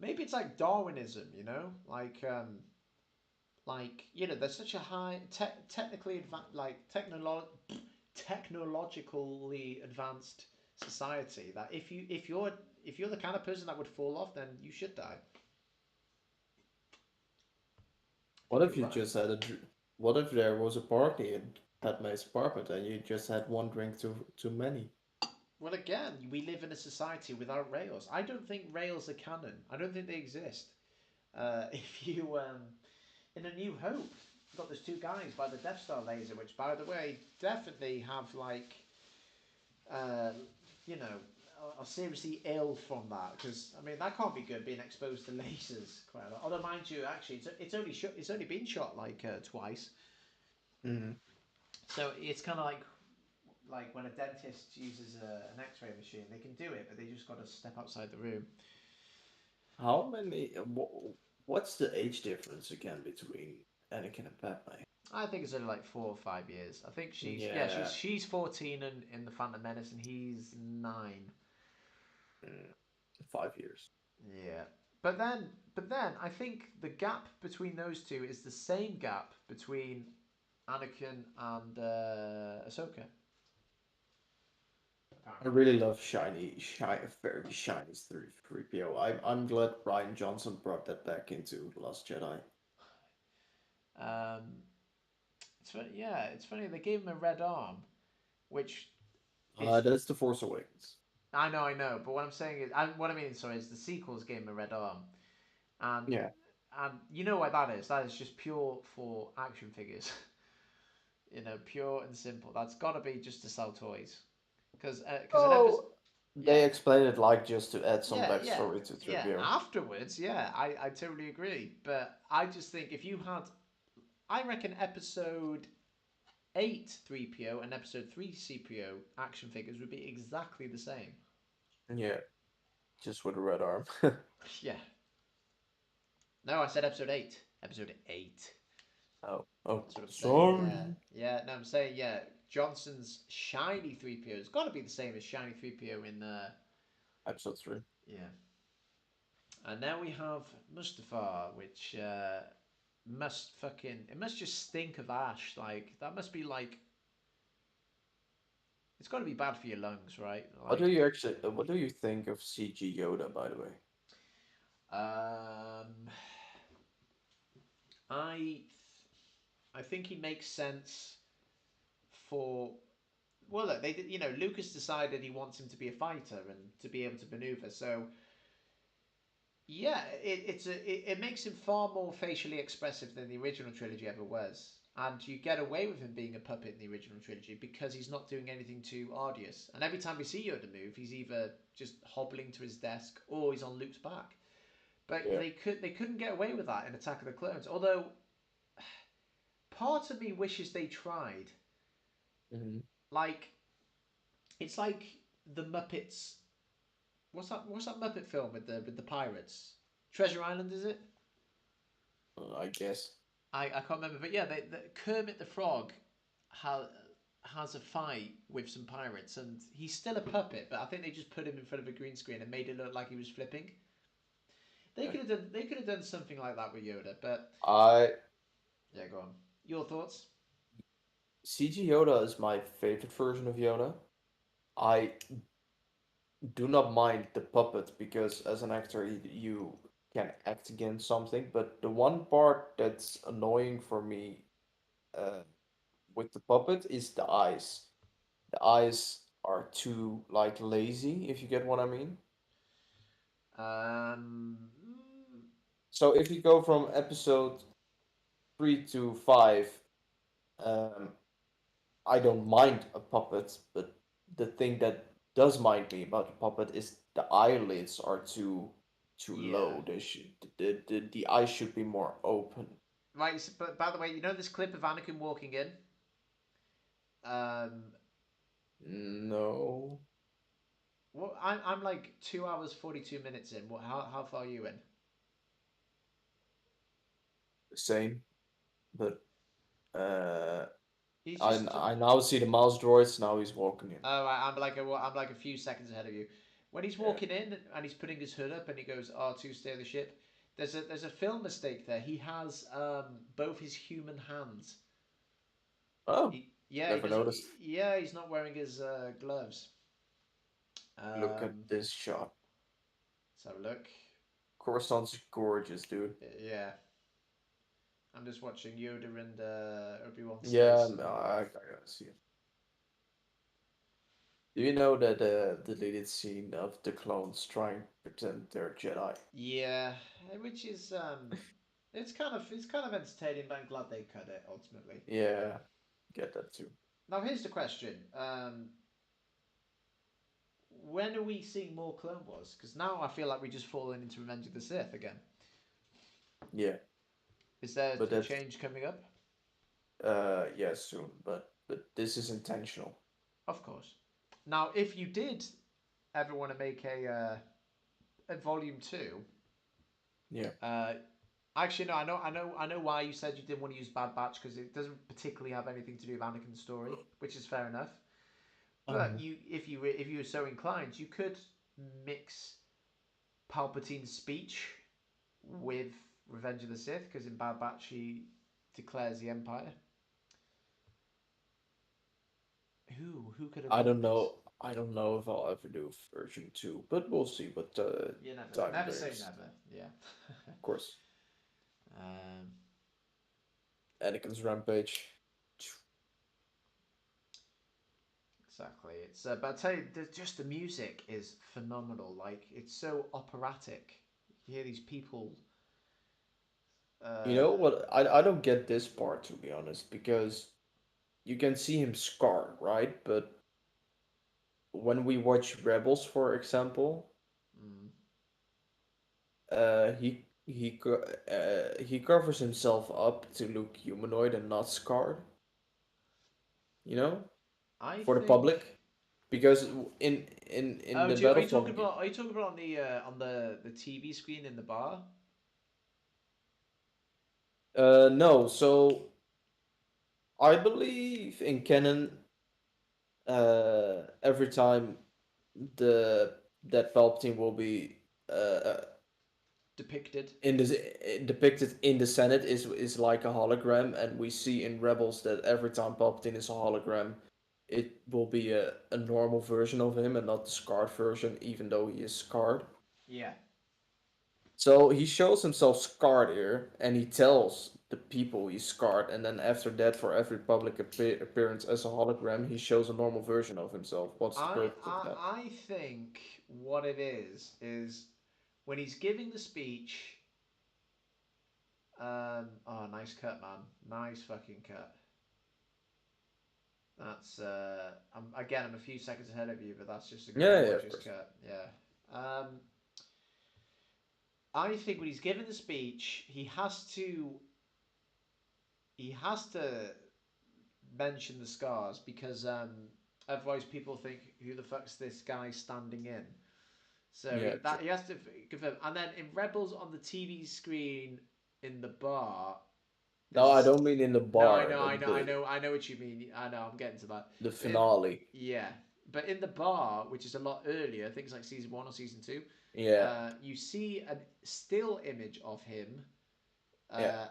Maybe it's like Darwinism, there's such a high technically advanced, like technologically advanced society that if you're the kind of person that would fall off, then you should die. I What think you're if you right. just had what if there was a party in Padme's apartment and you just had one drink too many? Well, again, we live in a society without rails. I don't think rails are canon. I don't think they exist. If you In A New Hope, you've got those two guys by the Death Star laser, which, by the way, definitely have like, uh, you know, are seriously ill from that, because I mean that can't be good being exposed to lasers quite a lot. Although, mind you, actually, it's only been shot like twice, Hmm. so it's kind of like when a dentist uses an X-ray machine, they can do it, but they just got to step outside the room. How many? What's the age difference again between Anakin and Padme? I think it's only like 4 or 5 years. I think Yeah, she's 14 in the Phantom Menace, and he's 9. mm, 5 years. Yeah. But then I think the gap between those two is the same gap between Anakin and Ahsoka. I Apparently. really love very shiny 3PO. I'm glad Ryan Johnson brought that back into The Last Jedi. Um, it's funny. Yeah, it's funny. They gave him a red arm, which is That's The Force Awakens. I know. But what I'm saying is, what I mean, sorry, is the sequels gave him a red arm, and Yeah. you know why that is? That is just pure for action figures. Pure and simple. That's got to be just to sell toys. Because an episode, Oh, yeah, they explain it like just to add some yeah, yeah, backstory to yeah. 3PO. Afterwards, yeah, I totally agree. But I just think if you had, I reckon episode 8 3PO and episode 3 CPO action figures would be exactly the same. Yeah, just with a red arm. Yeah. No, I said episode 8. Episode 8. Oh, That's what I'm saying. Yeah, sorry. yeah. No, I'm saying, yeah. Johnson's shiny 3PO has got to be the same as shiny 3PO in Episode 3. yeah. And now we have Mustafar, which it must just stink of ash. Like that must be like it's got to be bad for your lungs, right? What do you think of CG Yoda, by the way? Um, I I think he makes sense for well, look, they did. Lucas decided he wants him to be a fighter and to be able to maneuver. So yeah, it makes him far more facially expressive than the original trilogy ever was. And you get away with him being a puppet in the original trilogy because he's not doing anything too arduous. And every time we see Yoda move, he's either just hobbling to his desk or he's on Luke's back. But Yeah. they couldn't get away with that in Attack of the Clones. Although part of me wishes they tried. Hmm. Like it's like the Muppets. What's that Muppet film with the pirates? Treasure Island, is it? I guess. I can't remember, but yeah, Kermit the Frog ha, has a fight with some pirates, and he's still a puppet, but I think they just put him in front of a green screen and made it look like he was flipping. Yeah. They could have done something like that with Yoda, but I yeah, go on. Your thoughts? CG Yoda is my favorite version of Yoda. I do not mind the puppet because as an actor you can act against something, but the one part that's annoying for me uh, with the puppet is the eyes. The eyes are too like lazy, if you get what I mean. Um, So if you go from episode 3 to 5, um, I don't mind a puppet, but the thing that does mind me about the puppet is the eyelids are too yeah. low. They should the eyes should be more open. Right, but by the way, you know this clip of Anakin walking in? Um, No, well, I'm like 2 hours 42 minutes in. How far are you in? same. But uh, He's I just I now see the mouse droids. Now he's walking in. oh, I'm like a few seconds ahead of you. When he's Yeah. walking in and he's putting his hood up and he goes R2 steer the ship. There's a film mistake there. He has both his human hands. Oh, Yeah, he never doesn't. noticed. Yeah, he's not wearing his gloves. Look at Um, this shot. let's have a look. Coruscant's gorgeous, dude. Yeah, I'm just watching Yoda and Obi-Wan's Yeah, face. no, I gotta see it. Do you know that the deleted scene of the clones trying to pretend they're Jedi? Yeah, which is it's kind of entertaining, but I'm glad they cut it ultimately. Yeah, get that too. Now here's the question: when are we seeing more Clone Wars? Because now I feel like we're just falling into Revenge of the Sith again. Yeah, Is there but a that's change coming up? yeah soon. But this is intentional. Of course. Now, if you did ever want to make a volume two, Yeah. uh, actually no, I know why you said you didn't want to use Bad Batch because it doesn't particularly have anything to do with Anakin's story, which is fair enough. But Um, if you were so inclined, you could mix Palpatine's speech with Revenge of the Sith because in Bad Batch he declares the Empire. Who could have I done don't this? know. I don't know if I'll ever do version 2, but we'll see what You never know. time Never say brings. never. Yeah. Of course, um, Anakin's rampage. exactly. But I tell you, just the music is phenomenal. Like it's so operatic. You hear these people. You know Uh, what? I don't get this part, to be honest, because you can see him scarred, right? But when we watch Rebels, for example, mm, he covers himself up to look humanoid and not scarred. You know, I for the think. public, because in Oh, the are you talking Battlefront, about? Are you talking about on the TV screen in the bar? no. So I believe in canon, every time the that Palpatine will be Depicted. in this depicted in the Senate is like a hologram, and we see in Rebels that every time Palpatine is a hologram, it will be a normal version of him and not the scarred version, even though he is scarred. Yeah. So he shows himself scarred here, and he tells the people he's scarred, and then after that, for every public appearance as a hologram, he shows a normal version of himself. What's the I, purpose of I that? I think what it is when he's giving the speech. Oh, nice cut, man. Nice fucking cut. That's I'm a few seconds ahead of you, but that's just a Yeah, yeah, of gorgeous course. cut. Yeah. I think when he's giving the speech, he has to mention the scars because otherwise people think who the fuck's this guy standing in. So Yeah, true. he has to confirm. And then in Rebels on the TV screen in the bar, No, there's I a. don't mean in the No, I bar, know, I but know, I know, I know what you mean. I know, I'm getting to that. the But in, finale. yeah, but in the bar, which is a lot earlier, things like season one or season two, Yeah, you see a still image of him yeah. uh,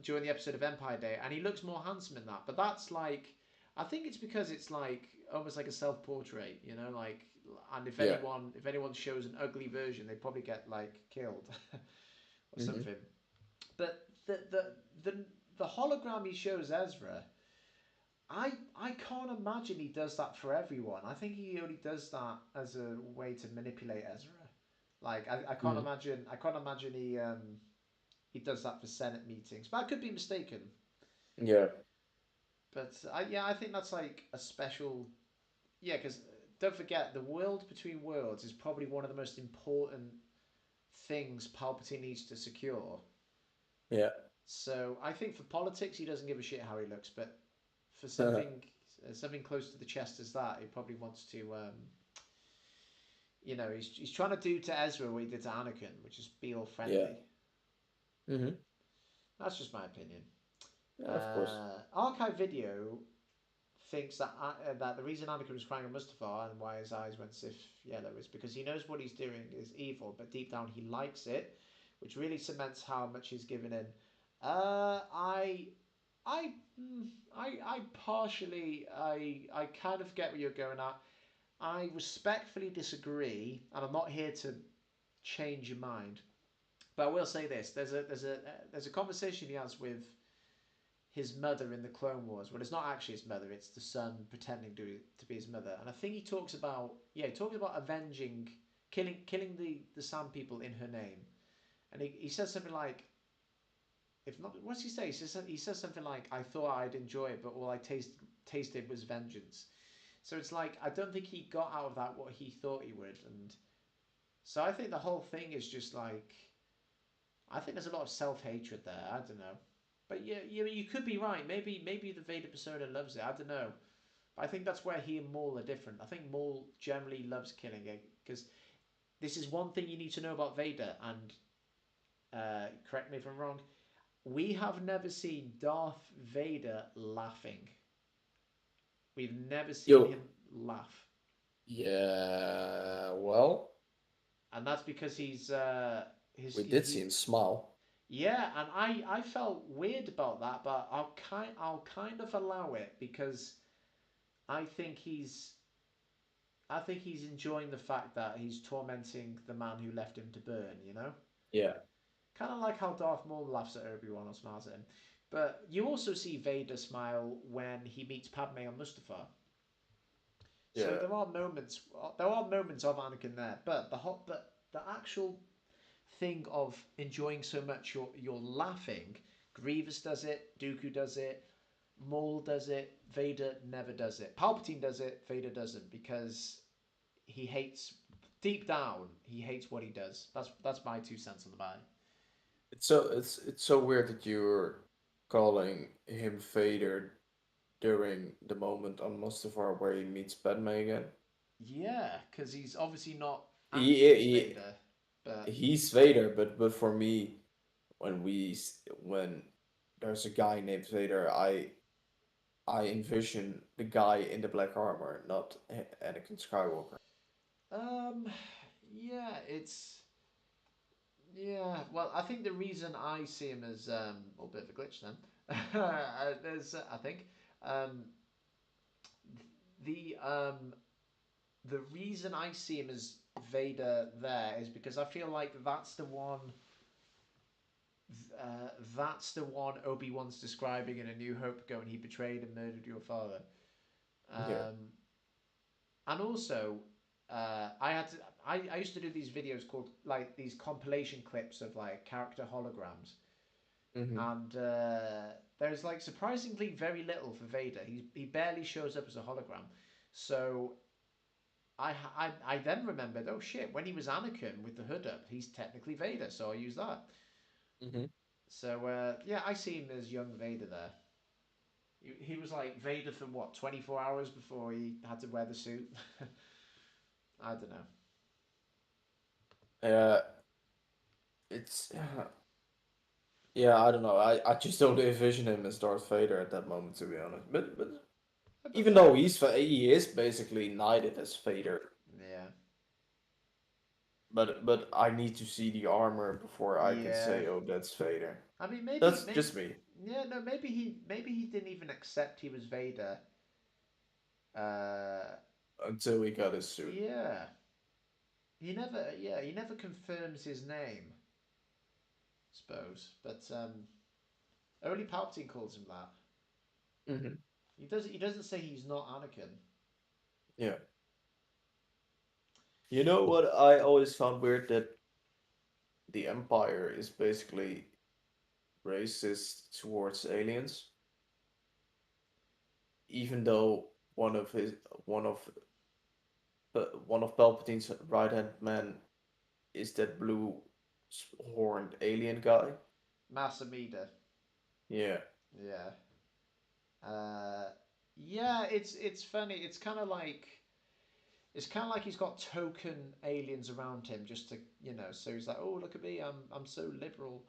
during the episode of Empire Day, and he looks more handsome in that. But that's like, I think it's because it's like almost like a self-portrait, like. And if Yeah. anyone shows an ugly version, they probably get like killed or Hmm. something. But the hologram he shows Ezra, I can't imagine he does that for everyone. I think he only does that as a way to manipulate Ezra. Like Mhm. I can't imagine he does that for Senate meetings, but I could be mistaken. Yeah. But yeah, I think that's like a special. Yeah, because don't forget, the world between worlds is probably one of the most important things Palpatine needs to secure. Yeah. So I think for politics, he doesn't give a shit how he looks, but for something close to the chest as that, he probably wants to. He's trying to do to Ezra what he did to Anakin, which is be all Yeah. friendly. Hmm. That's just my opinion. Yeah, of course. Archive video thinks that the reason Anakin was crying on Mustafar and why his eyes went Sith yellow is because he knows what he's doing is evil, but deep down he likes it, which really cements how much he's given in. I, I partially, I kind of get where you're going at. I respectfully disagree, and I'm not here to change your mind. But I will say this: there's a conversation he has with his mother in the Clone Wars. Well, it's not actually his mother; it's the son pretending to be his mother. And I think he talks about avenging, killing the Sand people in her name. And he says something like, if not, what's he say? He says something like, "I thought I'd enjoy it, but all I tasted was vengeance." So it's like I don't think he got out of that what he thought he would, and so I think the whole thing is just like I think there's a lot of self hatred there. I don't know. But yeah, you could be right. Maybe the Vader persona loves it. I don't know. But I think that's where he and Maul are different. I think Maul generally loves killing it because this is one thing you need to know about Vader. And correct me if I'm wrong. We have never seen Darth Vader laughing. We've never seen Yo. him laugh, Yeah. Well, and that's because he's his we did see him he smile. yeah, and I felt weird about that, but I'll kind of allow it because I think he's I think he's enjoying the fact that he's tormenting the man who left him to burn, you know? Yeah. Kind of like how Darth Maul laughs at Obi-Wan or smiles at him. But you also see Vader smile when he meets Padme on Mustafar. So Yeah. there are moments of Anakin there, but the actual thing of enjoying so much you're laughing. Grievous does it, Dooku does it, Maul does it, Vader never does it. Palpatine does it, Vader doesn't because he hates deep down he hates what he does. That's my 2 cents on the matter. It's so weird that you're calling him Vader during the moment on Mustafar where he meets Padme again. Yeah, because he's obviously not He, acting as he Vader, but he's Vader, but for me, when there's a guy named Vader, I envision the guy in the black armor, not Anakin Skywalker. um, yeah, Well, I think the reason I see him as a bit of a glitch then, there's I think um the um the reason I see him as Vader there is because I feel like that's the one Obi-Wan's describing in A New Hope, going, he betrayed and murdered your father. Yeah. Um, and also, I used to do these videos called like these compilation clips of like character holograms, Hmm. and there's like surprisingly very little for Vader. He barely shows up as a hologram, so I then remembered, oh shit, when he was Anakin with the hood up, he's technically Vader, so I use that. Hmm. So yeah, I see him as young Vader there. He was like Vader for what 24 hours before he had to wear the suit. I don't know. Uh, it's yeah, I don't know. I just don't envision him as Darth Vader at that moment, to be honest. But But even though fair. he is basically knighted as Vader, Yeah. but I need to see the armor before I can Yeah. say, oh, that's Vader. I mean, That's just me. yeah, no, maybe he didn't even accept he was Vader. Uh, Until he got his suit. yeah. He never confirms his name, I suppose. But only Palpatine calls him that. Hmm. He doesn't say he's not Anakin. Yeah. You know what I always found weird, that the Empire is basically racist towards aliens, even though one of his one of one of Palpatine's right hand man is that blue horned alien guy. Masamida. Yeah, Yeah. Uh, yeah, it's funny. It's kind of like he's got token aliens around him just to, so he's like, oh, look at me, I'm so liberal,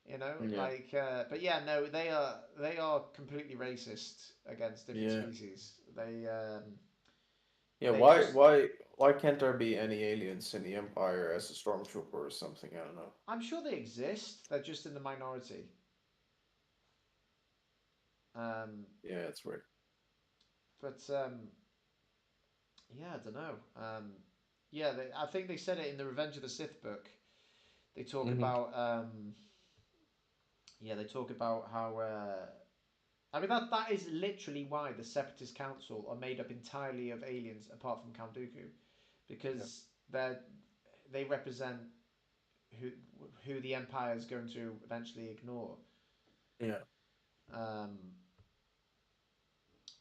yeah, like, but yeah, no, they are completely racist against different yeah, species. yeah. They Why just, why can't there be any aliens in the Empire as a stormtrooper or something? I don't know. I'm sure they exist. They're just in the minority. Um, Yeah, it's weird. but yeah, I don't know. Yeah, I think they said it in the Revenge of the Sith book. They talk Hmm. about yeah, they talk about how I mean that is literally why the Separatist Council are made up entirely of aliens, apart from Count Dooku, Yeah, because they represent who who the Empire is going to eventually ignore. yeah. Um,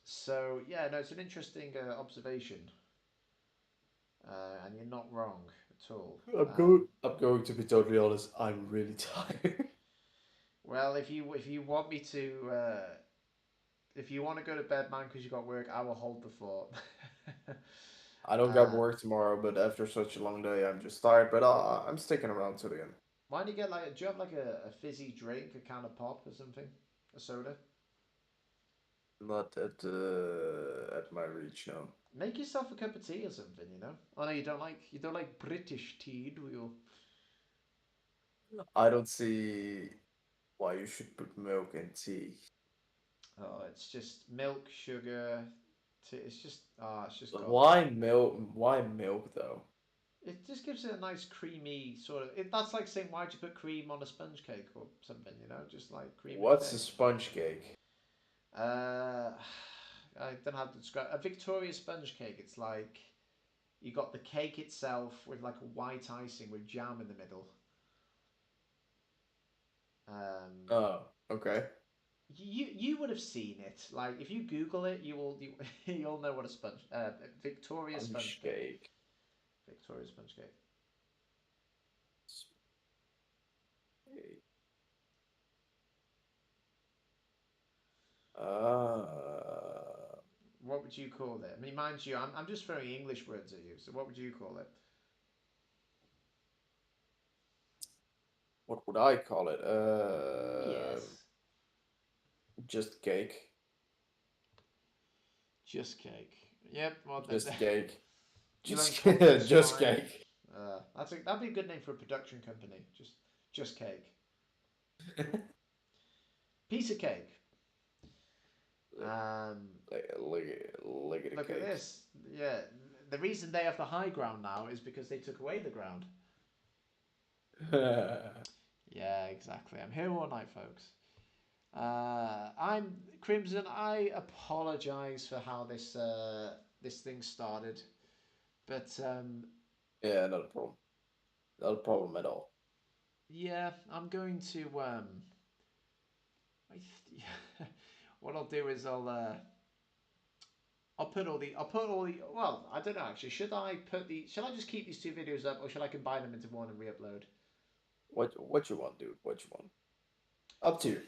so yeah, no, it's an interesting observation, and you're not wrong at all. I'm going to be totally honest. I'm really tired. Well, if you want me to, if you want to go to bed, man, because you got work, I will hold the fort. I don't got uh, work tomorrow, but after such a long day, I'm just tired. But I'm sticking around to the end. Why don't you get like? Do you have like a fizzy drink, a can of pop or something, a soda? Not at my reach now. Make yourself a cup of tea or something. Oh no, you don't like British tea, do you? I don't see why you should put milk in tea. Oh, it's just milk, sugar. It's just coffee. Why milk? Why milk though? It just gives it a nice creamy sort of. That's like saying why'd you put cream on a sponge cake or something, just like cream in a What's a cake. sponge cake? Uh, I don't know how to describe a Victoria sponge cake. It's like you got the cake itself with like a white icing with jam in the middle. Um, Oh, okay. you would have seen it. Like if you Google it, you'll know what a Victoria sponge Sponge cake. cake. Victoria sponge cake. Cake. Uh, What would you call it? I mean, mind you, I'm just throwing English words at you. So what would you call it? what would I call it? Yes, Just cake. just cake. Yep. Well, Just cake. you Just learn complex just swine. cake. That'd be a good name for a production company. Just cake. Piece of cake. Um, Look at the Look at cake. this. Yeah, the reason they have the high ground now is because they took away the ground. Yeah, exactly. I'm here all night, folks. I'm Crimson. I apologise for how this thing started, but Yeah, not a problem. Not a problem at all. yeah, I'm going to what I'll do is I'll put all the well, I don't know actually. Should I just keep these two videos up or should I combine them into one and re-upload? What you want, dude? What you want? Up to you.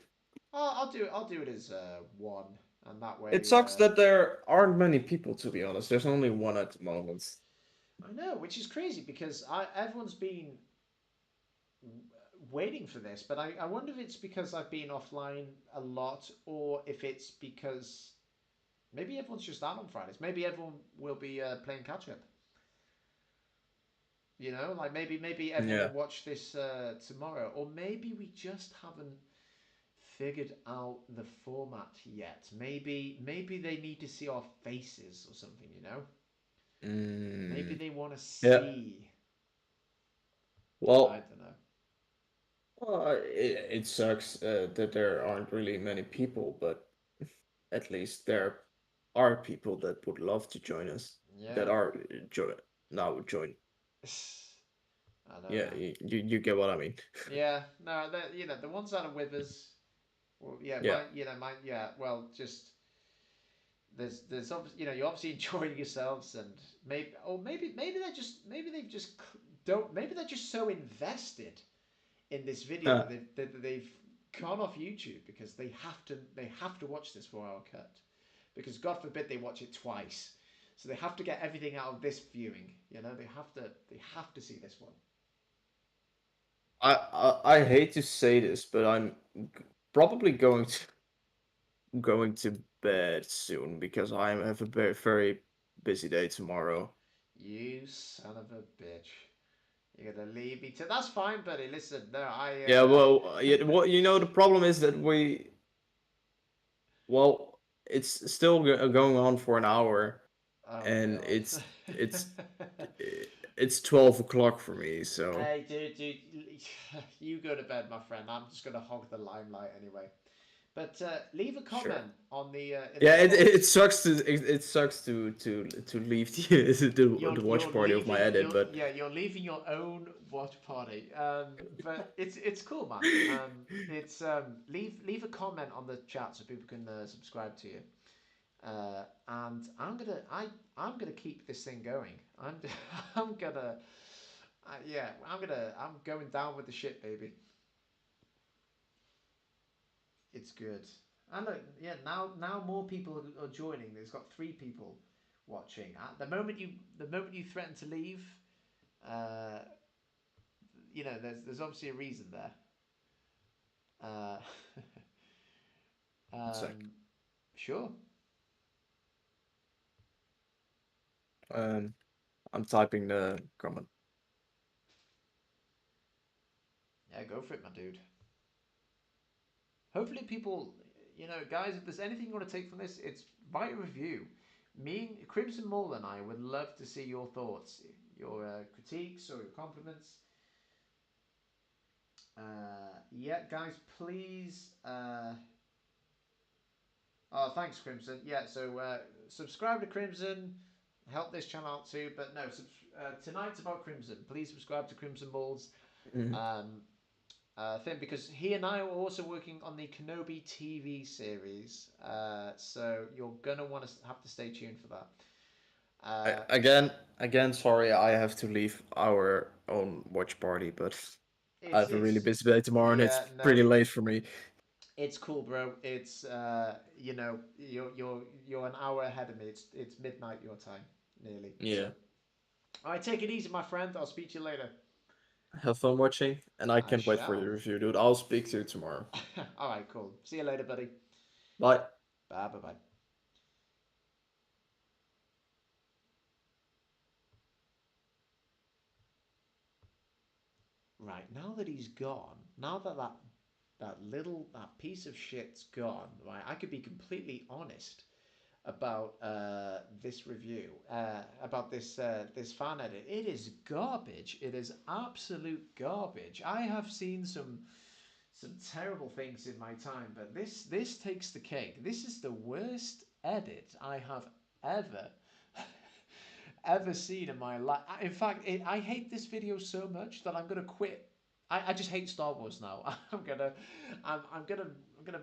I'll do it as one, and that It way. sucks that there aren't many people, to be honest. There's only one at the moment. I know, which is crazy because everyone's been waiting for this, but I wonder if it's because I've been offline a lot, or if it's because maybe everyone's just out on Fridays. Maybe everyone will be playing catch up. Like maybe everyone will Yeah. watch this tomorrow, or maybe we just haven't figured out the format yet. Maybe they need to see our faces or something. Maybe Mm, they want to yeah. see. I Well, don't know. it sucks that there aren't really many people, but at least there are people that would love to join us, that Yeah. are join now join. I know, Yeah, man. you get what I mean. Yeah, no, the ones that are with us. Well, yeah, Yeah. yeah. Well, just there's obviously, you're obviously enjoying yourselves, and maybe they've just don't maybe they're just so invested in this video that Huh. they've gone off YouTube because they have to watch this 4 hour cut, because God forbid they watch it twice, so they have to get everything out of this viewing. They have to see this one. I hate to say this, but I'm probably going to bed soon because I have a very busy day tomorrow. You son of a bitch! You're gonna leave me to. That's fine, buddy. Listen, no, I. Yeah, well, well, the problem is that well, it's still going on for an hour, Oh and God. it's 12 o'clock for me. So Hey, dude, you go to bed, my friend. I'm just gonna hog the limelight anyway. But leave a sure. comment on the in the Yeah, it comments. sucks it sucks to leave the You're watch party of my leaving. edit, but You're leaving your own watch party. But it's cool, man. It's leave a comment on the chat so people can subscribe to you. And I'm gonna keep this thing going. I'm gonna yeah, I'm going down with the shit, baby. It's good. And look, yeah, now more people are joining. There's got 3 people watching. The moment you threaten to leave, uh, there's obviously a reason there. Uh, one sec. um, sure. Um, I'm typing the comment. Yeah, go for it, my dude. Hopefully, people, guys, if there's anything you want to take from this, it's write a review. Me, Crimson Maul, and I would love to see your thoughts, your critiques, or your compliments. Yeah, guys, please. Oh, thanks, Crimson. Yeah, so subscribe to Crimson, help this channel out too. But no, tonight's about Crimson. Please subscribe to Crimson Balls Mhm. um, thing, because he and I are also working on the Kenobi TV series. So you're gonna want to have to stay tuned for that. Uh, Again, sorry, I have to leave our own watch party, but I it's have a really it's busy day tomorrow, and it's yeah, no, pretty late for me. it's cool, bro. It's you're an hour ahead of me. It's midnight your time, nearly. Yeah. So, all right, take it easy, my friend. I'll speak to you later. Have fun watching, and I I can't wait for shall. your review, dude. I'll speak to you tomorrow. All right, cool. See you later, buddy. Bye. Bye, bye, bye. Right, now that he's gone, now that piece of shit's gone, right? I could be completely honest about this review, about this fan edit. It is garbage. It is absolute garbage. I have seen some terrible things in my time, but this takes the cake. This is the worst edit I have ever ever seen in my life. In fact, I hate this video so much that I'm gonna quit. I just hate Star Wars now. I'm gonna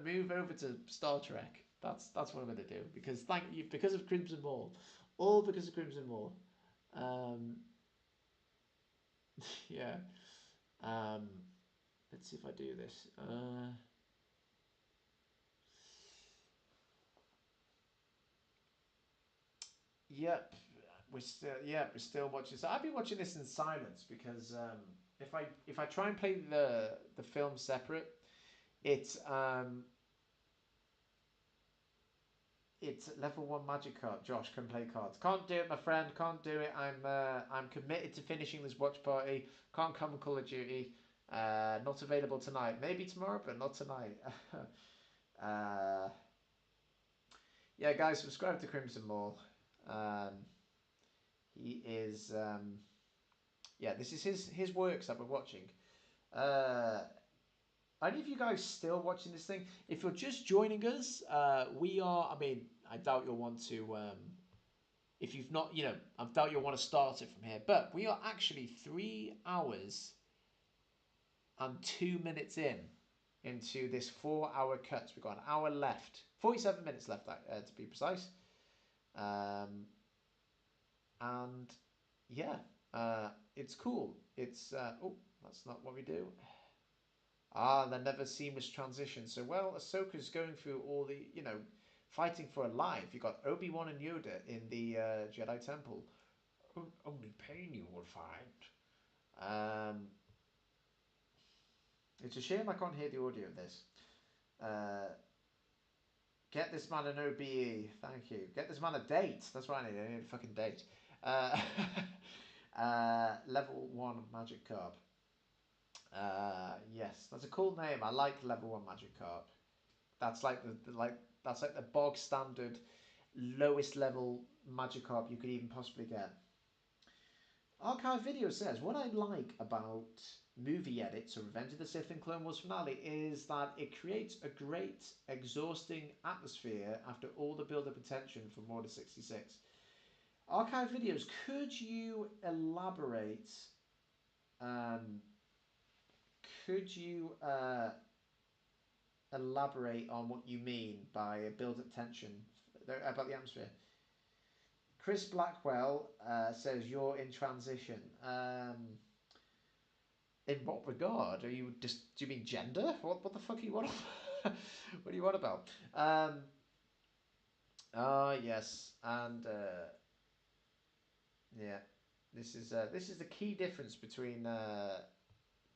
move over to Star Trek. That's what I'm gonna do, because thank you, because of Crimson Maul, all because of Crimson Maul. Um, yeah. Um, let's see if I do this. Yep, we're still watching. So I've been watching this in silence because if I try and play the film separate, it's it's level 1 magic card. Josh can play cards. Can't do it, my friend. Can't do it. I'm committed to finishing this watch party. Can't come Call of Duty. Not available tonight. Maybe tomorrow, but not tonight. uh, yeah, guys, subscribe to Crimson Maul. Um, he is yeah, this is his works that we're watching. Uh, are any of you guys still watching this thing? If you're just joining us, we are. I mean, I doubt you'll want to. if you've not, I doubt you'll want to start it from here. But we are actually 3 hours and 2 minutes into this 4-hour cut. We've got an hour left, 47 minutes left to be precise. And yeah, it's cool. It's oh, that's not what we do. The never seamless transition. So Ahsoka's going through all the, fighting for her life. You got Obi-Wan and Yoda in the Jedi Temple. Only pain you will find. It's a shame I can't hear the audio of this. Get this man an OBE. Thank you. Get this man a date. That's what I need. I need a fucking date. Level 1 magic carp. Yes, that's a cool name. I like level 1 magic carp. That's like the bog standard lowest level Magikarp you could even possibly get. Archive Video says, what I like about movie edits of Revenge of the Sith and Clone Wars finale is that it creates a great, exhausting atmosphere after all the build-up and tension from Order 66. Archive Videos, could you elaborate? Elaborate on what you mean by a build-up tension about the atmosphere? Chris Blackwell says you're in transition. In what regard? Do you mean gender? What the fuck are you on? What do you want about? Yes, and yeah, this is the key difference between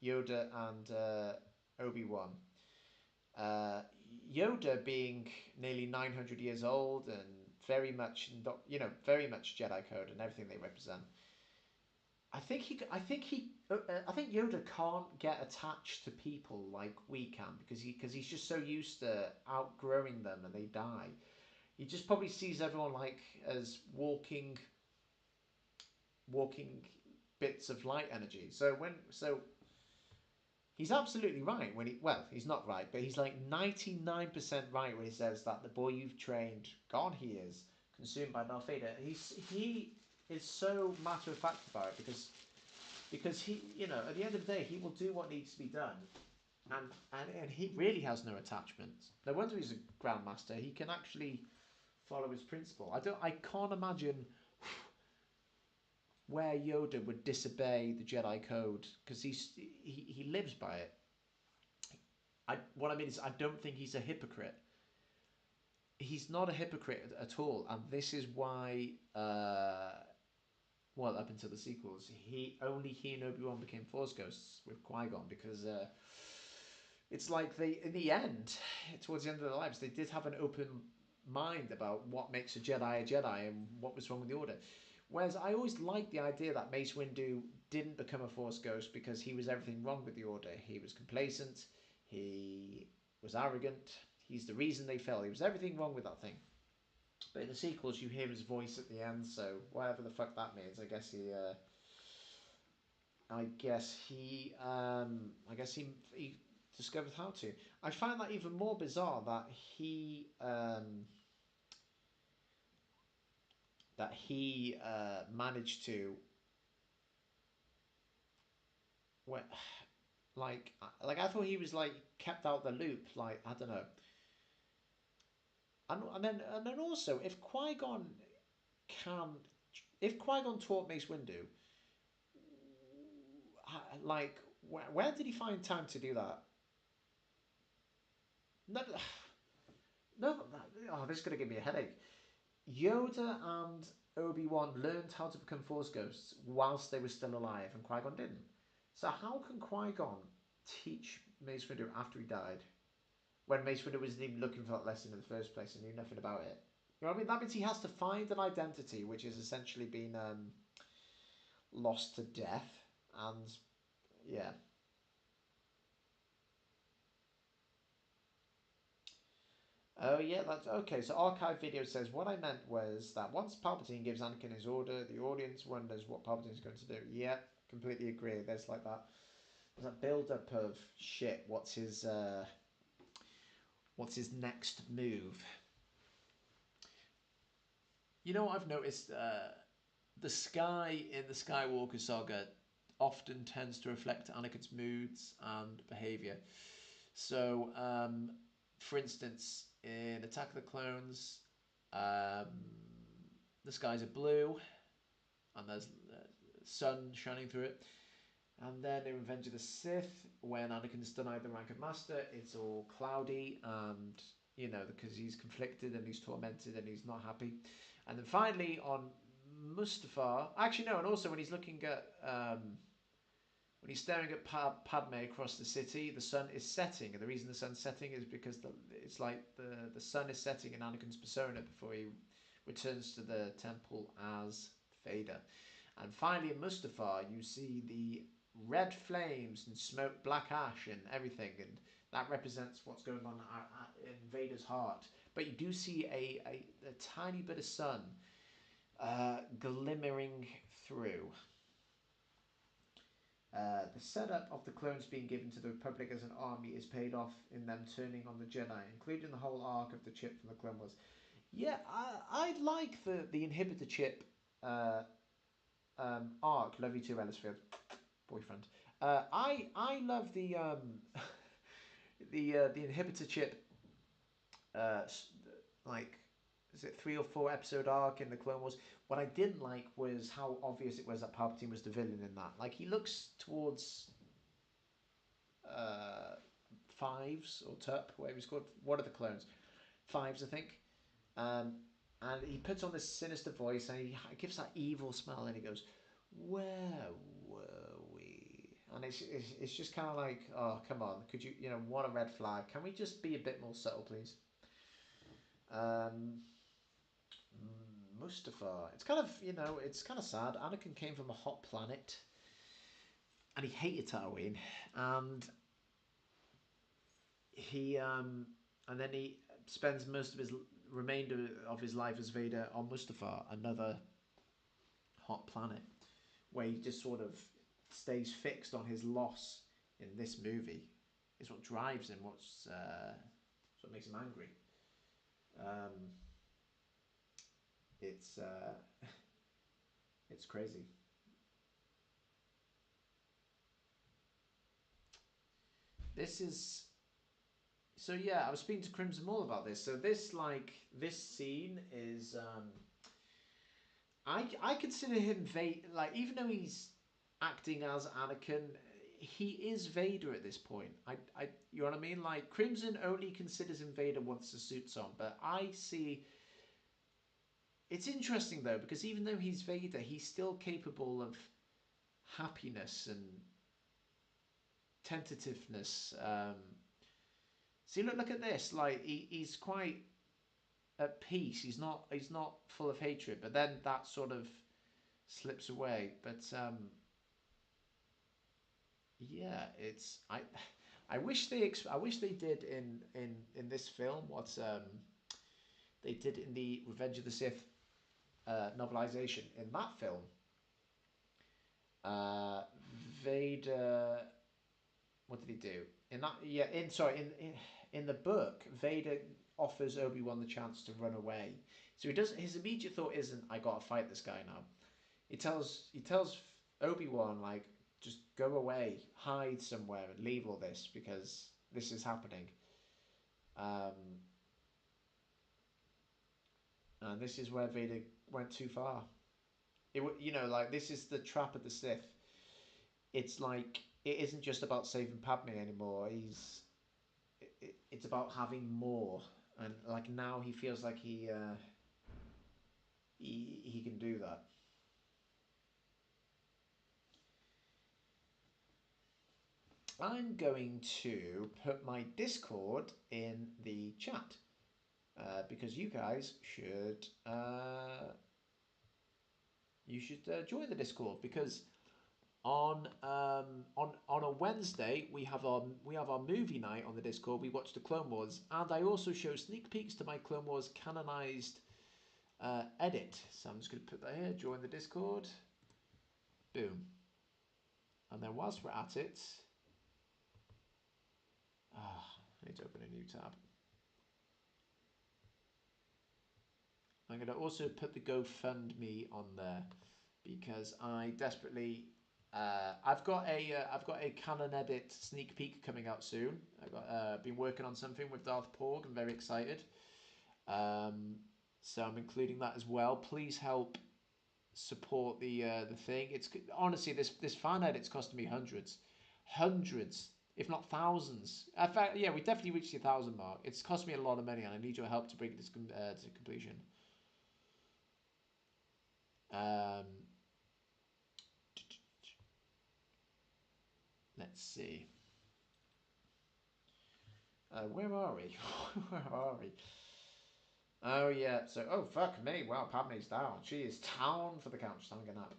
Yoda and Obi-Wan. Yoda being nearly 900 years old and very much Jedi code and everything they represent. I think Yoda can't get attached to people like we can because he's just so used to outgrowing them and they die. He just probably sees everyone like as walking bits of light energy. So he's absolutely right when he's not right, but he's like 99% right when he says that the boy you've trained, gone he is, consumed by Darth Vader. He is so matter of fact about it because he, at the end of the day, he will do what needs to be done, and he really has no attachments. No wonder he's a Grandmaster. He can actually follow his principle. I can't imagine where Yoda would disobey the Jedi code because he lives by it. What I mean is I don't think he's a hypocrite. He's not a hypocrite at all, and this is why up until the sequels he and Obi-Wan became Force ghosts with Qui-Gon because it's like in the end, towards the end of their lives, they did have an open mind about what makes a Jedi and what was wrong with the Order. Whereas I always liked the idea that Mace Windu didn't become a Force ghost because he was everything wrong with the Order. He was complacent, he was arrogant, he's the reason they fell. He was everything wrong with that thing. But in the sequels you hear his voice at the end, so whatever the fuck that means, I guess he discovered how to. I find that even more bizarre that he managed to I thought he was kept out the loop, I don't know. And then also if Qui-Gon taught Mace Windu, where did he find time to do that? No, this is going to give me a headache. Yoda and Obi-Wan learned how to become Force ghosts whilst they were still alive, and Qui-Gon didn't. So how can Qui-Gon teach Mace Windu after he died, when Mace Windu wasn't even looking for that lesson in the first place and knew nothing about it? You know what I mean? That means he has to find an identity which has essentially been lost to death, and yeah. Oh yeah, that's okay. So Archive Video says, what I meant was that once Palpatine gives Anakin his order, the audience wonders what Palpatine's going to do. Yeah, completely agree. There's that build up of shit. What's his next move? You know what I've noticed? The sky in the Skywalker saga often tends to reflect Anakin's moods and behavior. So, for instance, in Attack of the Clones, um, the skies are blue and there's sun shining through it. And then in Revenge of the Sith, when Anakin's denied the rank of Master, it's all cloudy and, you know, because he's conflicted and he's tormented and he's not happy. And then finally on Mustafar, actually no, and also when he's looking at, when he's staring at Padme across the city, the sun is setting. And the reason the sun's setting is because it's like the sun is setting in Anakin's persona before he returns to the temple as Vader. And finally in Mustafar, you see the red flames and smoke, black ash and everything, and that represents what's going on in Vader's heart. But you do see a tiny bit of sun glimmering through. The setup of the clones being given to the Republic as an army is paid off in them turning on the Jedi, including the whole arc of the chip from the Clone Wars. Yeah, I like the inhibitor chip arc. Love you too, Ellisfield, boyfriend. I love the the inhibitor chip. Like, is it 3 or 4 episode arc in the Clone Wars? What I didn't like was how obvious it was that Palpatine was the villain in that. Like, he looks towards Fives or Tup, whatever he's called. What are the clones? Fives, I think. And he puts on this sinister voice and he gives that evil smell and he goes, "Where were we?" And it's just kind of like, oh, come on, could you, you know, what a red flag. Can we just be a bit more subtle, please? Mustafar. It's kind of, you know, it's kind of sad. Anakin came from a hot planet and he hated Tatooine, and and then he spends most of his remainder of his life as Vader on Mustafar, another hot planet, where he just sort of stays fixed on his loss in this movie. It's what drives him. What makes him angry. It's it's crazy. This is so yeah. I was speaking to Crimson Maul about this. So this scene is I consider him Vader. Like, even though he's acting as Anakin, he is Vader at this point. You know what I mean? Like, Crimson only considers him Vader once the suit's on, but I see. It's interesting though, because even though he's Vader, he's still capable of happiness and tentativeness. See, look at this. Like, he's quite at peace. He's not full of hatred, but then that sort of slips away. But yeah, it's I wish they did in this film what they did in the Revenge of the Sith novelization. In that film, Vader, what did he do? In that, yeah, in the book, Vader offers Obi-Wan the chance to run away. So he doesn't. His immediate thought isn't, "I gotta fight this guy now." He tells Obi-Wan, like, just go away, hide somewhere, and leave all this because this is happening. And this is where Vader went too far. You know, like, this is the trap of the Sith. It's like, it isn't just about saving Padme anymore. It's about having more, and like, now he feels like he can do that. I'm going to put my Discord in the chat because you guys should join the Discord, because on a Wednesday we have our movie night on the Discord. We watch the Clone Wars, and I also show sneak peeks to my Clone Wars canonized edit. So I'm just going to put that here. Join the Discord. Boom. And then whilst we're at it, I need to open a new tab. I'm going to also put the GoFundMe on there because I desperately. I've got a Canon Edit sneak peek coming out soon. I've got been working on something with Darth Porg. I'm very excited. So I'm including that as well. Please help support the thing. It's honestly this fan edit's costing me hundreds, if not thousands. In fact, yeah, we definitely reached the 1,000 mark. It's cost me a lot of money, and I need your help to bring this to completion. Let's see. Where are we? Where are we? Oh yeah. So fuck me. Wow, Padme's down. She is down for the count. She's having a nap.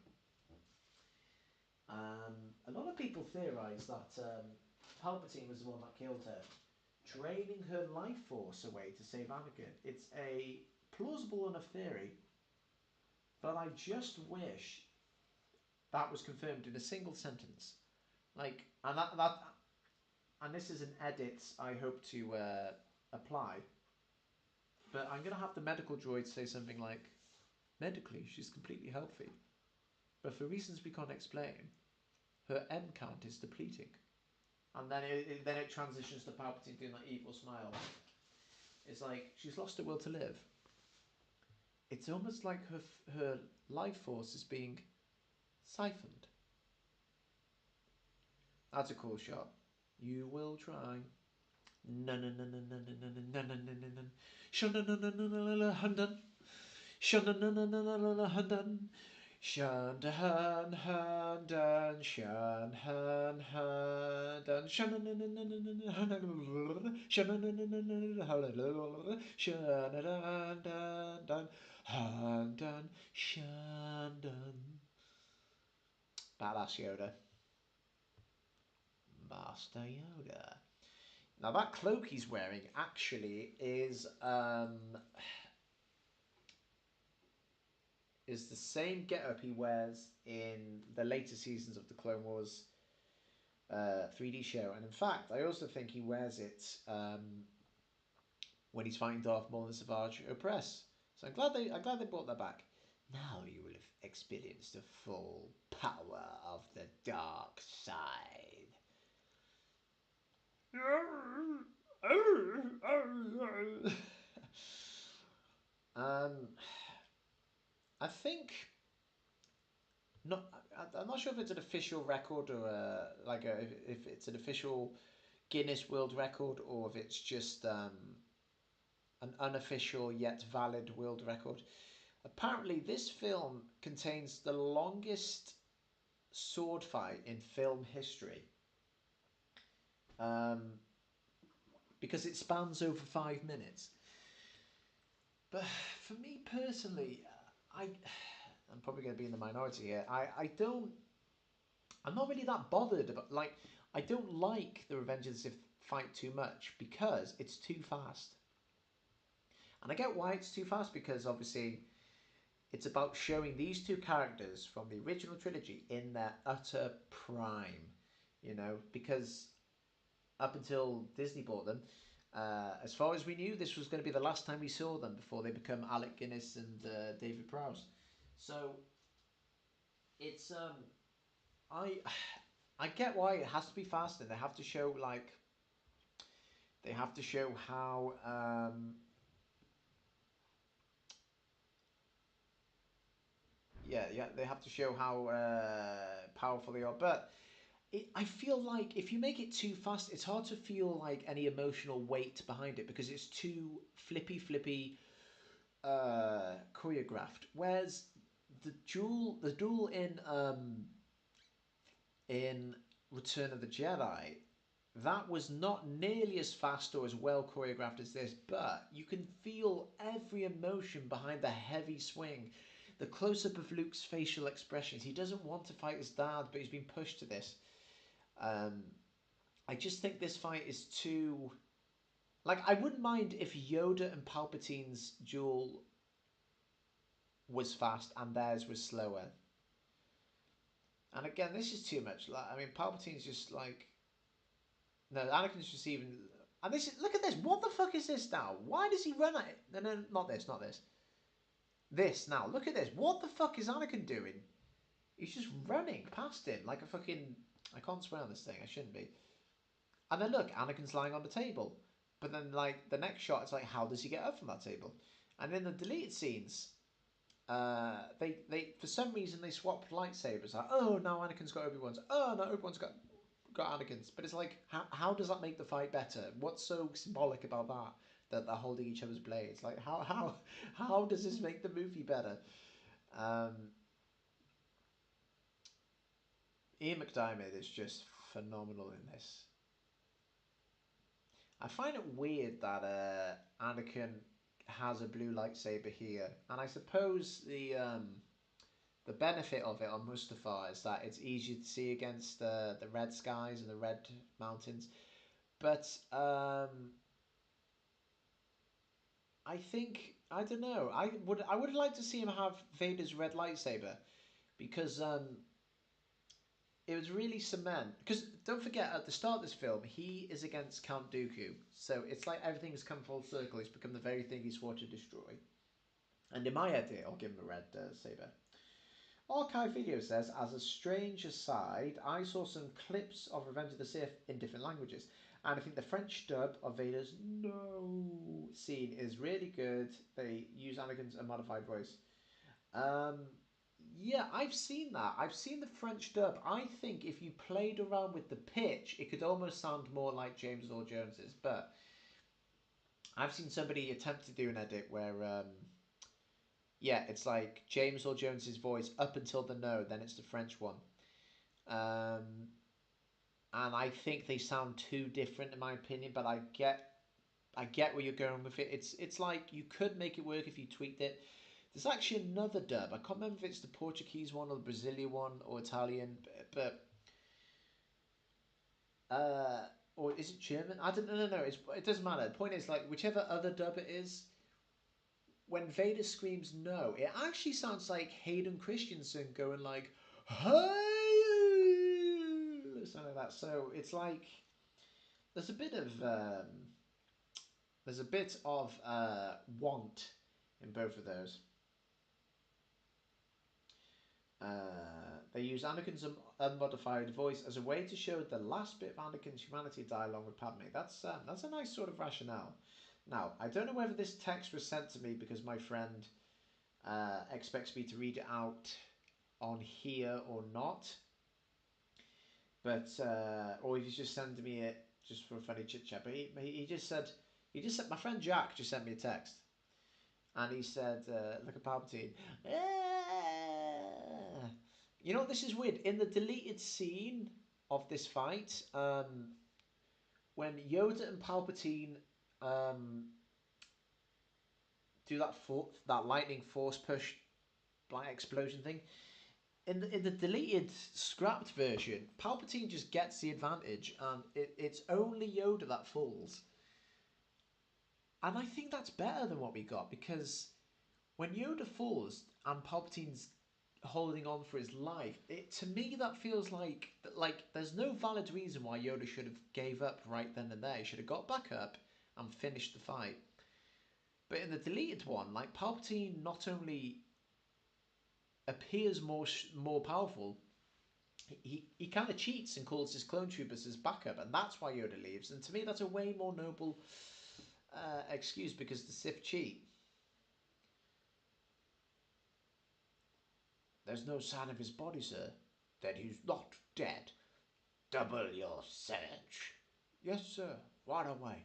A lot of people theorise that Palpatine was the one that killed her, draining her life force away to save Anakin. It's a plausible enough theory, but I just wish that was confirmed in a single sentence. Like, and this is an edit I hope to apply. But I'm gonna have the medical droid say something like, "Medically, she's completely healthy, but for reasons we can't explain, her M count is depleting." And then it transitions to Palpatine doing that evil smile. It's like she's lost her will to live. It's almost like her life force is being siphoned. That's a cool shot. You will try. No no no no no no no no no no no no. Shun no no no no no no hundan. Shun no no no no no no hundan. Shun han han dan. Shun han han dan. Shun no no no no no no hundan. Shun no no no no no no hundan. Shun dan dan dan. Han dan. Shun dan. Badass Yoda. Master Yoda. Now that cloak he's wearing actually is the same getup he wears in the later seasons of the Clone Wars 3D show, and in fact, I also think he wears it when he's fighting Darth Maul and Savage Opress. So I'm glad they brought that back. Now you will have experienced the full power of the dark side. I think I'm not sure if it's an official record or if it's an official Guinness World Record or if it's just an unofficial yet valid world record. Apparently, this film contains the longest sword fight in film history. Because it spans over 5 minutes. But for me personally, I'm probably going to be in the minority here. I'm not really that bothered about, like, I don't like the Revenge of the Sith fight too much because it's too fast. And I get why it's too fast, because obviously it's about showing these two characters from the original trilogy in their utter prime, you know, because up until Disney bought them, as far as we knew, this was going to be the last time we saw them before they become Alec Guinness and David Prowse. So it's I get why it has to be faster. They have to show how they have to show how powerful they are. But I feel like if you make it too fast, it's hard to feel like any emotional weight behind it because it's too flippy choreographed. Whereas the duel in Return of the Jedi, that was not nearly as fast or as well choreographed as this, but you can feel every emotion behind the heavy swing. The close-up of Luke's facial expressions. He doesn't want to fight his dad, but he's been pushed to this. I just think this fight is too... Like, I wouldn't mind if Yoda and Palpatine's duel was fast and theirs was slower. And again, this is too much. Like, I mean, Palpatine's just like... No, Anakin's just even... And this is... Look at this. What the fuck is this now? Why does he run at it? No, not this. this now. Look at this. What the fuck is Anakin doing? He's just running past him like a fucking... I can't swear on this thing. I shouldn't be. And then look, Anakin's lying on the table. But then, like, the next shot, it's like, how does he get up from that table? And in the deleted scenes, they for some reason they swapped lightsabers. Like, oh, now Anakin's got Obi-Wan's. Oh, no, Obi-Wan's got Anakin's. But it's like, how does that make the fight better? What's so symbolic about that they're holding each other's blades? Like, how does this make the movie better? Ian McDiarmid is just phenomenal in this. I find it weird that Anakin has a blue lightsaber here, and I suppose the benefit of it on Mustafar is that it's easier to see against the red skies and the red mountains. But I think, I don't know. I would like to see him have Vader's red lightsaber, because it was really cement. Because don't forget, at the start of this film, he is against Count Dooku, so it's like everything's come full circle. He's become the very thing he swore to destroy. And in my idea, I'll give him a red saber. Archive Video says, as a strange aside, I saw some clips of Revenge of the Sith in different languages, and I think the French dub of Vader's no scene is really good. They use Anakin's modified voice. Yeah, I've seen that. I've seen the French dub. I think if you played around with the pitch, it could almost sound more like James Earl Jones's. But I've seen somebody attempt to do an edit where, yeah, it's like James Earl Jones's voice up until the no, then it's the French one. And I think they sound too different in my opinion. But I get where you're going with it. It's like you could make it work if you tweaked it. There's actually another dub. I can't remember if it's the Portuguese one or the Brazilian one or Italian, but or is it German? I don't know. No, it doesn't matter. The point is, like, whichever other dub it is, when Vader screams no, it actually sounds like Hayden Christensen going like, "Hey," something like that. So it's like there's a bit of want in both of those. They use Anakin's unmodified voice as a way to show the last bit of Anakin's humanity die along with Padme. That's a nice sort of rationale. Now, I don't know whether this text was sent to me because my friend expects me to read it out on here or not, but or if he's just sending me it just for a funny chit chat. But he just said my friend Jack just sent me a text. And he said, look at Palpatine. You know, this is weird. In the deleted scene of this fight, when Yoda and Palpatine do that lightning force push, like explosion thing, in the deleted scrapped version, Palpatine just gets the advantage, and it's only Yoda that falls. And I think that's better than what we got, because when Yoda falls and Palpatine's holding on for his life, to me that feels like there's no valid reason why Yoda should have gave up right then and there. He should have got back up and finished the fight. But in the deleted one, like, Palpatine not only appears more powerful, he kind of cheats and calls his clone troopers as backup, and that's why Yoda leaves. And to me, that's a way more noble excuse, because the Sith cheat. There's no sign of his body, sir. Then he's not dead. Double your search. Yes, sir. Right away.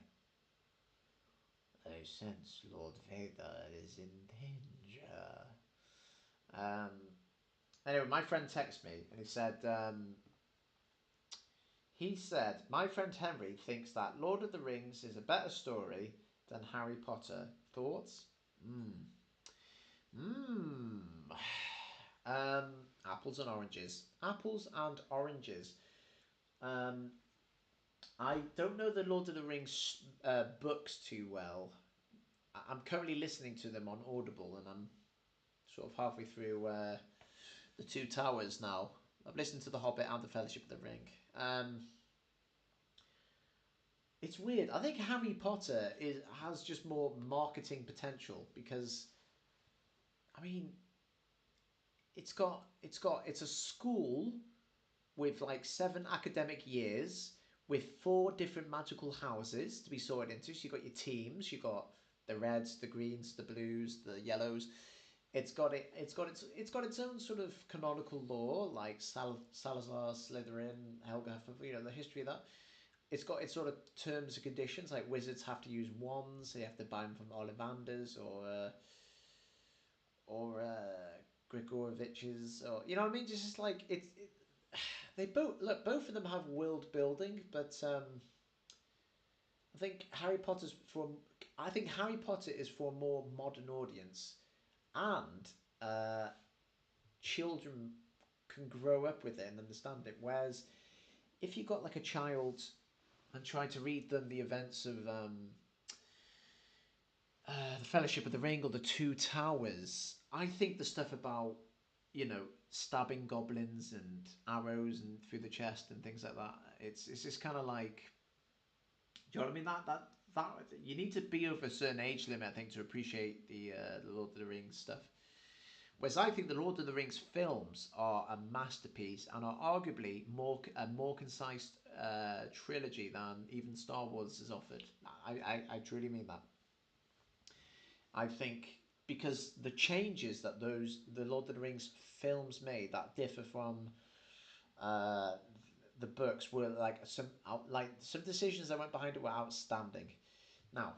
I sense Lord Vader is in danger. Anyway, my friend texted me and he said, my friend Henry thinks that Lord of the Rings is a better story than Harry Potter. Thoughts? Apples and oranges. Apples and oranges. I don't know the Lord of the Rings books too well. I'm currently listening to them on Audible, and I'm sort of halfway through The Two Towers now. I've listened to The Hobbit and The Fellowship of the Ring. It's weird. I think Harry Potter has just more marketing potential, because I mean, it's a school with like 7 academic years with 4 different magical houses to be sorted into. So you got your teams, you got the reds, the greens, the blues, the yellows. It's got its own sort of canonical lore, like Salazar, Slytherin, Helga, the history of that. It's got its sort of terms and conditions, like wizards have to use wands, they have to buy them from Ollivanders or Grigorovich's, or you know what I mean. Just like they both of them have world building, but I think Harry Potter is for a more modern audience, and uh, children can grow up with it and understand it. Whereas if you got like a child and try to read them the events of the Fellowship of the Ring or the Two Towers, I think the stuff about stabbing goblins and arrows and through the chest and things like that, it's just kind of like, do you know what I mean? That you need to be over a certain age limit, I think, to appreciate the Lord of the Rings stuff. Whereas I think the Lord of the Rings films are a masterpiece and are arguably a more concise trilogy than even Star Wars has offered. I truly mean that. I think because the changes that the Lord of the Rings films made that differ from uh, the books were some decisions that went behind it were outstanding. Now,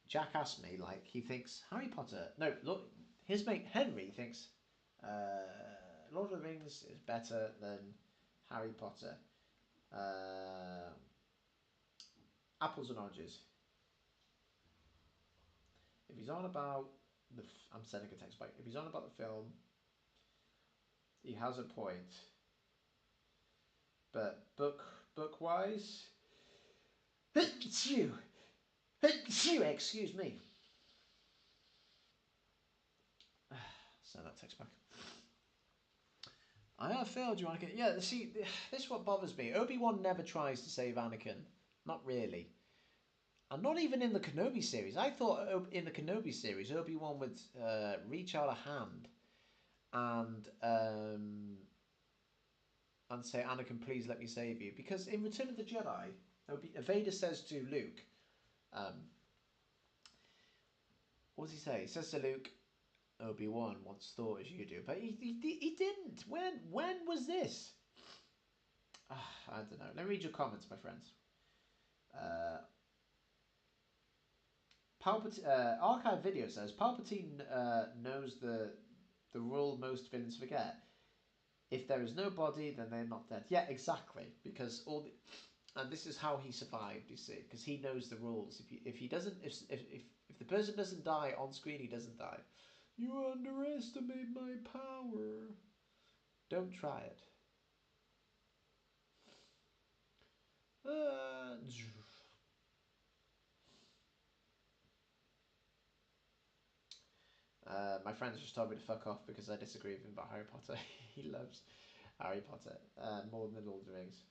Jack asked me, like, he thinks Harry Potter. No, look, his mate Henry thinks uh, Lord of the Rings is better than Harry Potter. Uh, Apples and oranges. If he's on about I'm sending a text back. If he's on about the film, he has a point. But book wise, excuse me. Send that text back. I have failed you, Anakin. Yeah, see, this is what bothers me. Obi-Wan never tries to save Anakin. Not really. And not even in the Kenobi series. I thought in the Kenobi series, Obi-Wan would reach out a hand and say, Anakin, please let me save you. Because in Return of the Jedi, Vader says to Luke, what does he say? He says to Luke, Obi-Wan once thought as you do. But he didn't. When was this? I don't know. Let me read your comments, my friends. Archive video says Palpatine knows the rule most villains forget. If there is no body, then they're not dead. Yeah, exactly. Because and this is how he survived. You see, because he knows the rules. If the person doesn't die on screen, he doesn't die. You underestimate my power. Don't try it. My friends just told me to fuck off because I disagree with him about Harry Potter. He loves Harry Potter more than the Lord of the Rings.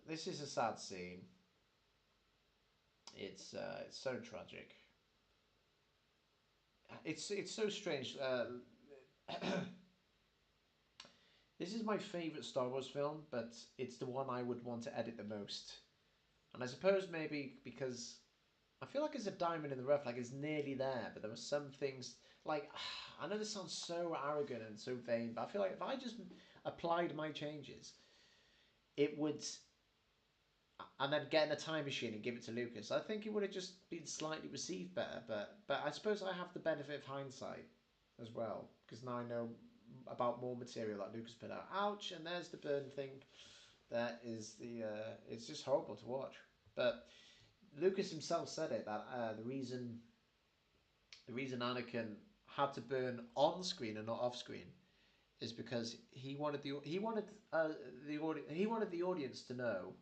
This is a sad scene. It's so tragic. It's so strange. This is my favourite Star Wars film, but it's the one I would want to edit the most. And I suppose maybe because I feel like it's a diamond in the rough, like it's nearly there, but there were some things, like, I know this sounds so arrogant and so vain, but I feel like if I just applied my changes, it would, and then get in a time machine and give it to Lucas, I think it would have just been slightly received better, but I suppose I have the benefit of hindsight as well, because now I know about more material that Lucas put out. Ouch, and there's the burn thing. That is it's just horrible to watch. But Lucas himself said it, that the reason Anakin had to burn on screen and not off screen is because he wanted the audience to know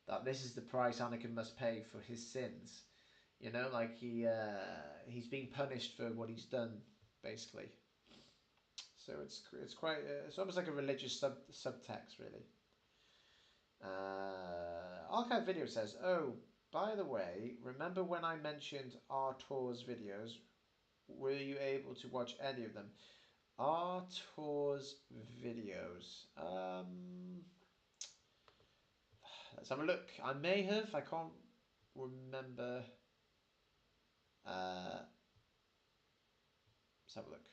that this is the price Anakin must pay for his sins. You know, like he's being punished for what he's done, basically. So it's quite it's almost like a religious subtext, really. Archive Video says, oh, by the way, remember when I mentioned Artor's videos? Were you able to watch any of them? Artor's videos. Let's have a look. I may have. I can't remember. Let's have a look.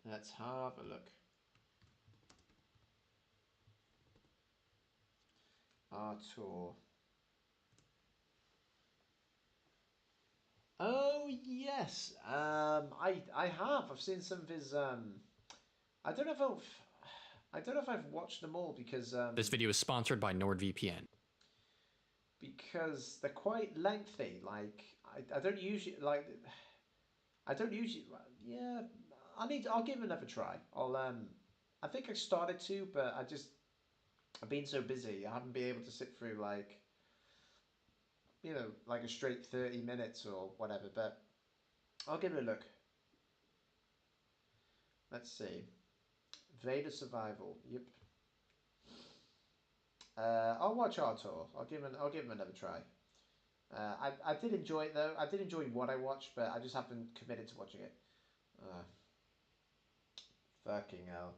Let's have a look. Artor. Oh yes. I have. I've seen some of his. I don't know if I've watched them all because. This video is sponsored by NordVPN. Because they're quite lengthy. Like I don't usually like. I don't usually. Yeah, I'll give it another try. I think I started to, but I've been so busy. I haven't been able to sit through like. Like a straight 30 minutes or whatever. But I'll give it a look. Let's see. Vader Survival. Yep. I'll watch Artor. I'll give him another try. I did enjoy it though. I did enjoy what I watched, but I just haven't committed to watching it. Fucking hell.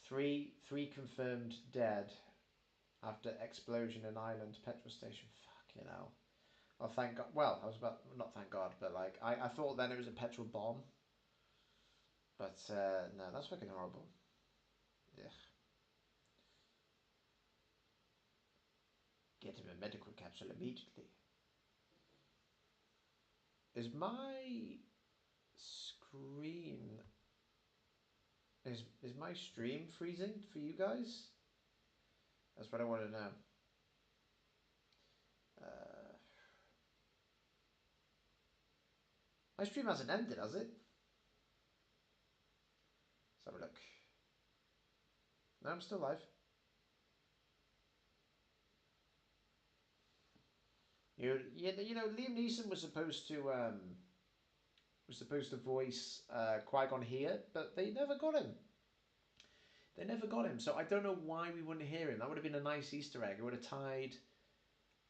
Three confirmed dead after explosion in Ireland petrol station. Fucking hell. Oh, thank God. Well, I was about, not thank God, but like, I thought then it was a petrol bomb. But no, that's fucking horrible. Yeah. Get him a medical capsule immediately. Is my screen... Is my stream freezing for you guys? That's what I want to know. My stream hasn't ended, has it? Let's have a look. No, I'm still live. You know, Liam Neeson was supposed to voice Qui-Gon here, but they never got him. They never got him, so I don't know why we wouldn't hear him. That would have been a nice Easter egg. It would have tied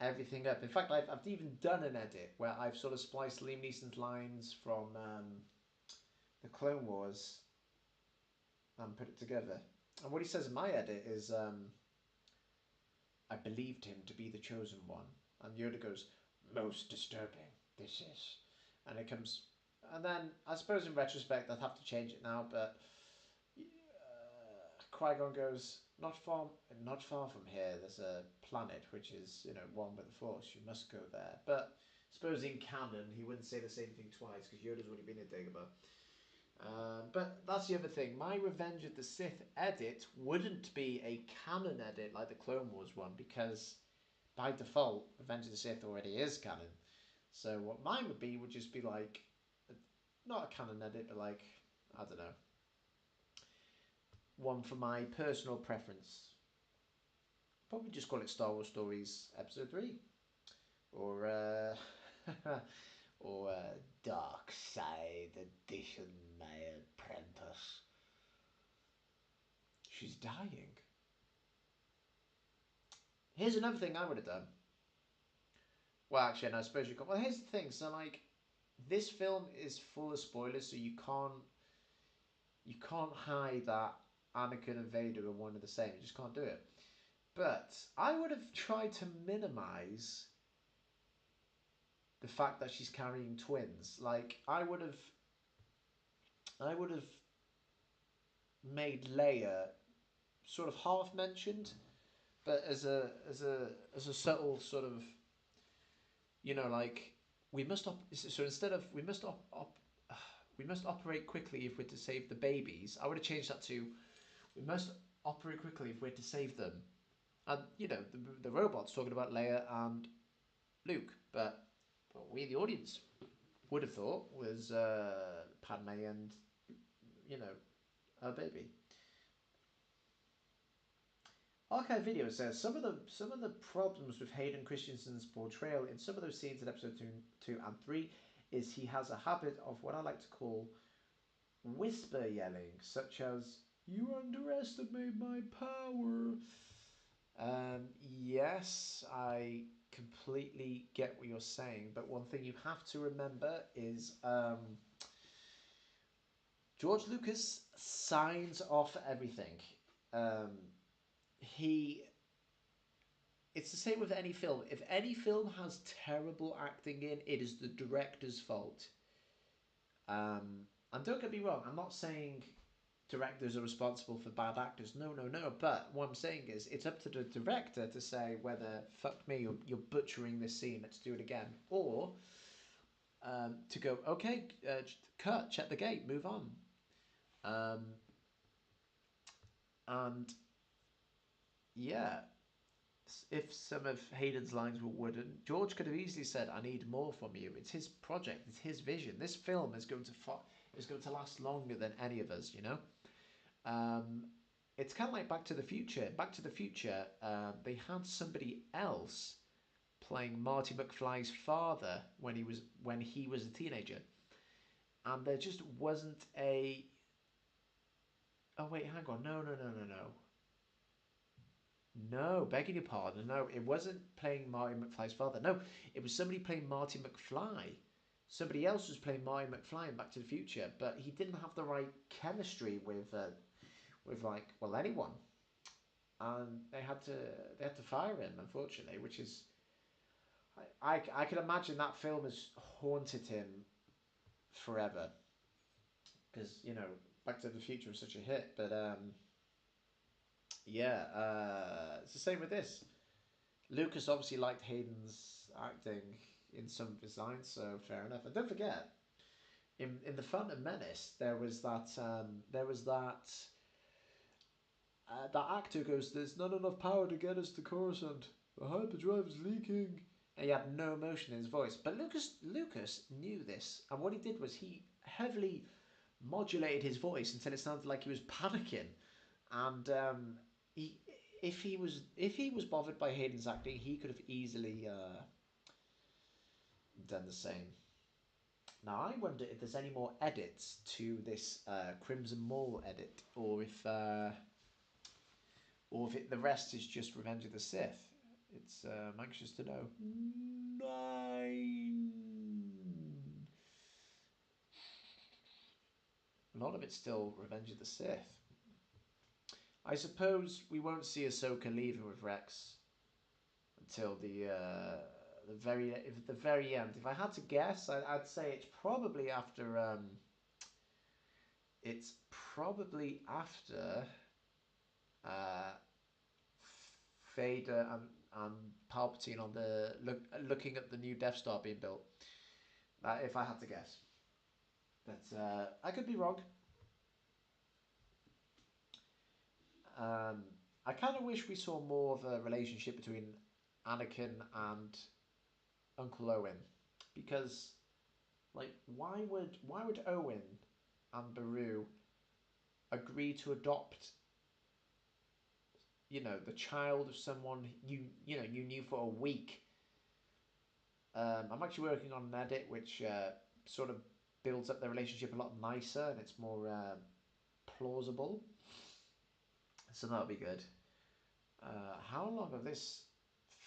everything up. In fact, I've even done an edit where I've sort of spliced Liam Neeson's lines from the Clone Wars and put it together. And what he says in my edit is, I believed him to be the chosen one. And Yoda goes, most disturbing, this is. And it comes... And then, I suppose in retrospect, I'd have to change it now, but... Qui-Gon goes, not far from here, there's a planet which is, one with the Force. You must go there. But I suppose in canon, he wouldn't say the same thing twice, because Yoda's already been in Dagobah. But that's the other thing. My Revenge of the Sith edit wouldn't be a canon edit like the Clone Wars one, because by default, Revenge of the Sith already is canon. So what mine would just be like, not a canon edit, but like, I don't know, one for my personal preference. Probably just call it Star Wars Stories Episode 3. Or, or Dark Side Edition, my apprentice. She's dying. Here's another thing I would have done. Well, actually, I suppose you can't. Well, here's the thing. So, like, this film is full of spoilers, so you can't hide that Anakin and Vader are one and the same. You just can't do it. But I would have tried to minimize the fact that she's carrying twins. Like, I would have made Leia sort of half mentioned, but as a subtle sort of, like, we must operate quickly if we're to save the babies. I would have changed that to, we must operate quickly if we're to save them. And the robot's talking about Leia and Luke, but what we the audience would have thought was Padme and her baby. Archive Video says some of the problems with Hayden Christensen's portrayal in some of those scenes in episode 2 and 3 is he has a habit of what I like to call whisper yelling, such as You underestimate my power. Yes, I completely get what you're saying, but one thing you have to remember is George Lucas signs off everything. Um, he it's the same with any film. If any film has terrible acting in, it is the director's fault. And don't get me wrong, I'm not saying directors are responsible for bad actors. No, no, no. But what I'm saying is, it's up to the director to say whether, fuck me, you're butchering this scene, let's do it again. Or to go, okay, cut, check the gate, move on. And yeah, if some of Hayden's lines were wooden, George could have easily said, "I need more from you." It's his project. It's his vision. This film is going to last longer than any of us. You know. It's kind of like Back to the Future. Back to the Future. They had somebody else playing Marty McFly's father when he was a teenager, and there just wasn't a. Oh wait, hang on. No, no, no, no, no. No, begging your pardon. No, it wasn't playing Marty McFly's father. No, it was somebody playing Marty McFly. Somebody else was playing Marty McFly in Back to the Future, but he didn't have the right chemistry with like, well, anyone, and they had to fire him, unfortunately. Which is, I can imagine that film has haunted him forever, because Back to the Future was such a hit. But yeah, it's the same with this. Lucas obviously liked Hayden's acting in some of his lines, so fair enough. And don't forget, in the Phantom Menace, there was that actor goes, "There's not enough power to get us to Coruscant. The hyperdrive is leaking." And he had no emotion in his voice. But Lucas knew this, and what he did was he heavily modulated his voice until it sounded like he was panicking. And he, if he was bothered by Hayden's acting, he could have easily done the same. Now I wonder if there's any more edits to this Crimson Maul edit, or if the rest is just Revenge of the Sith. It's I'm anxious to know. 9. A lot of it's still Revenge of the Sith. I suppose we won't see Ahsoka leaving with Rex until the very end. If I had to guess, I'd say it's probably after uh, Vader and Palpatine on the looking at the new Death Star being built. If I had to guess, but I could be wrong. I kind of wish we saw more of a relationship between Anakin and Uncle Owen, because, like, why would Owen and Beru agree to adopt, the child of someone you knew for a week? I'm actually working on an edit which sort of builds up their relationship a lot nicer, and it's more plausible. So that'll be good. How long of this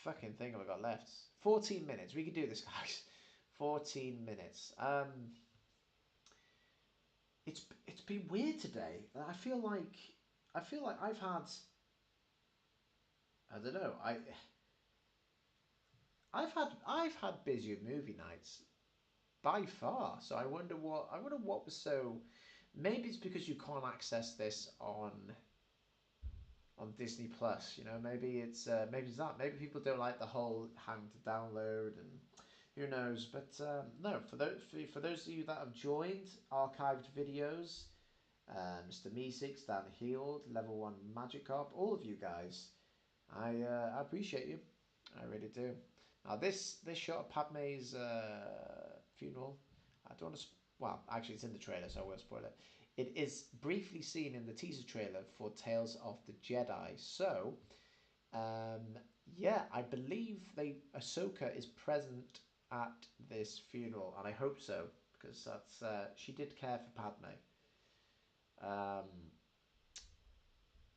fucking thing have I got left? 14 minutes. We can do this, guys. 14 minutes. It's been weird today. I feel like I've had, I don't know. I've had busier movie nights by far. So I wonder what was so. Maybe it's because you can't access this on Disney Plus. Maybe it's that. Maybe people don't like the whole having to download, and who knows. But no, for those of you that have joined archived videos, Mr. Meeseeks, Dan Healed, Level 1 Magikarp, all of you guys, I appreciate you. I really do. Now this shot of Padme's funeral, I don't want to. Well, actually, it's in the trailer, so I won't spoil it. It is briefly seen in the teaser trailer for Tales of the Jedi. So, yeah, I believe Ahsoka is present at this funeral, and I hope so, because that's she did care for Padme.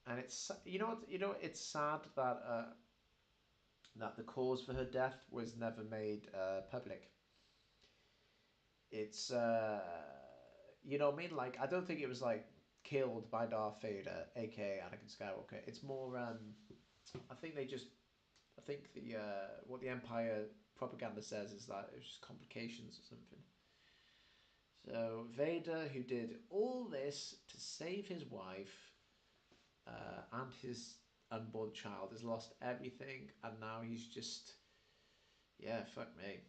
And it's it's sad that the cause for her death was never made public. It's you know what I mean? Like, I don't think it was like killed by Darth Vader, aka Anakin Skywalker. It's more I think they just I think the what the Empire propaganda says is that it was just complications or something. So Vader, who did all this to save his wife and his unborn child, has lost everything, and now he's just, yeah, fuck me.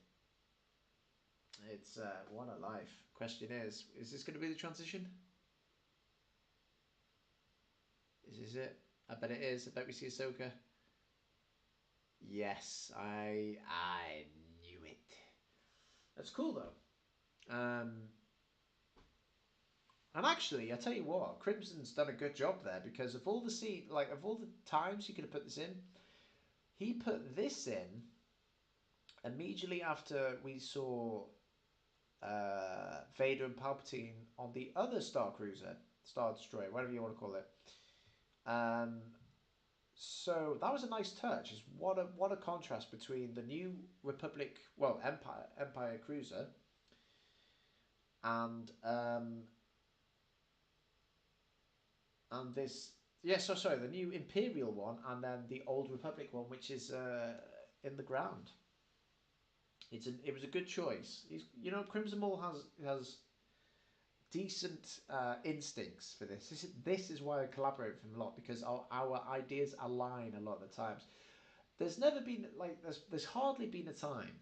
It's what a life. Question is this going to be the transition? Is this it? I bet it is. I bet we see Ahsoka. Yes, I knew it. That's cool though. And actually, I tell you what, Crimson's done a good job there, because of all the of all the times he could have put this in, he put this in immediately after we saw Vader and Palpatine on the other Star Cruiser, Star Destroyer, whatever you want to call it. So that was a nice touch. What a contrast between the new Republic, well, Empire Cruiser, and this, yeah, sorry, the new Imperial one, and then the old Republic one, which is in the ground. It was a good choice. Crimson Maul has decent instincts for this. This is why I collaborate with him a lot, because our ideas align a lot of the times. There's never been there's hardly been a time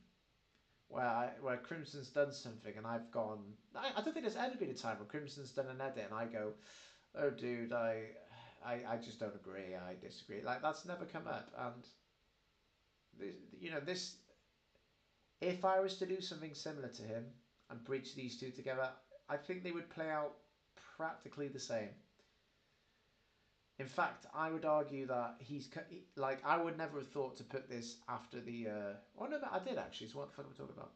where Crimson's done something and I've gone. I don't think there's ever been a time where Crimson's done an edit and I go, oh dude, I just don't agree. I disagree. Like, that's never come up. And this, if I was to do something similar to him and bridge these two together, I think they would play out practically the same. In fact, I would argue that I would never have thought to put this after the. Oh no, I did actually. So what the fuck am I talking about?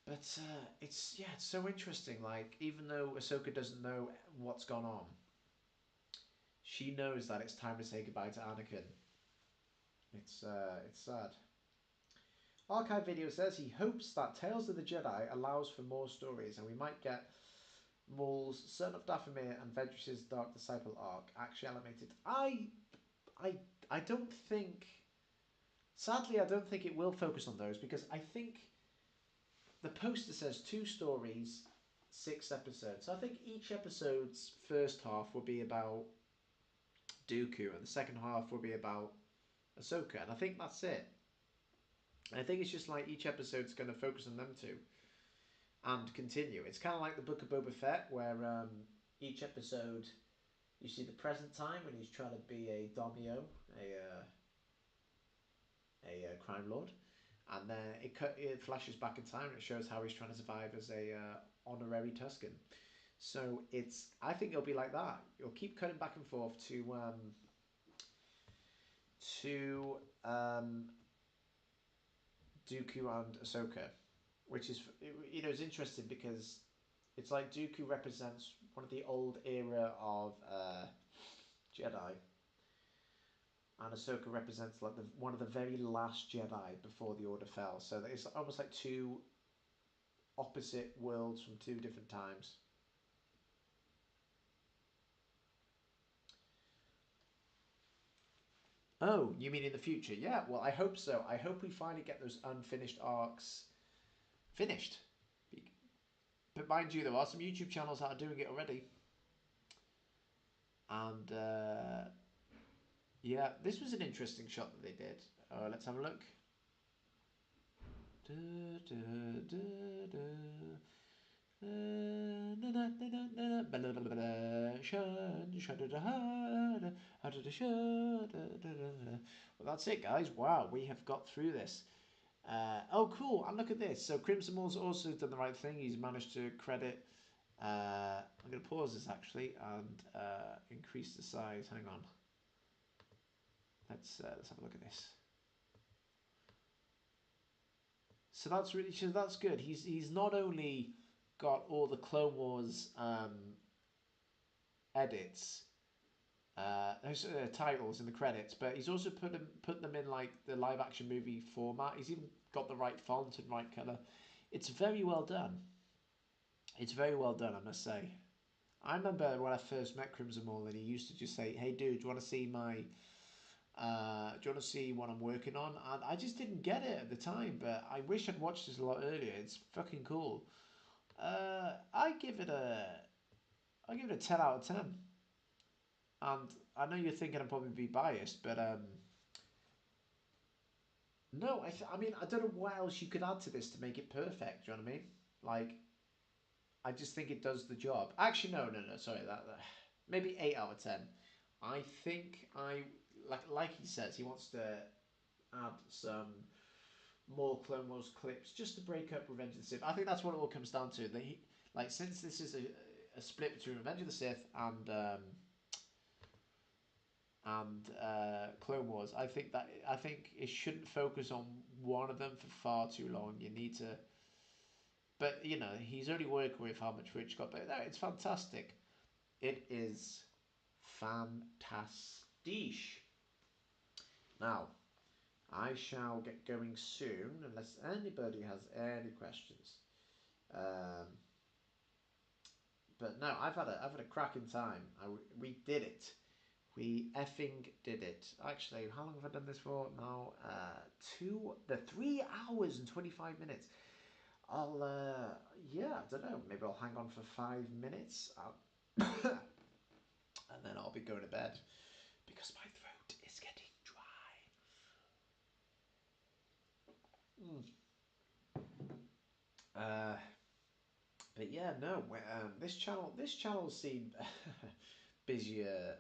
But it's so interesting. Like, even though Ahsoka doesn't know what's gone on, she knows that it's time to say goodbye to Anakin. It's sad. Archive Video says he hopes that Tales of the Jedi allows for more stories, and we might get Maul's Son of Dathomir and Vedris's Dark Disciple arc actually animated. I don't think. Sadly, I don't think it will focus on those, because I think the poster says 2 stories, 6 episodes. So I think each episode's first half will be about Dooku, and the second half will be about Ahsoka, and I think that's it. And I think it's just like each episode's going to focus on them two and continue. It's kind of like the Book of Boba Fett, where each episode you see the present time when he's trying to be a daimyo, a crime lord, and then it flashes back in time and it shows how he's trying to survive as a honorary Tusken. So I think it'll be like that. You'll keep cutting back and forth to Dooku and Ahsoka, which is, it's interesting because it's like Dooku represents one of the old era of Jedi, and Ahsoka represents like one of the very last Jedi before the Order fell. So it's almost like 2 opposite worlds from 2 different times. Oh, you mean in the future? Yeah, well, I hope so. I hope we finally get those unfinished arcs finished. But mind you, there are some YouTube channels that are doing it already. And yeah, this was an interesting shot that they did. Let's have a look. Well, that's it, guys. Wow, we have got through this. Oh, cool. And look at this. So Crimson Maul's also done the right thing. He's managed to credit. I'm going to pause this actually and increase the size. Hang on. Let's have a look at this. So that's good. He's not only got all the Clone Wars edits those titles in the credits, but he's also put them in like the live action movie format. He's even got the right font and right color. It's very well done. It's very well done, I must say. I remember when I first met Crimson Maul, and he used to just say, "Hey, dude, do you want to see my? Do you want to see what I'm working on?" And I just didn't get it at the time, but I wish I'd watched this a lot earlier. It's fucking cool. I give it a 10 out of 10. And I know you're thinking I'd probably be biased, but no, I mean, I don't know what else you could add to this to make it perfect. Do you know what I mean? Like, I just think it does the job. Actually, no, sorry, that maybe 8 out of 10. I think like he says, he wants to add some more Clone Wars clips just to break up Revenge of the Sith. I think that's what it all comes down to. That like, since this is a split between Revenge of the Sith and Clone Wars, I think it shouldn't focus on one of them for far too long. You need to, but you know, he's only working with how much Rich got, but no, it's fantastic. It is fantastic. Now, I shall get going soon, unless anybody has any questions. But no, I've had a cracking time. We did it. We effing did it. Actually, how long have I done this for now? 3 hours and 25 minutes. I'll, yeah, I don't know. Maybe I'll hang on for 5 minutes. And then I'll be going to bed because my throat is getting dry. But yeah, no. This channel's seen busier.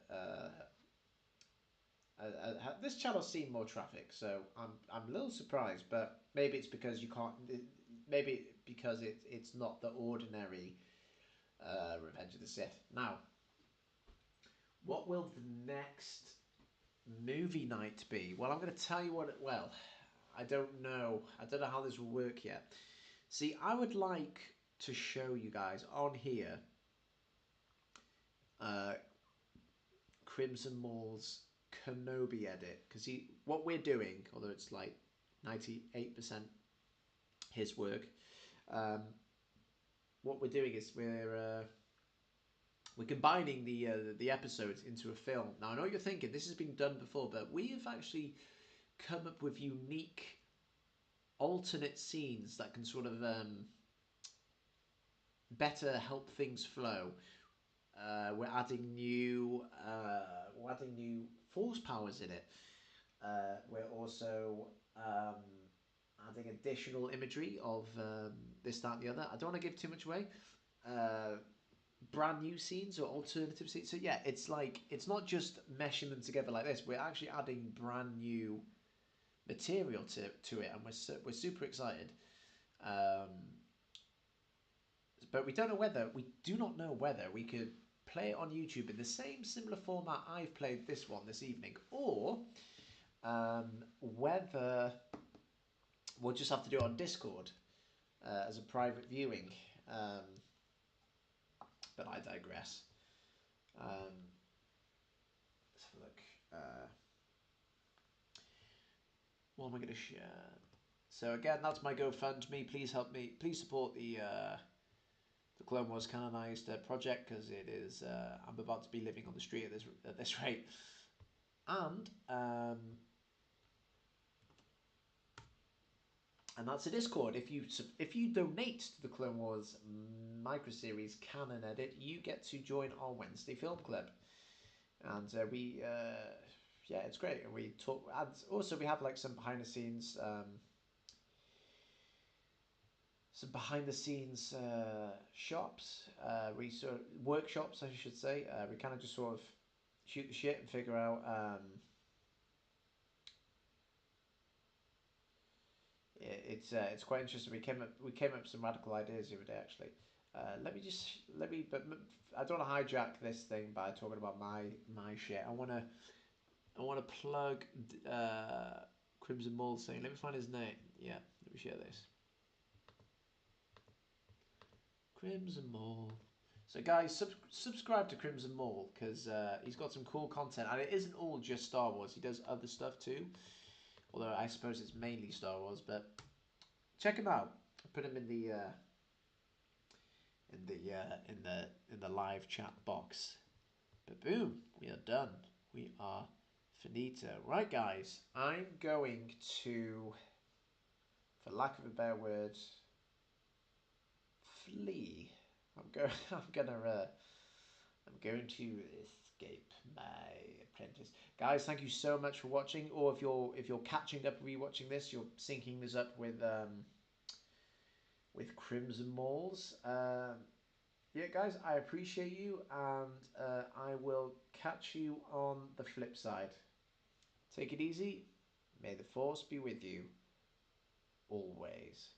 This channel's seen more traffic, so I'm a little surprised. But maybe it's because you can't. Maybe because it's not the ordinary Revenge of the Sith. Now, what will the next movie night be? Well, I'm going to tell you what. Well, I don't know. I don't know how this will work yet. See, I would like to show you guys on here Crimson Maul's Kenobi edit, because what we're doing, although it's like 98% his work, what we're doing is we're combining the episodes into a film. Now, I know you're thinking this has been done before, but we have actually come up with unique alternate scenes that can sort of better help things flow. We're adding new force powers in it. We're also adding additional imagery of this, that, and the other. I don't want to give too much away. Brand new scenes or alternative scenes. So yeah, it's like, it's not just meshing them together like this. We're actually adding brand new material to it, and we're super excited. But we do not know whether we could play it on YouTube in the same similar format I've played this one this evening, or whether we'll just have to do it on Discord as a private viewing. But I digress. Let's have a look. What am I going to share? So again, that's my GoFundMe. Please help me. Please support the Clone Wars canonized project, because it is. I'm about to be living on the street at this rate, and that's a Discord. If you donate to the Clone Wars micro series canon edit, you get to join our Wednesday film club, and yeah, it's great. And we talk, and also we have like some behind the scenes. Some behind the scenes workshops, I should say. We kind of just sort of shoot the shit and figure out it's quite interesting. We came up with some radical ideas the other day, actually. But I don't want to hijack this thing by talking about my shit. I want to plug Crimson Maul saying. Let me find his name. Yeah, let me share this. Crimson Maul So guys, subscribe to Crimson Maul because he's got some cool content, and it isn't all just Star Wars. He does other stuff too, although I suppose it's mainly Star Wars. But check him out. I put him in the live chat box. But boom, we are done. We are finito. Right, guys, I'm going to, for lack of a better word, flee. I'm going to escape my apprentice. Guys, thank you so much for watching. Or if you're catching up, rewatching this, you're syncing this up with Crimson Mauls. Yeah, guys, I appreciate you, and I will catch you on the flip side. Take it easy. May the Force be with you always.